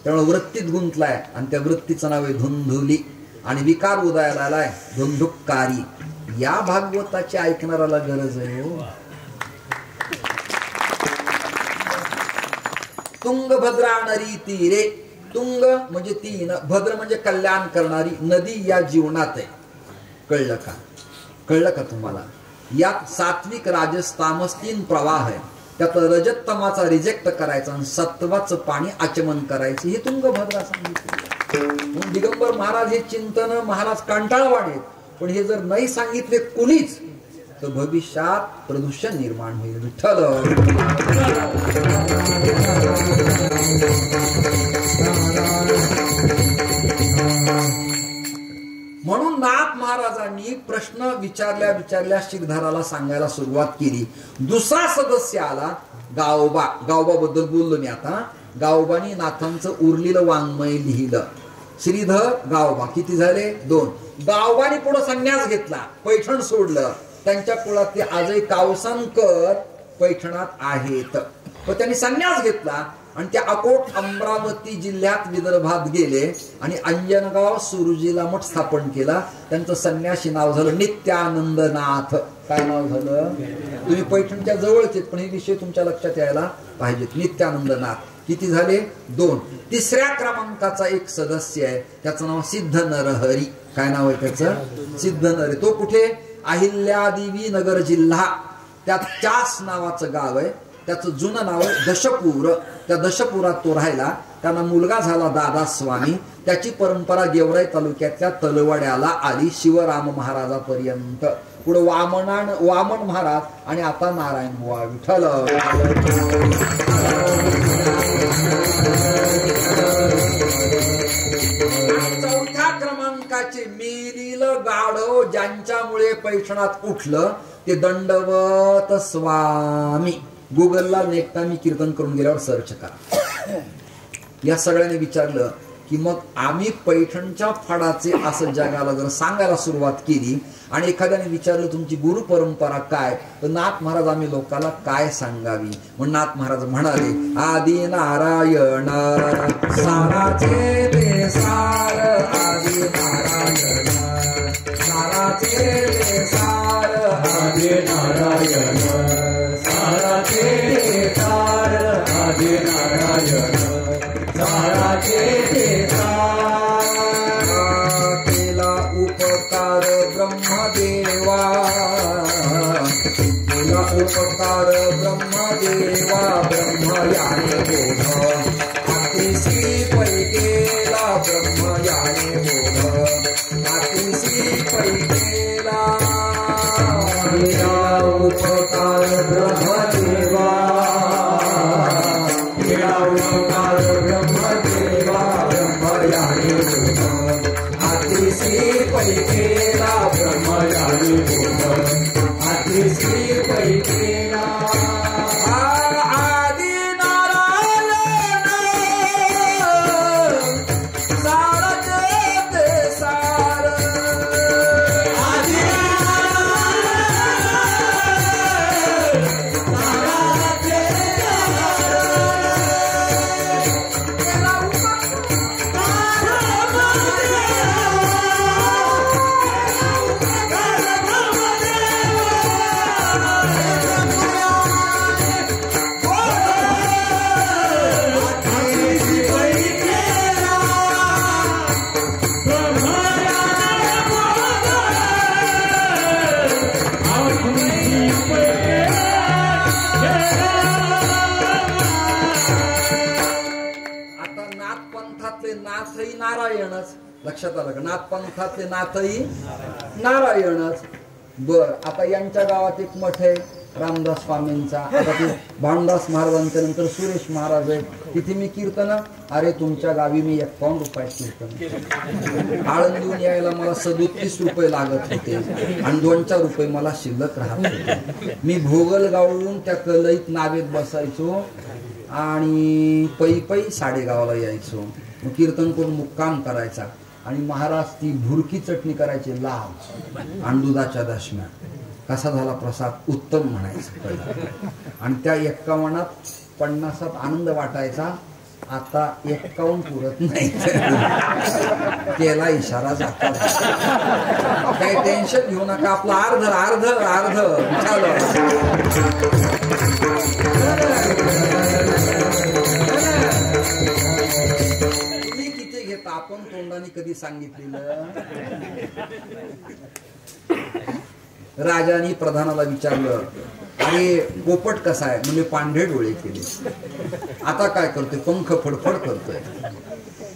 त्यामुळे वृत्तीत गुंतलाय आणि त्या वृत्तीचं नाव आहे धुंधुली. आणि विकार उदयाला आलाय धुंधुकारी. या भागवताची ऐकणाऱ्याला गरज आहे. तुंगभद्रा नदी तीरे. तुंग म्हणजे 3, भद्र म्हणजे कल्याण करणारी नदी या जीवनात आहे. कळलं का तुम्हाला? यात सात्विक, राजस, तामस 3 प्रवाह आहे. त्यात रजतमाचा रिजेक्ट करायचा आणि सत्वाचं पाणी आचमन करायचं. हे तुंगभद्रा सांगितलं. दिगंबर महाराज हे चिंतन महाराज कंटाळवाणे. पण हे जर नाही सांगितले कुणीच तर भविष्यात प्रदूषण निर्माण होईल. विठ्ठल म्हणून नाथ महाराजांनी प्रश्न विचारल्या श्रीधराला सांगायला सुरुवात केली. दुसरा सदस्य आला गावोबा. गावोबाबद्दल बोललो मी आता. गावोबानी नाथांचं उरलेलं वाङ्मय लिहिलं. श्रीधर, गावोबा किती झाले? 2. गावोबानी पुढे संन्यास घेतला, पैठण सोडलं. त्यांच्या कुळातले आजही कावसांकर पैठणात आहेत. पण त्यांनी संन्यास घेतला आणि त्या अकोट अमरावती जिल्ह्यात विदर्भात गेले आणि अंजनगाव सुरुजीला मठ स्थापन केला. त्यांचं संन्यासी नाव झालं नित्यानंदनाथ. काय नाव झालं? तुम्ही पैठणच्या जवळचे पण हे विषय तुमच्या लक्षात यायला पाहिजेत. नित्यानंदनाथ. किती झाले? 2. तिसऱ्या क्रमांकाचा एक सदस्य आहे, त्याचं नाव सिद्ध नरहरी. काय नाव आहे त्याचं? सिद्ध नरहरी. तो कुठे? अहिल्यादेवी नगर जिल्हा, त्यात चास नावाचं गाव आहे, त्याचं जुनं नाव आहे दशपूर. त्या दशपुरात तो राहिला. त्यांना मुलगा झाला दादा स्वामी. त्याची परंपरा गेवराई तालुक्यातल्या तलवाड्याला आली शिवराम महाराजापर्यंत. पुढे वामन महाराज आणि आता नारायण बुवा विठ्ठल. चौथ्या क्रमांकाचे मेरील गाढव ज्यांच्यामुळे पैठणात उठलं ते दंडवत स्वामी. गुगलला नेटता मी कीर्तन करून गेल्यावर सर्च करा. या सगळ्यांनी विचारलं की मग आम्ही पैठणच्या फडाचे असं जगाला जर सांगायला सुरुवात केली आणि एखाद्याने विचारलं तुमची गुरु परंपरा काय, तर नाथ महाराज आम्ही लोकांना काय सांगावी. मग नाथ महाराज म्हणाले, आदि नारायण साराचे ते सार, आदि नारायण साराचे ते सार, आदि नारायण साराचे ते सार, आदि नारायण साराचे ते सार. केला उपकार ब्रह्मदेवा, केला उपकार ब्रह्मदेवा, ब्रह्मयाने बोध अतिशी पै केला, ब्रह्मयाने बोध अतिशी पै केला. केला उपकार ब्रह्मदेवा, केला उपकार ब्रह्मदेवा, ब्रह्मयाने बोध अतिशी पै केला, ब्रह्मयाने बोध अतिशी पै केला. आदि नारायण साराचे ते सार, आदि नाथही नारायणच. लक्षात आलं का? नाथपंथातले नाथही नारायणच. बर, आता यांच्या गावात एक मठ आहे रामदास स्वामींचा. आता ते भानदास महाराजांच्या नंतर सुरेश महाराज आहे. तिथे मी कीर्तन, अरे तुमच्या गावी मी 51 रुपयात कीर्तन. आळंदीहून यायला मला 37 रुपये लागत होते आणि 2-4 रुपये मला शिल्लक राहत होते. मी भोगलगावहून त्या कलईत नावेत बसायचो आणि पै साडेगावाला यायचो. कीर्तन करून मुक्काम करायचा आणि महाराज ती भुरकी चटणी करायची लाल आणि दुधाच्या दशम्या. कसा झाला प्रसाद? उत्तम म्हणायचं. आणि त्या 51त 50त आनंद वाटायचा. आता 51 पुरत नाही. केला इशारा जाता. काही टेन्शन घेऊ नका, आपलं अर्ध अर्ध अर्ध तुम्ही किती घेता? आपण तोंडाने कधी सांगितलेलं? राजाने प्रधानाला विचारलं, अरे पोपट कसा आहे? म्हणजे पांढरे डोळे केले. आता काय करतोय? पंख फडफड करतोय.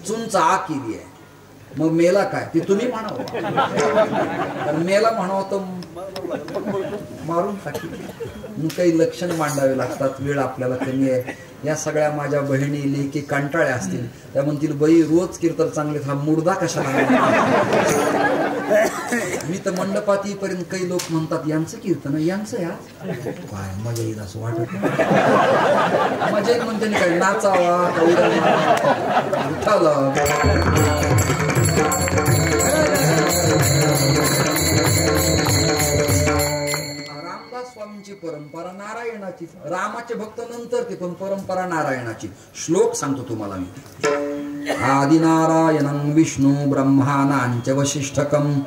चुंच आ केली आहे. मग मेला काय? ते तुम्ही म्हणावं. मेला म्हणावं तर मारून टाकी. मग काही लक्षण मांडावे लागतात. वेळ आपल्याला कमी आहे. या सगळ्या माझ्या बहिणी लेकी कंटाळ्या असतील, त्या म्हणतील बाई रोज कीर्तन चांगले, हा मुर्दा कशाला? मी तर मंडपात येईपर्यंत काही लोक म्हणतात यांचं कीर्तन यांचं या काय मजा येईल असं वाटत. मजा येईल म्हणते काय नाचावा उठाला. रामदास स्वामींची परंपरा नारायणाची. रामाचे भक्त नंतर ते, पण परंपरा नारायणाची. श्लोक सांगतो तुम्हाला मी. आदिनारायणं विष्णु ब्रह्मानांच वशिष्ठकं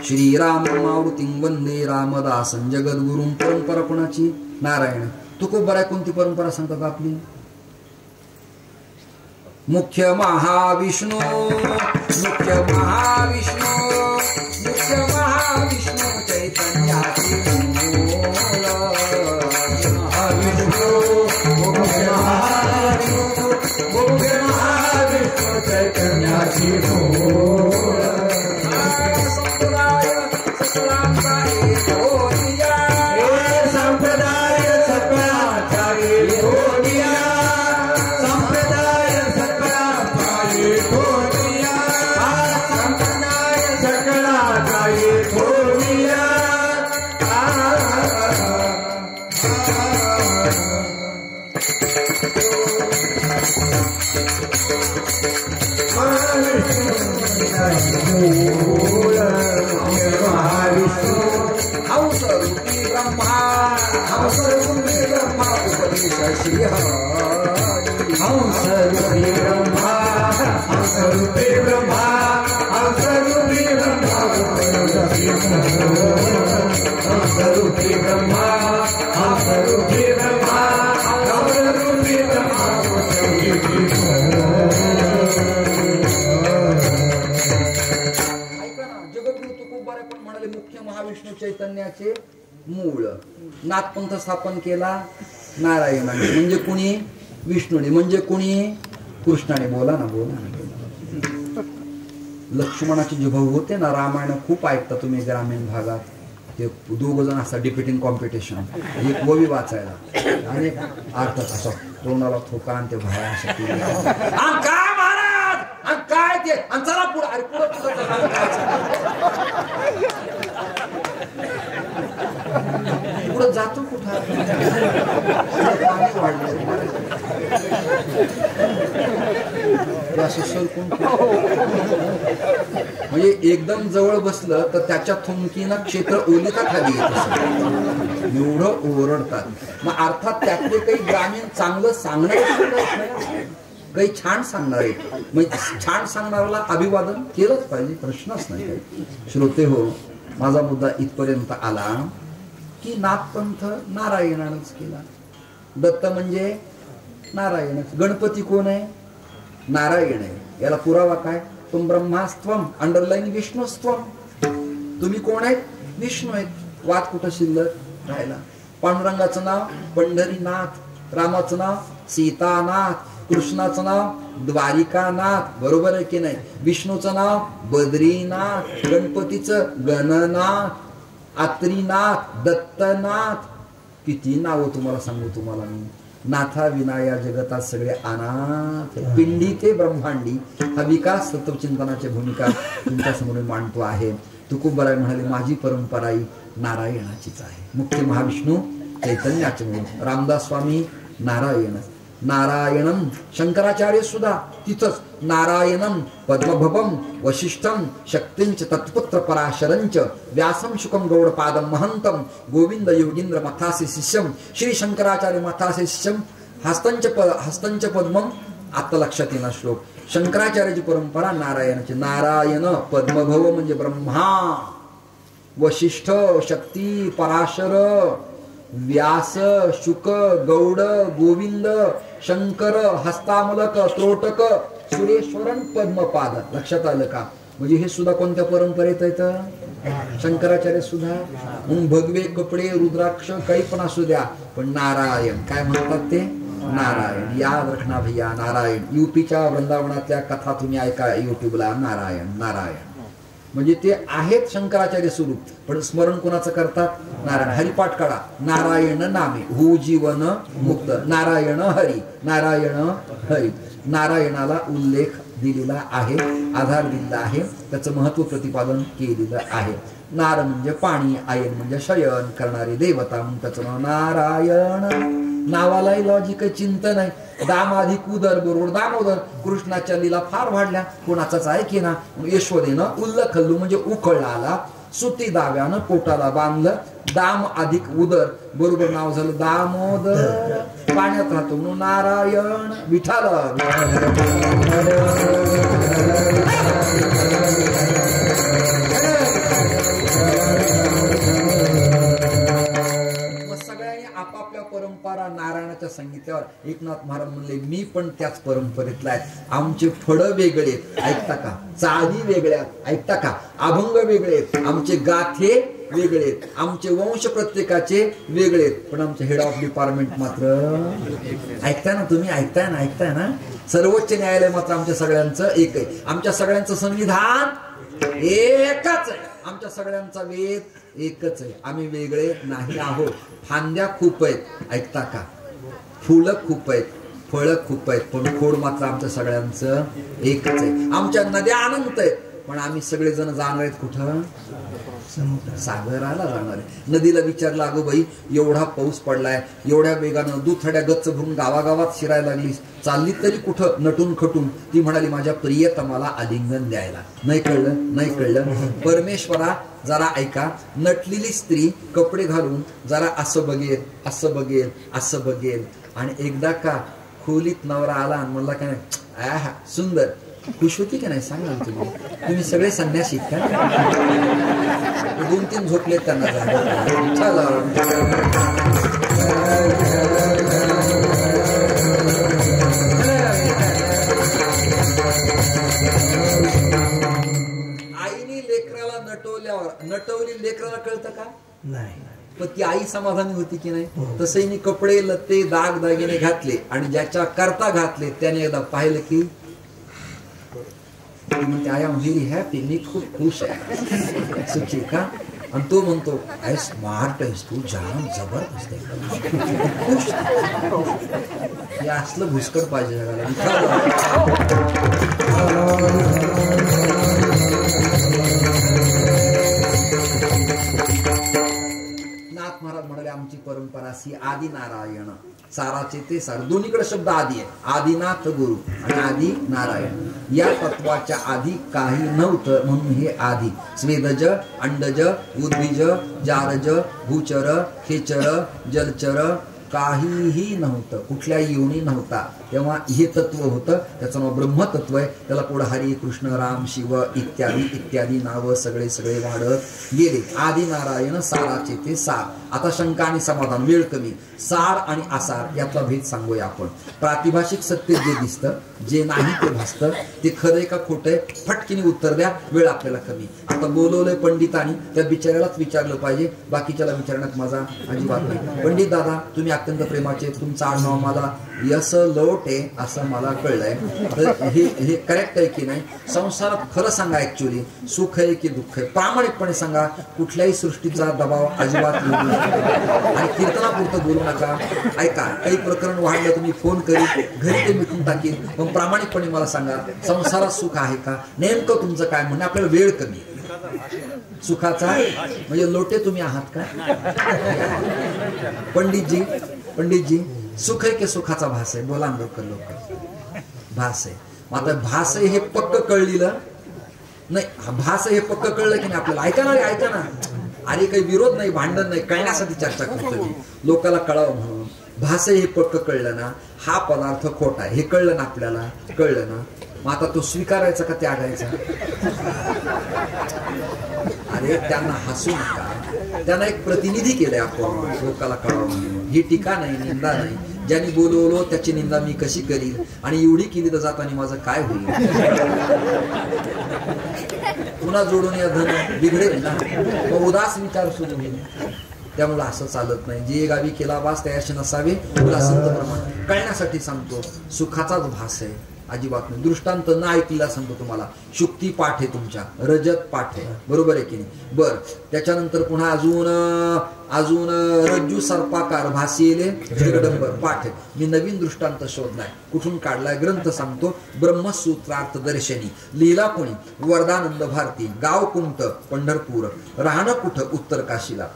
श्रीराम मारुतीं वंदे रामदासं जगद्गुरुं. परंपरा कोणाची? नारायण. तुकोबराय कोणती परंपरा सांगतात आपली? मुख्य महाविष्णू मुख्य महाविष्णू मुख्य महाविष्णू चैतन्याची मूळ महाविष्णू मुख्य महाविष्णू मुख्य महाविष्णू चैतन्याची मूळ संप्रदाय सकलांचा एकोनिया संप्रदाय सकलांचा एकोनिया संप्रदाय सकलांचा एकोनिया संप्रदाय सकलांचा एकोनिया हंसरूपी ब्रह्मा हंसरूपी ब्रह्मा उपदेश श्री हंसरूपी ब्रह्मा हंसरूपी ब्रह्मा हंसरूपी ब्रह्मा हंसरूपी ब्रह्मा हंसरूपी ब्रह्मा हंसरूपी ब्रह्मा ऐका ना, जगद्गुरु तुकोबारे पण म्हणाले मुख्य महाविष्णू चैतन्याचे मूळ. नाथपंथ स्थापन केला नारायणाने, म्हणजे कुणी? विष्णूने. म्हणजे कुणी? कृष्णाने. बोला ना, बोला ना. लक्ष्मणाचे जे भाऊ होते ना, रामायण खूप ऐकता तुम्ही ग्रामीण भागात. ते दोघ जण असतात डिबेटिंग कॉम्पिटिशन, एक ओवी वाचायला आणि अर्थ असं तोंडाला थोका आणि ते भाया काय महाराज आणि काय ते आणि चला पुढे. अरे पुढं जातो कुठं? पाणी वाढलं असं सरकून. म्हणजे एकदम जवळ बसलं तर त्याच्या थुंकीनं क्षेत्र ओलिता खाली येत, एवढं ओरडतात. मग अर्थात त्यातले काही ग्रामीण चांगलं सांगणारे, काही छान सांगणारे. मग छान सांगणाऱ्याला अभिवादन केलंच पाहिजे, प्रश्नच नाही. श्रोते हो, माझा मुद्दा इथपर्यंत आला की नाथपंथ नारायणानंच केला. दत्त म्हणजे नारायणच. गणपती कोण आहे? नारायण आहे. याला पुरावा काय? तुम ब्रह्मास्त्वम अंडरलाईन विष्णुस्त्वम. तुम्ही कोण आहेत? विष्णू आहेत. वाद कुठं शिल्लक राहिला? पांडुरंगाचं नाव पंढरीनाथ, रामाचं नाव सीतानाथ, कृष्णाचं नाव द्वारिकानाथ. बरोबर आहे की नाही? विष्णूचं नाव बद्रीनाथ, गणपतीचं गणनाथ, आत्रीनाथ, दत्तनाथ. किती नाव तुम्हाला सांगू तुम्हाला मी. नाथा विना या जगतात सगळे अनाथ. पिंडी ते ब्रह्मांडी हा विकास तत्वचिंतनाची भूमिका तुमच्या समोर मांडतो आहे. तुकोबाराय म्हणाले माझी परंपरा ही नारायणाचीच आहे. मुख्य महाविष्णू चैतन्याचे म्हणून. रामदास स्वामी नारायण, नारायणम. शंकराचार्य सुद्धा तिथंच नारायणम पद्मभवम वशिष्ठम शक्तींच तत्पुत्र पराशरंच व्यासम शुकम गौडपादम महंतम गोविंद योगींद्र मथासे शिष्यम. श्री शंकराचार्य मथासे शिष्यम हस्तंच पद्मम. आता लक्षात येणार श्लोक. शंकराचार्याची परंपरा नारायणाची. नारायण पद्मभव म्हणजे ब्रह्मा, वशिष्ठ शक्ती पराशर, व्यास शुक गौड गोविंद शंकर हस्तामलक त्रोटक सुरेश्वरन पद्मपाद. लक्षात आलं का? म्हणजे हे सुद्धा कोणत्या परंपरेत येतं? शंकराचार्य सुद्धा. मग भगवे कपडे रुद्राक्ष काही पण असू द्या, पण नारायण काय म्हणतात ते? नारायण. याद रखना भैया, नारायण. यूपीच्या वृंदावनातल्या कथा तुम्ही ऐका युट्यूबला. नारायण नारायण म्हणजे ते आहेत शंकराचार्य स्वरूप, पण स्मरण कोणाचं करतात? नारायण. हरिपाठ काढा. नारायण नामे हो जीवन मुक्त. नारायण हरी, नारायण हरी. नारायणाला उल्लेख दिलेला आहे, आधार दिलेला आहे, त्याचं महत्व प्रतिपादन केलेलं आहे. नार म्हणजे पाणी, आयन म्हणजे शयन करणारी देवता, म्हणून त्याचं नाव नारायण. नावालाही लॉजिक चिंतन आहे. दाम अधिक उदर बरोबर दामोदर. कृष्णाच्या लीला फार वाढल्या, कोणाचाच ऐके ना. यशोदेनं उल्ल खल्लू म्हणजे उखळला, सुती दाव्यानं पोटाला बांधलं. दाम अधिक उदर बरोबर नाव झालं दामोदर. पाण्यात राहतो म्हणून नारायण. विठाल सगळ्यांनी आपापल्या परंपरा नारायणाच्या सांगितल्यावर एकनाथ महाराज म्हणले मी पण त्याच परंपरेतला आहे. आमचे फळं वेगळे आहेत, ऐकता का? चाली वेगळ्या, ऐकता का? अभंग वेगळे आहेत, आमचे गाथे वेगळे आहेत, आमचे वंश प्रत्येकाचे वेगळे आहेत, पण आमचे हेड ऑफ डिपार्टमेंट मात्र ऐकताय ना तुम्ही? ऐकताय ना? सर्वोच्च न्यायालय मात्र आमच्या सगळ्यांचं एक आहे. आमच्या सगळ्यांचं संविधान एकच आहे. आमच्या सगळ्यांचा वेद एकच आहे. आम्ही वेगळे नाही आहोत. फांद्या खूप आहेत, ऐकता का? फुलं खूप आहेत, फळं खूप आहेत, पण खोड मात्र आमच्या सगळ्यांचं एकच आहे. आमच्या नद्या अनंत आहेत, पण आम्ही सगळेजण जाणार आहेत कुठं? सागराला जाणार आहे. नदीला विचारलं, अगं बाई एवढा पाऊस पडलाय, एवढ्या वेगानं दुथड्या गच्च भरून गावागावात शिरायला लागलीस, चालली तरी कुठं नटून खटून? ती म्हणाली, माझ्या प्रियतमाला आलिंगन द्यायला. नाही कळलं? परमेश्वरा जरा ऐका, नटलेली स्त्री कपडे घालून जरा असं बघेल आणि एकदा का खोलीत नवरा आला आणि म्हणला काय आहा सुंदर, खुश होती की नाही सांगा तुम्ही सगळे संन्यासी का? 2-3 झोपले त्यांना आईने लेकराला नटवली लेकराला कळतं का? नाही. पण ती आई समाधानी होती की नाही? तसंही कपडे लत्ते दाग दागिने घातले आणि ज्याच्या करता घातले त्याने एकदा पाहिलं की म्हणते आय एम व्हेरी हॅपी, मी खूप खुश आहे, सुखी का? आणि तो म्हणतो आय स्मार्ट आहेस तू, जाम जबरदस्त खुश. हे असलं भुसकट पाहिजे जगाला. नाथ महाराज म्हणाले आमची परंपरा अशी, आदि नारायण, साराचे ते सार, दोन्हीकडे शब्द आदी आहे. आदिनाथ गुरु आणि आदि नारायण. या तत्वाच्या आधी काही नव्हतं म्हणून हे आधी. स्वेदज, अंडज, उद्भिज, जारज, भूचर, खेचर, जलचर काहीही नव्हतं, कुठल्याही योनी नव्हता. तेव्हा हे तत्व होतं, त्याचं नाव ब्रह्मतत्व आहे. त्याला पुढे हरी, कृष्ण, राम, शिव इत्यादी नावं सगळे वाढत गेले. आदि नारायण, साराचे ते सार. आता शंका आणि समाधान, वेळ कमी. सार आणि आसार यातला भेद सांगूया आपण. प्रातिभाषिक सत्य जे दिसतं, जे नाही ते भासतं, ते खरंय का खोटंय फटकीने उत्तर द्या, वेळ आपल्याला कमी. आता बोलवलंय पंडितांनी, त्या बिचाऱ्यालाच विचारलं पाहिजे, बाकीच्याला विचारण्यात माझा अजिबात नाही. पंडित दादा तुम्ही अत्यंत प्रेमाचे, तुमचं आडनाव मला यस लोटे असं मला कळलंय, तर हे करेक्ट आहे की नाही? संसारात खरं सांगा, ऍक्च्युअली सुख आहे की दुःख आहे? प्रामाणिकपणे सांगा. कुठल्याही सृष्टीचा दबाव अजिबात आणि कीर्तनापुरतं बोलू नका. ऐका, काही प्रकरण वाढलं तुम्ही फोन करी, घरी ते मिटून टाकील, पण प्रामाणिकपणे मला सांगा, संसारात सुख आहे का? नेमकं तुमचं काय म्हणणं? आपल्याला वेळ कमी. सुखाचा म्हणजे लोटे तुम्ही आहात का? पंडितजी सुख आहे की सुखाचा भास आहे? बोला लोक भास आहे. आता भास आहे हे पक्क कळलेलं नाही, भास आहे हे पक्क कळलं की नाही आपल्याला? ऐका ना, अरे काही विरोध नाही, भांडण नाही, कळण्यासाठी चर्चा करतो मी, लोकांना कळावं म्हणून. भास आहे हे पक्क कळलं ना, हा पदार्थ खोटा आहे हे कळलं ना आपल्याला? कळलं ना? मग आता तो स्वीकारायचा का त्यागायचा? अरे त्यांना हसू नका, त्यांना एक प्रतिनिधी केलंय आपण, लोकाला कळावं म्हणून. ही टीका नाही, निंदा नाही. ज्यांनी बोलवलो त्याची निंदा मी कशी करील, आणि एवढी केली तर जाताना माझं काय होईल? पुन्हा जोडून या धन बिघडेल ना, तो उदास विचार सुरू होईल. त्यामुळे असं चालत नाही. जे गावी केला वास त्याशी नसावे, तुला संत प्रमाण कळण्यासाठी सांगतो. सुखाचाच भास आहे, अजिबात नाही. दृष्टांत न ऐकलेला सांगतो तुम्हाला. शुक्ती पाठ आहे तुमच्या, रजत पाठ आहे, बरोबर आहे की नाही? बर, त्याच्यानंतर पुन्हा अजून रज्जू सर्पाकार भासीले जगदंबर पाठ आहे. मी नवीन दृष्टांत शोधलाय, कुठून काढलाय ग्रंथ सांगतो. ब्रह्मसूत्रार्थ दर्शनी. लिहिला कोणी? वरदानंद भारती. गाव कोणतं? पंढरपूर. राहणं कुठं? उत्तर काशीला.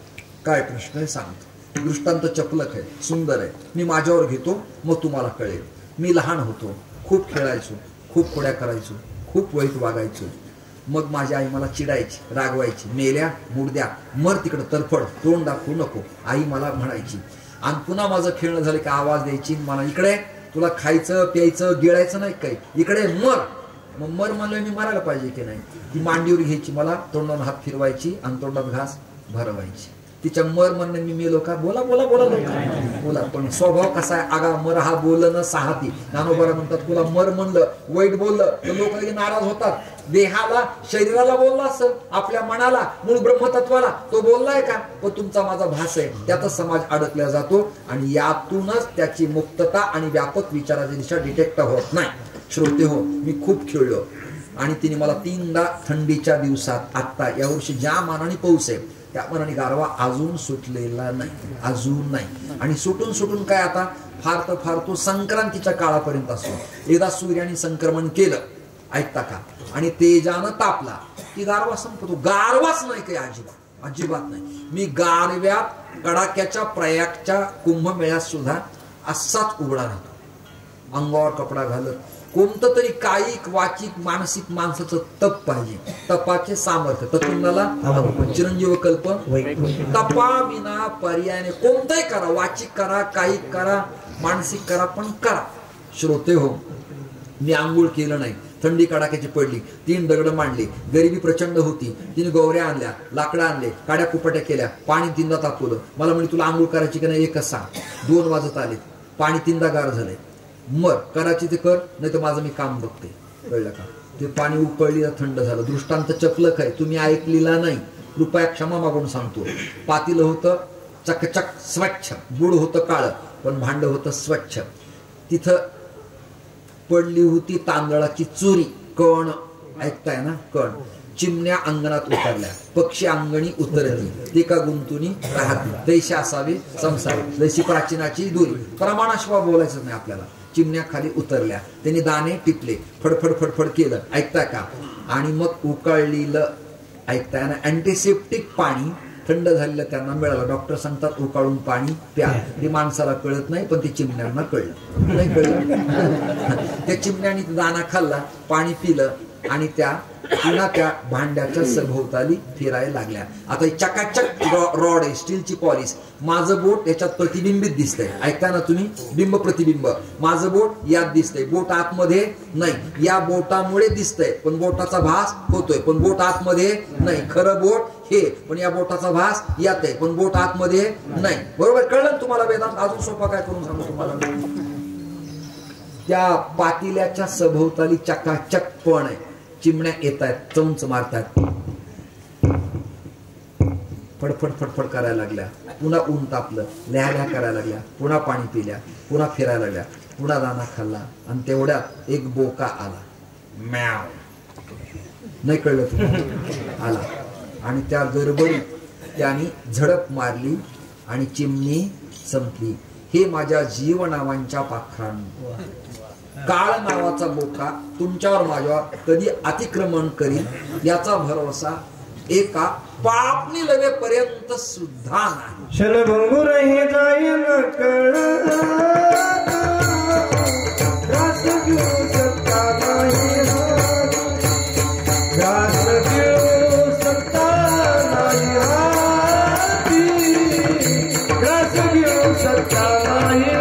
काय प्रश्न आहे सांगतो. दृष्टांत चपलक आहे, सुंदर आहे. मी माझ्यावर घेतो, मग तुम्हाला कळेल. मी लहान होतो, खूप खेळायचो, खूप खोड्या करायचो, खूप वाईट वागायचो. मग माझी आई मला चिडायची, रागवायची. मेल्या मुडद्या, मर तिकडं तरफड, तोंड दाखवू नको, आई मला म्हणायची. आणि पुन्हा माझं खेळणं झालं की आवाज द्यायची मला, इकडे तुला खायचं प्यायचं गिळायचं नाही काही, इकडे मर. मग मर म्हणलं मी मारायला पाहिजे की नाही? ती मांडीवर घ्यायची, मला तोंडावर हात फिरवायची आणि तोंडात घास भरवायची. तिच्या मर म्हणणे मी मेलो का? बोला बोला बोला बोला. पण स्वभाव कसा आहे? आगा मर हा बोलणं साहती. ज्ञानोबा म्हणतात तुला मर म्हणलं, वाईट बोललं तर लोक नाराज होतात. देहाला, शरीराला बोलला असेल, आपल्या मनाला, मूळ ब्रह्मतत्वाला तो बोललाय का? पण तुमचा माझा भास आहे, त्यातच समाज अडकला जातो आणि यातूनच त्याची मुक्तता आणि व्यापक विचाराची दिशा डिटेक्ट होत नाही. श्रोते हो, मी खूप खेळलो आणि तिने मला 3दा थंडीच्या दिवसात, आता यावर्षी ज्या मानाने पाऊस आहे त्या मानाने गारवा अजून सुटलेला नाही, अजून नाही. आणि सुटून काय आता फार तो संक्रांतीच्या काळापर्यंत असतो. एकदा सूर्याने संक्रमण केलं, ऐकता का, आणि तेजानं तापला की गारवा संपतो. गारवाच नाही काही, अजिबात नाही. मी गारव्यात कडाक्याच्या प्रयागच्या कुंभमेळ्यात सुद्धा असाच उघडा राहतो, अंगावर कपडा घालत. कोणतं तरी कायिक वाचिक मानसिक माणसाचं तप पाहिजे, तपाचे सामर्थ्य. तत्वज्ञाला चिरंजीव कल्प तपा विना पर्यायाने कोणताही करा, वाचिक करा, कायिक करा, मानसिक करा, पण करा. श्रोते हो, मी आंघोळ केलं नाही, थंडी कडाक्याची पडली, 3 दगड मांडली, गरिबी प्रचंड होती, 3 गौऱ्या आणल्या, लाकडं आणले, काड्या कुपट्या केल्या, पाणी 3दा तापवलं. मला म्हणे तुला आंघोळ करायची की नाही? 1च सांग. 2 वाजत आले, पाणी 3दा गार झालंय. मर करायची ते कर, नाही तर माझं मी काम बघते. कळलं का? ते पाणी उकळलं, थंड झालं. दृष्टांत चपलक आहे, तुम्ही ऐकलेला नाही, कृपया क्षमा मागून सांगतो. पातीलं होतं चकचक स्वच्छ, बुड होतं काळं, पण भांड होतं स्वच्छ. तिथं पडली होती तांदळाची चुरी, कण, ऐकताय ना, कण. चिमण्या अंगणात उतरल्या, पक्षी अंगणी उतरली, ते का गुंतुनी राहतील, तैशी असावी संसार, जशी प्राचीनाची दुरी. प्रमाणाशिवाय बोलायचं नाही आपल्याला. चिमण्या खाली उतरल्या, त्यांनी दाणे टिपले, फडफड फडफड केलं, ऐकताय का, आणि मग उकळलेलं, ऐकताय ना, अँटीसेप्टिक पाणी थंड झालेलं त्यांना मिळालं. डॉक्टर सांगतात उकाळून पाणी प्या. ते माणसाला कळत नाही, पण ते चिमण्यांना कळलं. नाही कळलं? त्या चिमण्याने दाणा खाल्ला, पाणी पिलं आणि त्या पुन्हा त्या भांड्याच्या सभोवताली फिरायला लागल्या. आता चकाचक रॉड आहे, स्टीलची पॉलिश. माझं बोट याच्यात प्रतिबिंबित दिसतंय, ऐकता ना तुम्ही, बिंब प्रतिबिंब. माझं बोट यात दिसतंय, बोट आतमध्ये नाही. या बोटामुळे दिसतंय, पण बोटाचा भास होतोय, पण बोट आतमध्ये नाही. खरं बोट हे, पण या बोटाचा भास यात आहे, पण बोट आतमध्ये नाही. बरोबर कळलं तुम्हाला वेदांत? अजून सोपा काय करून सांगू तुम्हाला. त्या पातिल्याच्या सभोवताली चकाचक पण आहे. चिमण्या येत आहेत, चौंच मारतात, फडफड फडफड करायला लागल्या. पुन्हा ऊन तापलं, लह्या करायला लागल्या, पुन्हा पाणी पिल्या, पुन्हा फिरायला लागल्या, पुन्हा दाणा खाल्ला, आणि तेवढ्यात एक बोका आला. म्याव, नाही कळलं तुम्हाला? आला आणि त्या गडबडीत त्याने झडप मारली आणि चिमणी संपली. हे माझ्या जीवनावांच्या पाखरांनो, काळ नावाचा बोका तुमच्यावर माझ्यावर कधी अतिक्रमण करील याचा भरोसा एका पापणी लवेपर्यंत सुद्धा नाही. शलभंगुर हे जाईन कळ, रास घेऊ शकता नाही, रास घेऊ शकता नाही, रास घेऊ शकता नाही.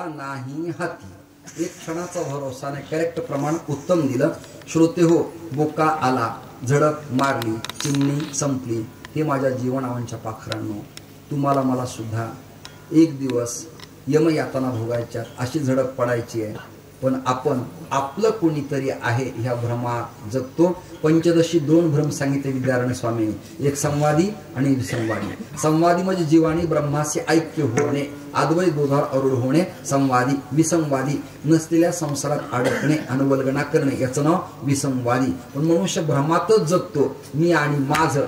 नाही हाती. एक क्षणाचा भरोसा नाही. करेक्ट प्रमाण उत्तम दिलं. श्रोते हो, बोका आला, झडप मारली, चिमणी संपली. हे माझ्या जीवनावांच्या पाखरांनो, तुम्हाला मला सुद्धा एक दिवस यमयातना भोगायच्या, अशी झडप पडायची आहे. पण आपण आपलं कोणीतरी आहे ह्या भ्रमात जगतो. पंचदशी 2 भ्रम सांगितले विद्यारण्य स्वामींनी, एक संवादी आणि विसंवादी. संवादी म्हणजे जीवानी ब्रह्माशी ऐक्य होणे, अद्वैत बोधावर आरूढ होणे संवादी. विसंवादी नसलेल्या संसारात अडकणे, अनुवल्गना करणे, याचं नाव विसंवादी. पण मनुष्य भ्रमातच जगतो. मी आणि माझं,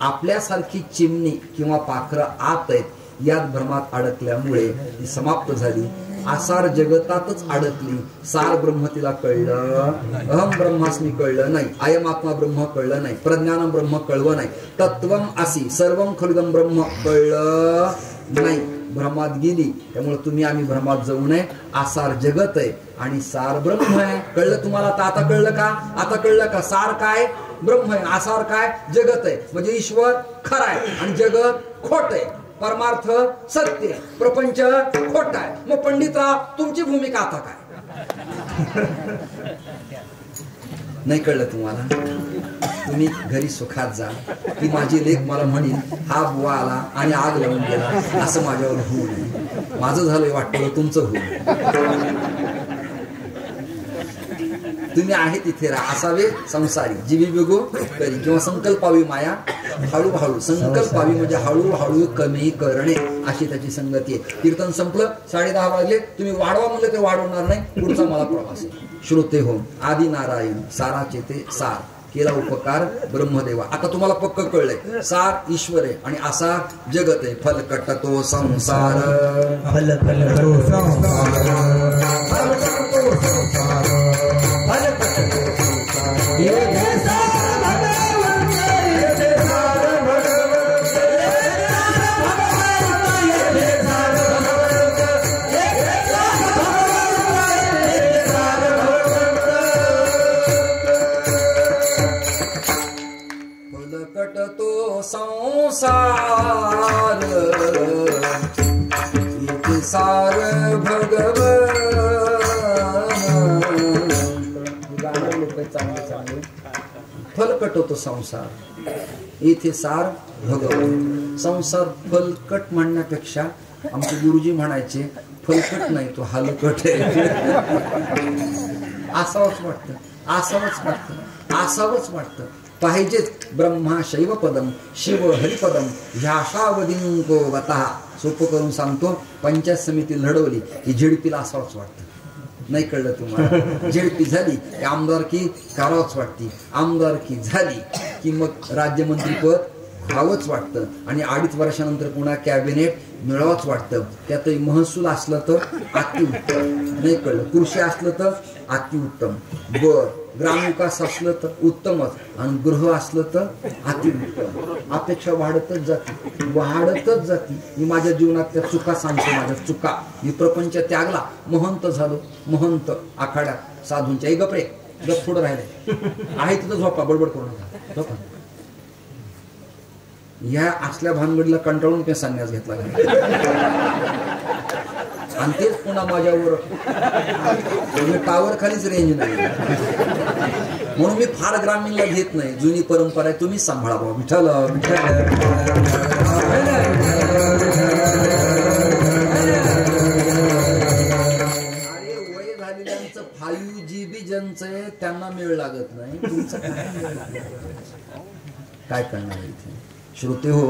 आपल्यासारखी चिमणी किंवा पाखरं आत आहेत, यात भ्रमात अडकल्यामुळे ती समाप्त झाली. आसार जगतातच अडकली. सार ब्रह्म तिला कळलं, अहम ब्रह्मास्मी कळलं नाही, अयम आत्मा ब्रह्म कळलं नाही, प्रज्ञानम ब्रह्म कळवं नाही, तत्वम असी सर्वम खलुदम ब्रह्म कळलं नाही, भ्रमात गेली. त्यामुळे तुम्ही आम्ही भ्रमात जाऊ नये. आसार जगत आहे आणि सार ब्रह्म आहे. कळलं तुम्हाला? आता कळलं का? आता कळलं का? सार काय? ब्रह्म आहे. आसार काय? जगत आहे. म्हणजे ईश्वर खरा आहे आणि जगत खोट आहे. परमार्थ सत्य आहे, प्रपंच खोटा आहे. मग पंडितराव तुमची भूमिका आता काय? नाही कळलं तुम्हाला? तुम्ही घरी सुखात जा. ती माझी लेक मला म्हणेल हा बुवा आला आणि आग लावून गेला, असं माझ्यावर होऊ नये. माझं झालंय वाटतं, तुमचं होऊ. तुम्ही आहे तिथे राहा. असावे संसारी जीवी बिगो करी किंवा संकल्पावी माया हळूहळू. संकल्पावी म्हणजे हळूहळू कमी करणे, अशी त्याची संगती आहे. कीर्तन संपलं, 10:30 वाजले. तुम्ही वाढवा म्हणलं ते वाढवणार नाही. पुढचा मला प्रवास आहे. श्रोते हो, आदि नारायण साराचे ते सार केला उपकार ब्रह्मदेवा. आता तुम्हाला पक्क कळलंय. सार ईश्वर आहे आणि आसार जगत आहे. फलकट तो संसार, फलकट तो संसार, फलकट तो संसार, फलकट तो संसार. ये सार भगवंत, ये सार भगवंत, ये सार भगवंत, ये सार भगवंत, ये सार भगवंत. फलकट तो संसार, इति सार भगवंत. फलकट तो संसार, इथे सार भगवंत. संसार फलकट म्हणण्यापेक्षा आमचे गुरुजी म्हणायचे फलकट नाही तो हलकट आहे. असावंच वाटतं, असावंच वाटतं, असावंच वाटतं. पाहिजेच ब्रह्मा शैव पदम शिव हरिपदम ह्याशावधींको गता. सोपं करून सांगतो, पंचायत समिती लढवली की झेडपीला असावंच वाटतं. नाही कळलं तुम्हाला? झेडपी झाली की आमदारकी करावंच वाटते. आमदारकी झाली की मग राज्यमंत्रीपद व्हावंच वाटतं आणि 2.5 वर्षानंतर पुन्हा कॅबिनेट मिळवावंच वाटतं. त्यातही महसूल असलं तर अतिउत्तम. नाही कळलं? कृषी असलं तर अतिउत्तम. बर, ग्रामविकास असलं तर उत्तमच आणि गृह असलं तर अतिउत्तम. अपेक्षा वाढतच जाते, वाढतच जाते. मी माझ्या जीवनात त्या चुका सांगतो, माझ्या चुका. मी प्रपंच त्यागला, महंत झालो. महंत आखाड्यात साधूंच्या गपरे गप थोडं राहिले आहे तिथं झोपा, बडबड करू नका, झोपा. या असल्या भानगडीला कंटाळून ते संन्यास घेतला आणि तेच पुन्हा माझ्यावर टावर खालीच रेंज नाही. म्हणून मी फार ग्रामीणला घेत नाही. जुनी परंपरा आहे, तुम्हीच सांभाळा भाऊ. विठ्ठल अरे वय झालेल्यांचं 5GB ज्यांचं आहे त्यांना मेळ लागत नाही. तुमचं काय करणार इथे? श्रोते हो,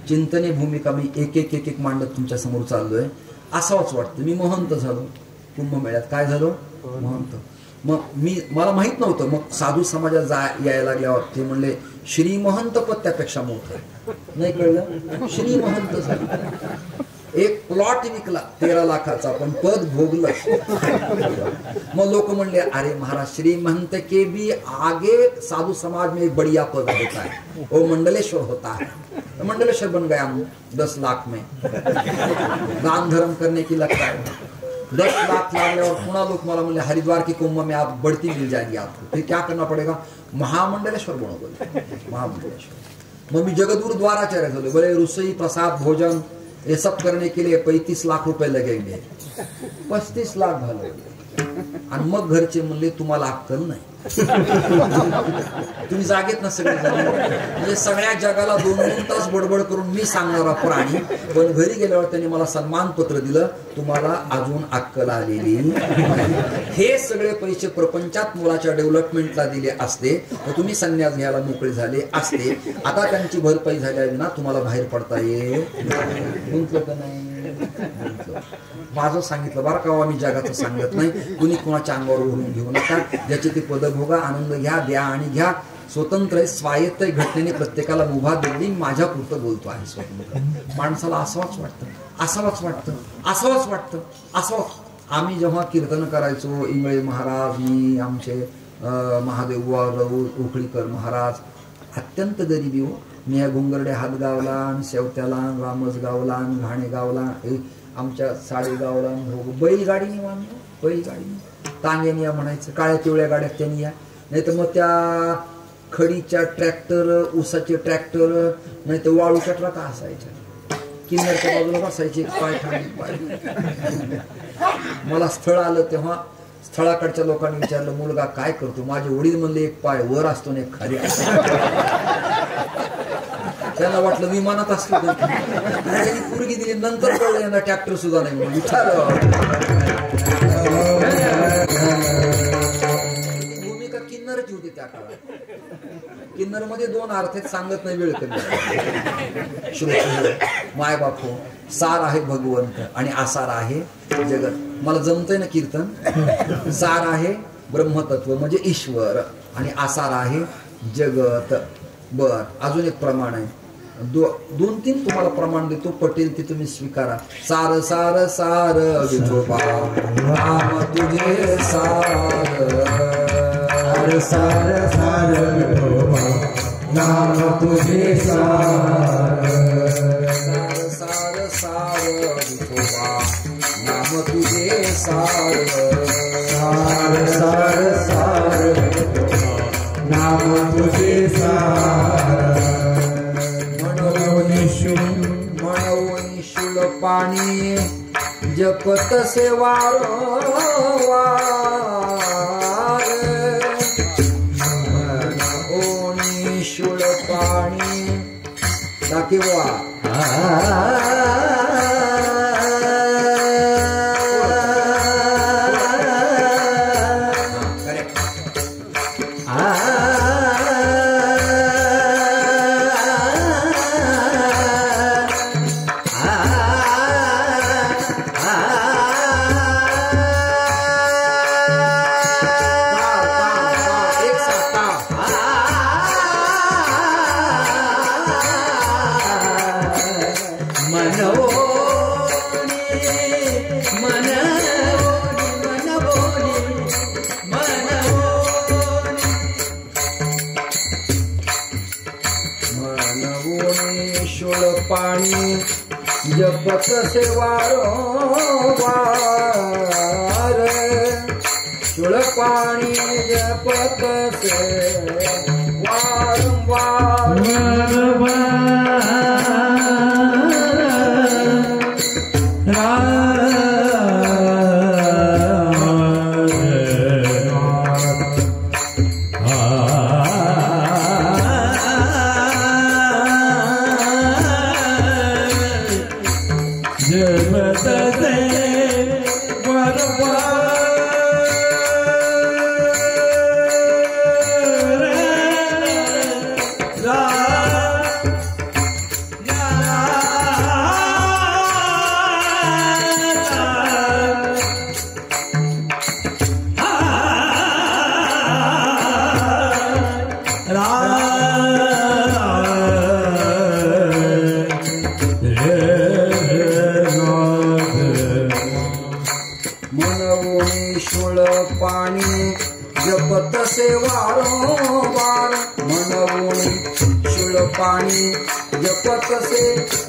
चिंतने भूमिका मी एक एक एक एक मांडत तुमच्या समोर चाललोय. असावंच वाटतं. मी महंत झालो कुंभमेळ्यात. काय झालो? महंत. मग मला माहित नव्हतं. मग साधू समाजात यायला लागल्यावर ते म्हणले श्री महंत पद त्यापेक्षा मोठं. नाही कळलं? श्री महंत झालं. एक प्लॉट विकला 13 लाखाचा, पण पद भोगलं. मग लोक म्हणले अरे महाराज श्रीमंत के भी आगे साधु समाज में बढ़िया पद होता है, वो मंडलेश्वर होता है. मंडलेश्वर बन गया 10 लाख में. दान धर्म करने की लगता है. 10 लाख लागल्यावर पुन्हा लोक मला म्हणले हरिद्वार की कुंभ में आप बढ़ती मिल जाएंगे आपको. फिर क्या करना पड़ेगा? महामंडलेश्वर बनवलं. महामंडलेश्वर. मग मी जगद्गुरु द्वाराचार्य झालो. बोले रसोई प्रसाद भोजन ये सब करने के लिए 35 लाख रुपए लगेंगे. 35 लाख झाले. आणि मग घरचे म्हणले तुम्हाला अक्कल नाही. तुम्ही जागेत ना सगळे. म्हणजे सगळ्या जगाला 2-2 तास बडबड करून मी सांगणारा प्राणी, पण घरी गेल्यावर त्यांनी मला सन्मानपत्र दिलं. तुम्हाला अजून अक्कल आलेली. हे सगळे पैसे प्रपंचात मुलाच्या डेव्हलपमेंटला दिले असते तर तुम्ही संन्यास घ्यायला मोकळे झाले असते. आता त्यांची भरपाई झाल्या विना तुम्हाला बाहेर पडता येईल. गुंतलं का नाही? माझं सांगितलं बरं का, मी जगाचं सांगत नाही. कुणी कुणाच्या अंगावर ओढून घेऊ नका. ज्याची ती पद भोगा, आनंद घ्या, द्या आणि घ्या. स्वतंत्र आहे, स्वायत्त आहे. घटनेने प्रत्येकाला मुभा दिली. माझ्या पुरतं बोलतो आहे स्वतंत्र. माणसाला असावंच वाटतं, असावंच वाटतं, असावंच वाटतं, असावंच. आम्ही जेव्हा कीर्तन करायचो, इंगळे महाराज, मी, आमचे महादेव उखळीकर महाराज, अत्यंत गरिबी हो. मी या घुंगरडे हातगावला, शेवत्याला, रामसगावला, घाणेगावला, आमच्या साडेगावला बैलगाडी बैलगाडी तांग्याने या म्हणायचं. काळ्या पिवळ्या गाड्यात त्यांनी या, नाही तर मग त्या खडीच्या ट्रॅक्टर, ऊसाचे ट्रॅक्टर, नाही तर वाळूच्या ट्रका असायच्या. किन्नरच्या बाजूला बसायचे, पाय ठाणे. मला स्थळ आलं तेव्हा स्थळाकडच्या लोकांनी विचारलं, मुलगा काय करतो? माझे वडील म्हणले, एक पाय वर असतो आणि एक खाली असतो. त्यांना वाटलं विमानात असतो. त्यांनी पोरगी दिली, नंतर कळलं यांना ट्रॅक्टर सुद्धा नाही म्हणून. भूमिका किन्नरची होती त्या काळात. किन्नर मध्ये दोन अर्थ आहेत, सांगत नाही वेळ कमी. श्रोते माय बापू, सार आहे भगवंत आणि आसार आहे जगत. मला जमतंय ना कीर्तन. सार आहे ब्रह्मतत्व म्हणजे ईश्वर आणि आसार आहे जगत. बर, अजून एक प्रमाण आहे. दोन तीन तुम्हाला प्रमाण देतो, पटेल ते तुम्ही स्वीकारा. सार सार सार विठोबा नाम तुझे सार. सार सार विठोबा नाम तुझे सार. सार सार विठोबा नाम तुझे सार. सार सार सार विठोबा नाम तुझे सार. म्हणून शुल पाणी जपत से वारंवार. म्हणून शुल पाणी टाकी वा. पाणी जपत से वारंवार. शुळ पाणी जपत से वारंवार. पाणी जपत से वारंवार. म्हणून शुळ पाणी जपत से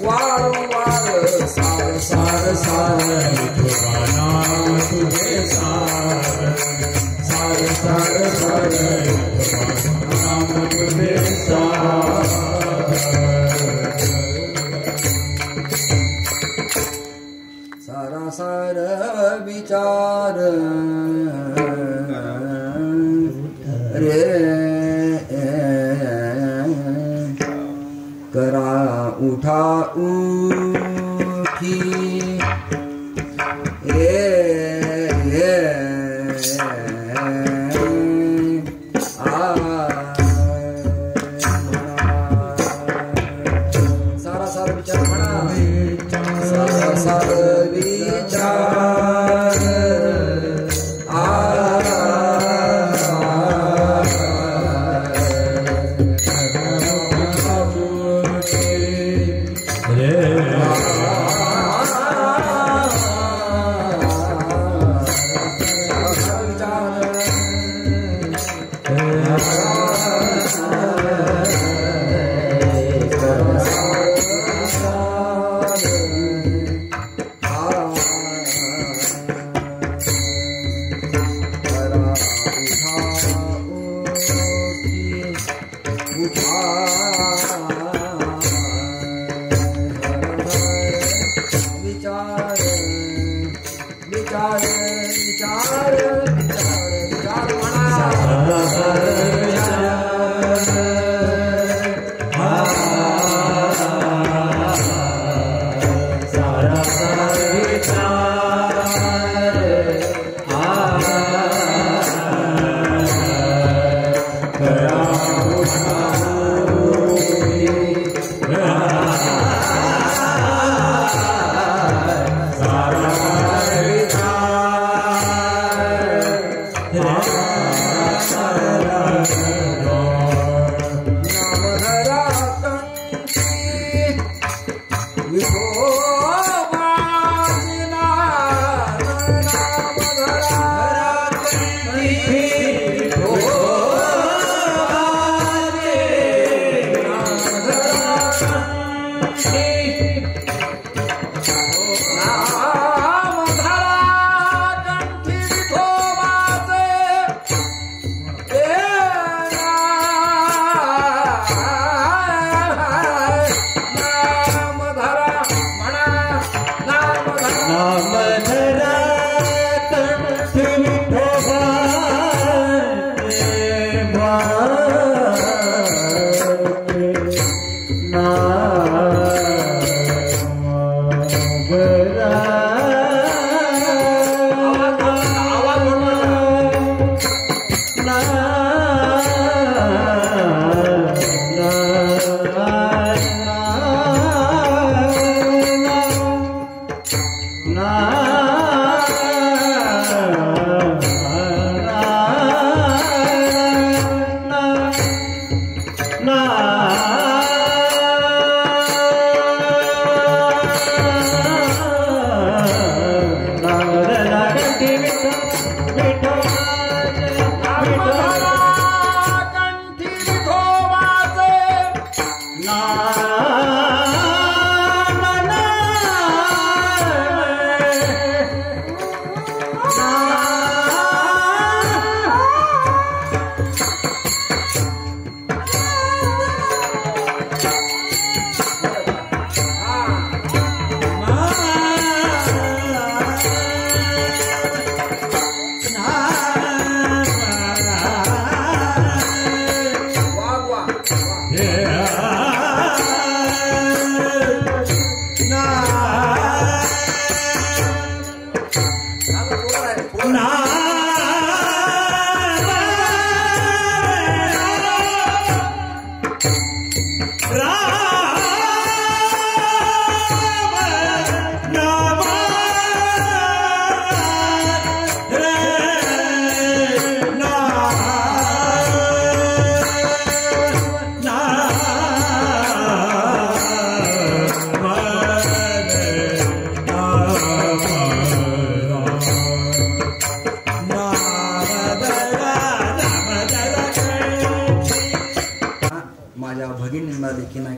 वारंवार. सार सार सार विठोबा नाम तुझे सार. सार सार सार विठोबा नाम तुझे सार. सारा सार विचार रे करा उठा उठी सारा सार विचार म्हणा. सारा सार विचार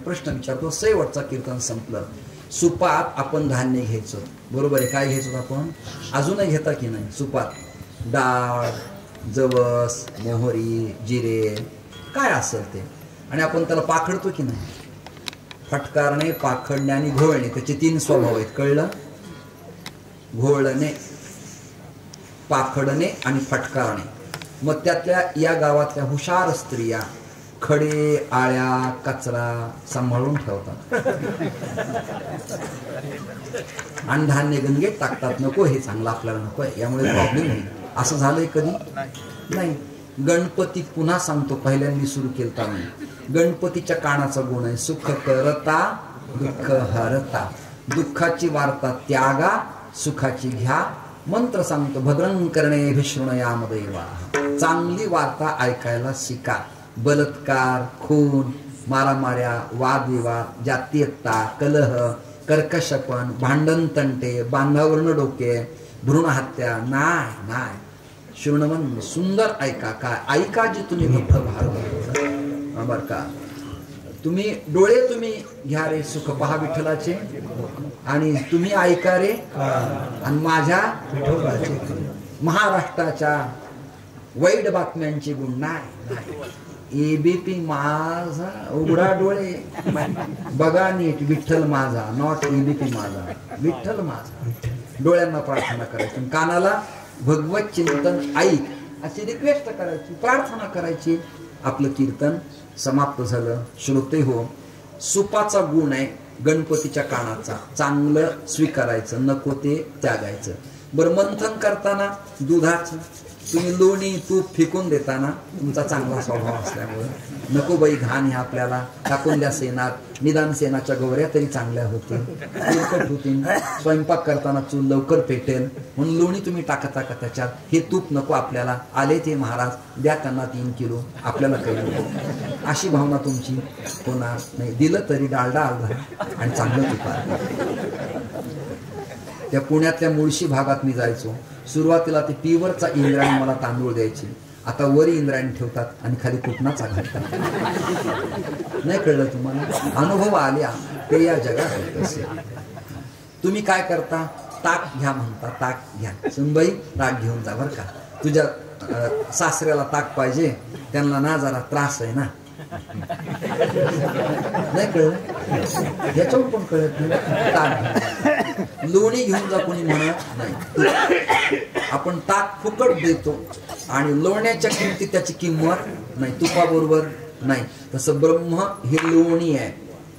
प्रश्न विचारतो. शेवटचा कीर्तन संपलं. सुपात आपण धान्य घ्यायचं, बरोबर आहे. काय घ्यायचं आपण? अजूनही घेता की नाही? सुपात डाळ, जवस, मोहरी, जिरे, काय असेल ते, आणि आपण त्याला पाखडतो की नाही? फटकारणे, पाखडणे आणि घोळणे, त्याचे 3 स्वभाव आहेत. कळलं? घोळणे, पाखडणे आणि फटकारणे. मग त्यातल्या या गावातल्या हुशार स्त्रिया खडे, आळ्या, कचरा सांभाळून ठेवतात आणि धान्य गंगेत टाकतात. नको, हे चांगलं आपल्याला नको आहे, यामुळे प्रॉब्लेम होईल. असं झालंय कधी? नाही. गणपती पुन्हा सांगतो, पहिल्यांदा सुरू केलता मी. गणपतीच्या कानाचा गुण आहे सुख करता दुःख हरता. दुःखाची वार्ता त्यागा, सुखाची घ्या. मंत्र सांगतो, भद्रं करणे विष्णुयामदेवा. चांगली वार्ता ऐकायला शिका. बलात्कार, खून, मारामाऱ्या, वादविवाद, जातीयता, कलह, कर्कशपण, भांडण, तंटे, बांधावरण डोके, भ्रूणहत्या नाही नाही. श्रवणमन सुंदर ऐका. काय ऐका? जे तुम्ही भक्त भार बर का. तुम्ही डोळे तुम्ही घ्या रे, सुख पहा विठ्ठलाचे, आणि तुम्ही ऐका रे, आणि माझ्या विठोबाचे. महाराष्ट्राच्या वाईट बातम्यांचे गुण नाही. एबीपी माझा, उघडा डोळे बघा नीट, विठ्ठल माझा, नॉट एबीपी माझा, विठ्ठल माझा. डोळ्यांना प्रार्थना करायची, कानाला भगवत चिंतन ऐक, अशी रिक्वेस्ट करायची, प्रार्थना करायची. आपलं कीर्तन समाप्त झालं. श्रोते हो, सुपाचा गुण आहे गणपतीच्या कानाचा, चांगलं स्वीकारायचं, नको ते त्यागायचं. बरं, मंथन करताना दुधाचं तुम्ही लोणी तूप फेकून देताना तुमचा चांगला स्वभाव असल्यामुळे नको बाई घाण हे आपल्याला टाकून द्या सेनात, निदान सेनाच्या गौऱ्या तरी चांगल्या होतील, तेलकट होतील, स्वयंपाक करताना चूल लवकर पेटेल म्हणून लोणी तुम्ही टाकता का त्याच्यात, हे तूप नको आपल्याला, आले ते महाराज द्या त्यांना 3 किलो, आपल्याला काही अशी भावना तुमची होणार नाही. दिलं तरी डालडा आला आणि चांगलं तुपार. त्या पुण्यातल्या मुळशी भागात मी जायचो. सुरुवातीला ते पीवरचा इंद्रायणी मला तांदूळ द्यायचे, आता वरी इंद्रायणी ठेवतात आणि खाली कुटणाचा घालतात. नाही कळलं तुम्हाला? अनुभव आल्या ते या जगात होत असेल. तुम्ही काय करता? ताक घ्या म्हणता, ताक घ्या. सुनबाई ताक घेऊन जा बरं का, तुझ्या सासऱ्याला ताक पाहिजे, त्यांना ना जरा त्रास आहे ना. नाही कळलं? याच्यावर पण कळत नाही. ताक लोणी घेऊन जा कोणी म्हणत नाही. आपण ताक फुकट देतो आणि लोण्याच्या किमतीत त्याची किंमत नाही, तुपाबरोबर नाही. तसं ब्रह्म हे लोणी आहे,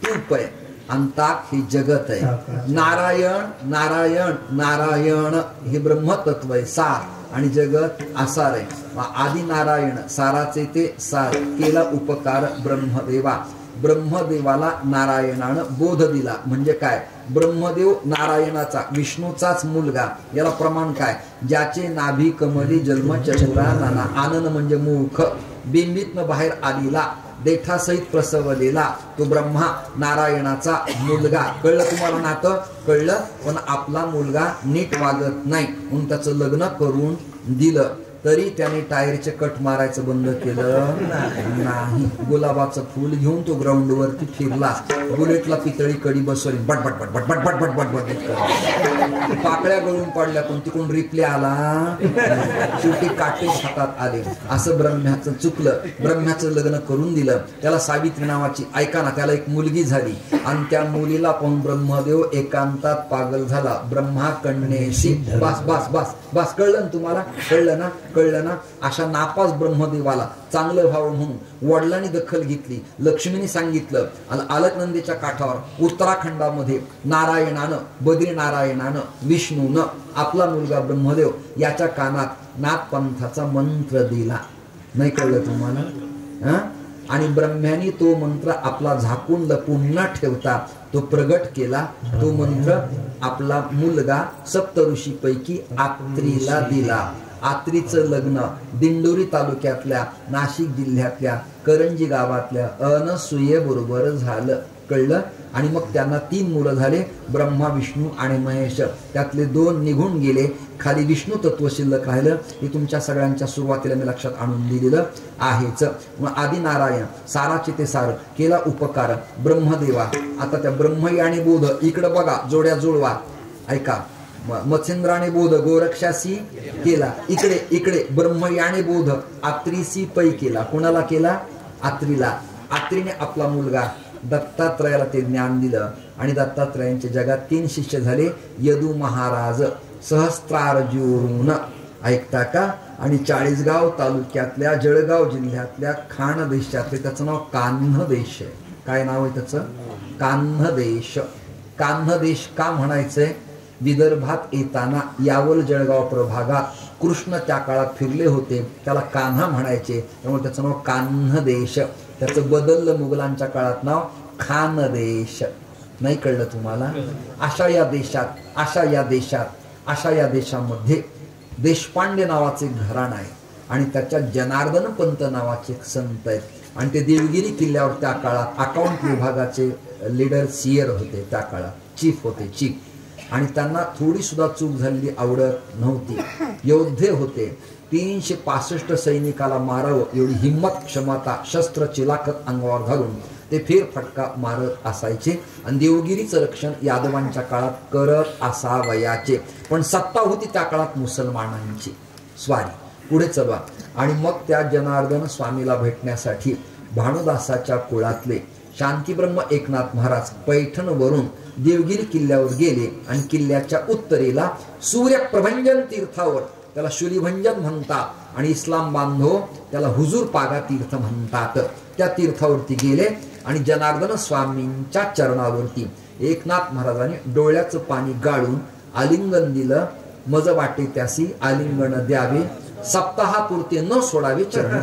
तूप आहे, आणि ताक हे जगत आहे. नारायण नारायण नारायण हे ब्रह्मतत्व आहे, सार, आणि जगत आसार आहे. आदि नारायण साराचे ते सार, केला उपकार ब्रह्मदेवा. ब्रह्मदेवाला नारायणानं बोध दिला. म्हणजे काय? ब्रह्मदेव नारायणाचा, विष्णूचाच मुलगा. याला प्रमाण काय? ज्याचे नाभी कमली जन्म चतुरा नाना. आनन म्हणजे मुख, बिंबीतनं बाहेर आलेला, देठासहित प्रसवलेला तो ब्रह्मा नारायणाचा मुलगा. कळलं तुम्हाला नातं? कळलं. पण आपला मुलगा नीट वागत नाही म्हणून त्याचं लग्न करून दिलं, तरी त्याने टायरचे कट मारायचं बंद केलं नाही. गुलाबाचं फुल घेऊन तो ग्राउंड वरती फिरला, बुलेटला पितळी कडी बसवली, बटबट बटबट बटबट बटबट बटबट, पाकळ्या गळून पडल्या, पण तिकडून रिप्ले आला, शेवटी काटेच हातात आले. असं ब्रह्म्याचं चुकलं. ब्रह्म्याचं लग्न करून दिलं. त्याला सावित्री नावाची, ऐका ना, त्याला एक मुलगी झाली आणि त्या मुलीला पाहून ब्रह्मदेव एकांतात पागल झाला. ब्रह्मा कन्येशी. बस बस बस बस. कळलं ना तुम्हाला? कळलं ना? कळलं ना? अशा नापास ब्रह्मदेवाला चांगलं व्हावं म्हणून वडिलांनी दखल घेतली. लक्ष्मीने सांगितलं. आणि अलकनंदीच्या काठावर उत्तराखंडामध्ये नारायणानं, बद्रीनारायणानं, विष्णूनं आपला मुलगा ब्रह्मदेव याच्या कानात नाथपंथाचा मंत्र दिला. नाही कळलं तुम्हाला? आणि ब्रह्म्याने तो मंत्र आपला झाकून लपून न ठेवता तो प्रगट केला. तो मंत्र आपला मुलगा सप्तऋषीपैकी आत्रीला दिला. आत्रीचं लग्न दिंडोरी तालुक्यातल्या, नाशिक जिल्ह्यातल्या करंजी गावातल्या अनसुये बरोबर झालं. कळलं? आणि मग त्यांना 3 मुलं झाले, ब्रह्मा, विष्णू आणि महेश. त्यातले 2 निघून गेले, खाली विष्णू तत्व शिल्लक राहिलं. हे तुमच्या सगळ्यांच्या सुरुवातीला मी लक्षात आणून दिलेलं आहेच. मग आदि नारायण, साराचे ते सार, केला उपकार ब्रह्मदेवा. आता त्या ब्रह्म आणि बोध इकडं बघा, जोड्या जुळवा. ऐका, मत्स्येंद्राने बोध गोरक्षासी केला. इकडे इकडे ब्रह्म याने बोध आत्रीसी पै केला. कोणाला केला? आत्रीला. आत्रीने आपला मुलगा दत्तात्रयाला ते ज्ञान दिलं आणि दत्तात्रयांचे जगात 3 शिष्य झाले. यदू महाराज सहस्त्रार्जुन, ऐकता का? आणि 40गाव तालुक्यातल्या, जळगाव जिल्ह्यातल्या खान देशातले, त्याचं नाव कान्ह देश आहे. काय नाव आहे त्याचं? कान्ह देश. कान्ह देश का म्हणायचंय? विदर्भात येताना यावल जळगाव प्रभागात कृष्ण त्या काळात फिरले होते, त्याला कान्हा म्हणायचे, त्यामुळे त्याचं नाव कान्ह देश. त्याचं बदललं मुघलांच्या काळात नाव खानदेश. नाही कळलं तुम्हाला? अशा या देशात, अशा या देशात, अशा या देशामध्ये देशपांडे नावाचे घराणं आहे आणि त्याच्यात जनार्दन पंत नावाचे एक संत आहेत. आणि ते देवगिरी किल्ल्यावर त्या काळात अकाउंट विभागाचे लीडर, सियर होते. त्या काळात चीफ होते, चीफ. आणि त्यांना थोडी सुद्धा चूक झालेली आवडत नव्हती. योद्धे होते. 365 सैनिकाला मारावं एवढी हिम्मत, क्षमता, शस्त्र, चिलाखत अंगावर घालून ते फेरफटका मारत असायचे. आणि देवगिरीचं रक्षण यादवांच्या काळात करत असावयाचे. पण सत्ता होती त्या काळात मुसलमानांची. स्वारी पुढे चला. आणि मग त्या जनार्दन स्वामीला भेटण्यासाठी भानुदासाच्या कुळातले शांतीब्रह्म एकनाथ महाराज पैठणवरून देवगिरी किल्ल्यावर गेले आणि किल्ल्याच्या उत्तरेला सूर्यप्रभंजन तीर्थावर, त्याला शूलिभंजन म्हणतात, आणि इस्लाम बांधव त्याला हुजूर पागा तीर्थ म्हणतात. त्या तीर्थावरती गेले आणि जनार्दन स्वामींच्या चरणावरती एकनाथ महाराजांनी डोळ्याचं पाणी गाळून आलिंगन दिलं. मज वाटे त्यासी आलिंगन द्यावे, सप्ताहापुरते न सोडावे चरण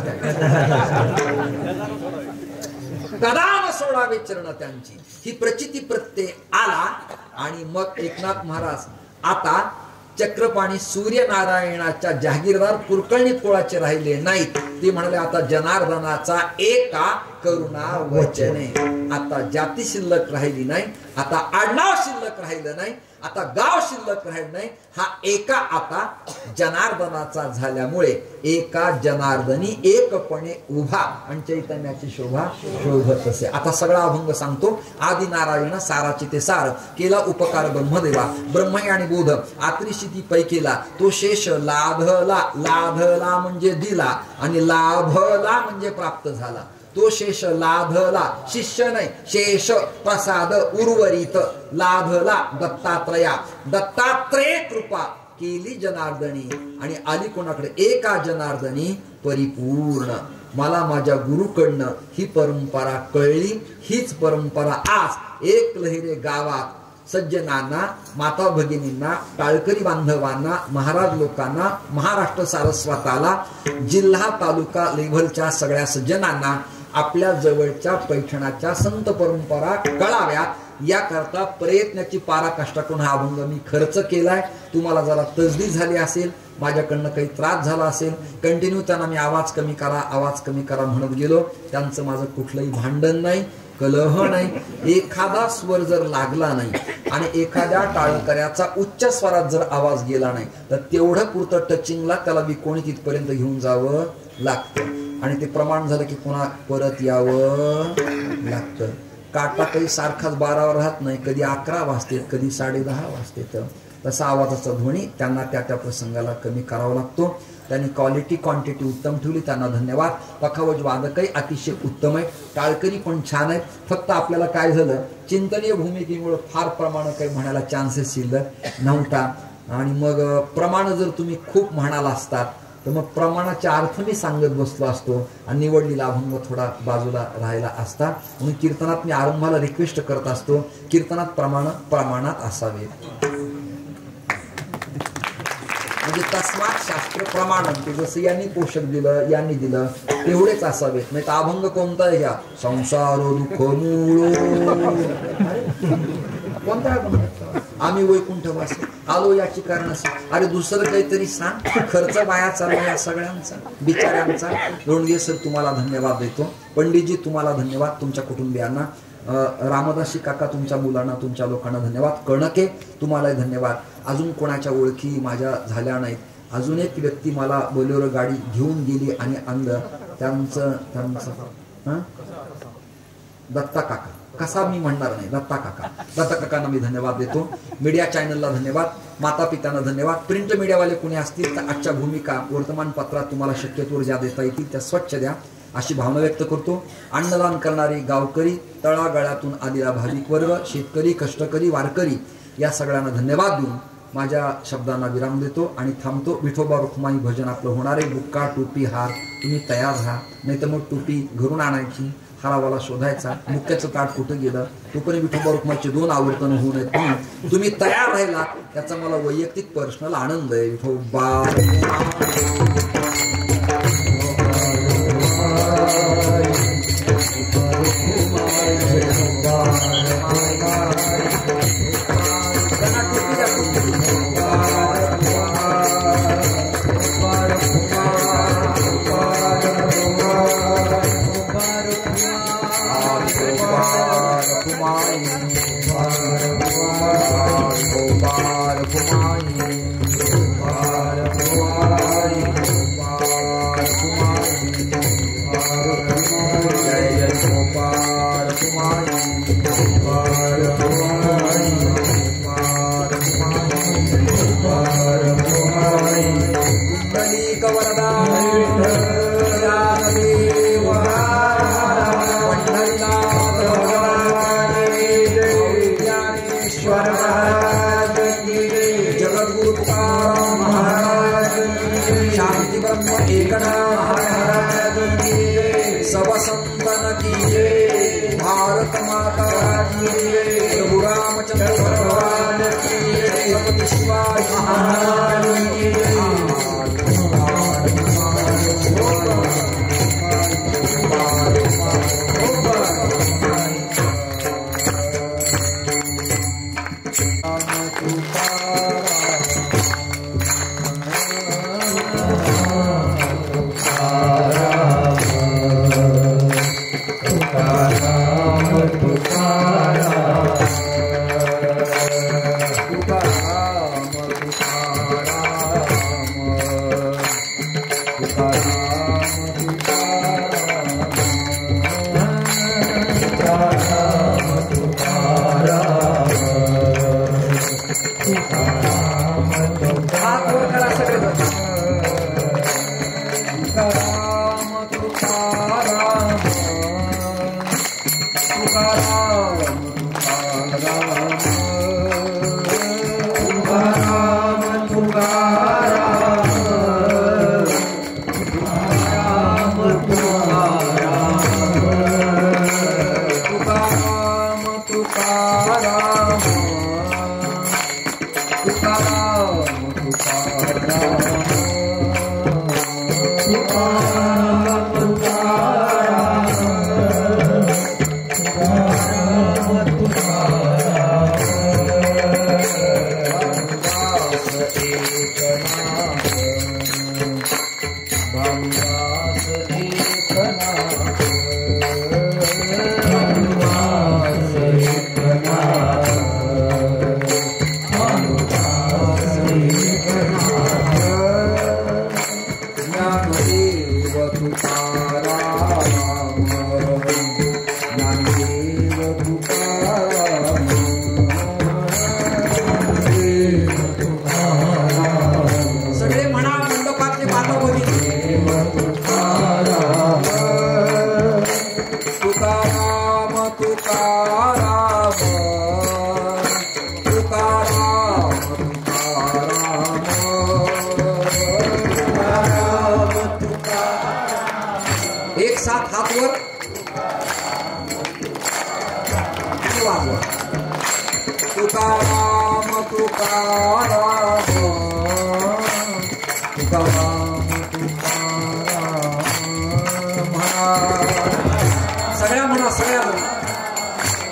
कदा न सोडावे चरण त्यांची. ही प्रचिती प्रत्यय आला आणि मग एकनाथ महाराज आता चक्रपाणी सूर्यनारायणाच्या जागीरदार कुरकर्णी कुळाचे राहिले नाहीत. ते म्हणाले आता जनार्दनाचा एका करुणा वचने. आता जाती शिल्लक राहिली नाही, आता आडनाव शिल्लक राहिलं नाही, आता गाव शिल्लक राहिलं नाही. हा एका आता जनार्दनाचा झाल्यामुळे एका जनार्दनी एकपणे उभा आणि चैतन्याची शोभा शोभत असे. आता सगळा अभंग सांगतो. आदि नारायण साराचे ते सार, केला उपकार ब्रह्मदेवा, ब्रह्मही आणि बोध आत्रिशी ती पैकेला. तो शेष लाभला, लाभला म्हणजे दिला आणि लाभला म्हणजे प्राप्त झाला. तो शेष लाभला, शिष्य नाही शेष प्रसाद उर्वरित. लाभला दत्तात्रया, दत्तात्रय कृपा केली जनार्दनी आणि आली कोणाकडे एका जनार्दनी परिपूर्ण. मला माझ्या गुरुकडनं ही परंपरा कळली. हीच परंपरा आज एक लहिरे गावात सज्जनांना, माता भगिनींना, टाळकरी बांधवांना, महाराज लोकांना, महाराष्ट्र सारस्वताला, जिल्हा तालुका लेव्हलच्या सगळ्या सज्जनांना आपल्या जवळच्या पैठणाच्या संत परंपरा कळाव्यात याकरता प्रयत्नाची पराकाष्ठा करून हा अभंग मी खर्च केलाय. तुम्हाला जरा तसदी झाली असेल, माझ्याकडनं काही त्रास झाला असेल, कंटिन्यू त्यांना मी आवाज कमी करा, आवाज कमी करा म्हणत गेलो. त्यांचं माझं कुठलंही भांडण नाही, कलह नाही. एखादा स्वर जर लागला नाही आणि एखाद्या टाळकऱ्याचा उच्च स्वरात जर आवाज गेला नाही तर तेवढं पुरतं टचिंगला त्याला विकोणी तिथपर्यंत घेऊन जावं लागतं आणि ते प्रमाण झालं की पुन्हा परत यावं लागतं. काटा काही सारखाच 12 राहत नाही, कधी 11 वाजते, कधी 10:30 वाजते. तसा आवाजाचा ध्वनी त्यांना त्या त्या प्रसंगाला कमी करावा लागतो. त्यांनी क्वालिटी क्वांटिटी उत्तम ठेवली, त्यांना धन्यवाद. पखावज वादकही अतिशय उत्तम आहे, टाळकरी पण छान आहे. फक्त आपल्याला काय झालं, चिंतनीय भूमिकेमुळे फार प्रमाण काही म्हणायला चान्सेस शिल्लक नव्हता आणि मग प्रमाण जर तुम्ही खूप म्हणाला असतात तर मग प्रमाणाचा अर्थ मी सांगत बसलो असतो आणि निवडलेला अभंग थोडा बाजूला राहिला असता. म्हणून कीर्तनात मी आरंभाला रिक्वेस्ट करत असतो, कीर्तनात प्रमाणात असावे. म्हणजे तस्मात शास्त्र प्रमाण, की जसं यांनी पोषक दिलं, यांनी दिलं तेवढेच असावेत. नाही तर अभंग कोणता आहे घ्या, संसार दुःख मूळ कोणता आम्ही वैकुंठवासी आलो याची कारण असे. अरे दुसरं काहीतरी सांग. खर्च वाया चालला या सगळ्यांचा बिचाऱ्यांचा. लोणगे सर तुम्हाला धन्यवाद देतो. पंडितजी तुम्हाला धन्यवाद, तुमच्या कुटुंबियांना. रामदासी काका तुमच्या मुलांना, तुमच्या लोकांना धन्यवाद. कणके तुम्हालाही धन्यवाद. अजून कोणाच्या ओळखी माझ्या झाल्या नाहीत. अजून एक व्यक्ती मला बोलेरो गाडी घेऊन गेली आणि आणलं, त्यांचं दत्ता काका, कसा मी म्हणणार नाही, दत्ता काकांना मी धन्यवाद देतो. मीडिया चॅनलला धन्यवाद, माता पित्यांना धन्यवाद. प्रिंट मीडियावाले कोणी असतील तर आजच्या भूमिका वर्तमानपत्रात तुम्हाला शक्यतोवर ज्या देता येतील त्या स्वच्छ द्या अशी भावना व्यक्त करतो. अन्नदान करणारे गावकरी, तळागाळातून आलेला भाविक वर्ग, शेतकरी, कष्टकरी, वारकरी या सगळ्यांना धन्यवाद देऊन माझ्या शब्दांना विराम देतो आणि थांबतो. विठोबा रुक्माई भजन आपलं होणारे. बुक्का, टोपी, हार तुम्ही तयार राहा, नाही तर मग टोपी घरून आणायची, हारावाला शोधायचा, मुक्याचं ताट कुठं गेलं, तोपर्यंत विठोबा रुक्माईचे 2 आवर्तन होऊ नयेत म्हणून तुम्ही तयार राहिला त्याचा मला वैयक्तिक पर्सनल आनंद आहे. विठोबा जगद्गुरु सद्गुरु तुकाराम महाराज की शांति ब्रह्म एकनाथ महाराज की सब संतन की जय भारत माता की जय प्रभु रामचंद्र भगवान की जय छत्रपति शिवाजी महाराज की जय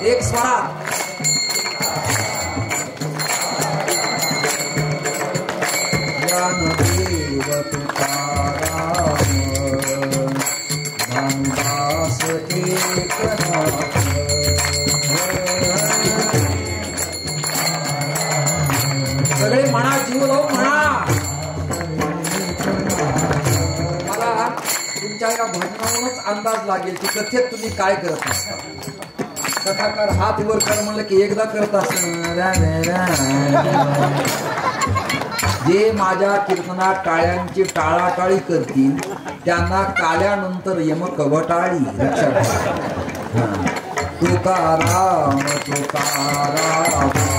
एक स्वरात ज्ञानदेव तुकाराम रामदास एकनाथ सगळे म्हणा जीव लावून म्हणा मला तुमच्या या भजनावरूनच अंदाज लागेल की कथेत तुम्ही काय करत असता कथाकार हात वर कर म्हणलं की एकदा करत जे माझ्या कीर्तनात टाळ्यांची टाळाटाळी करतील त्यांना काल्यानंतर यम कवटाळी लक्षात तुकाराम तुकाराम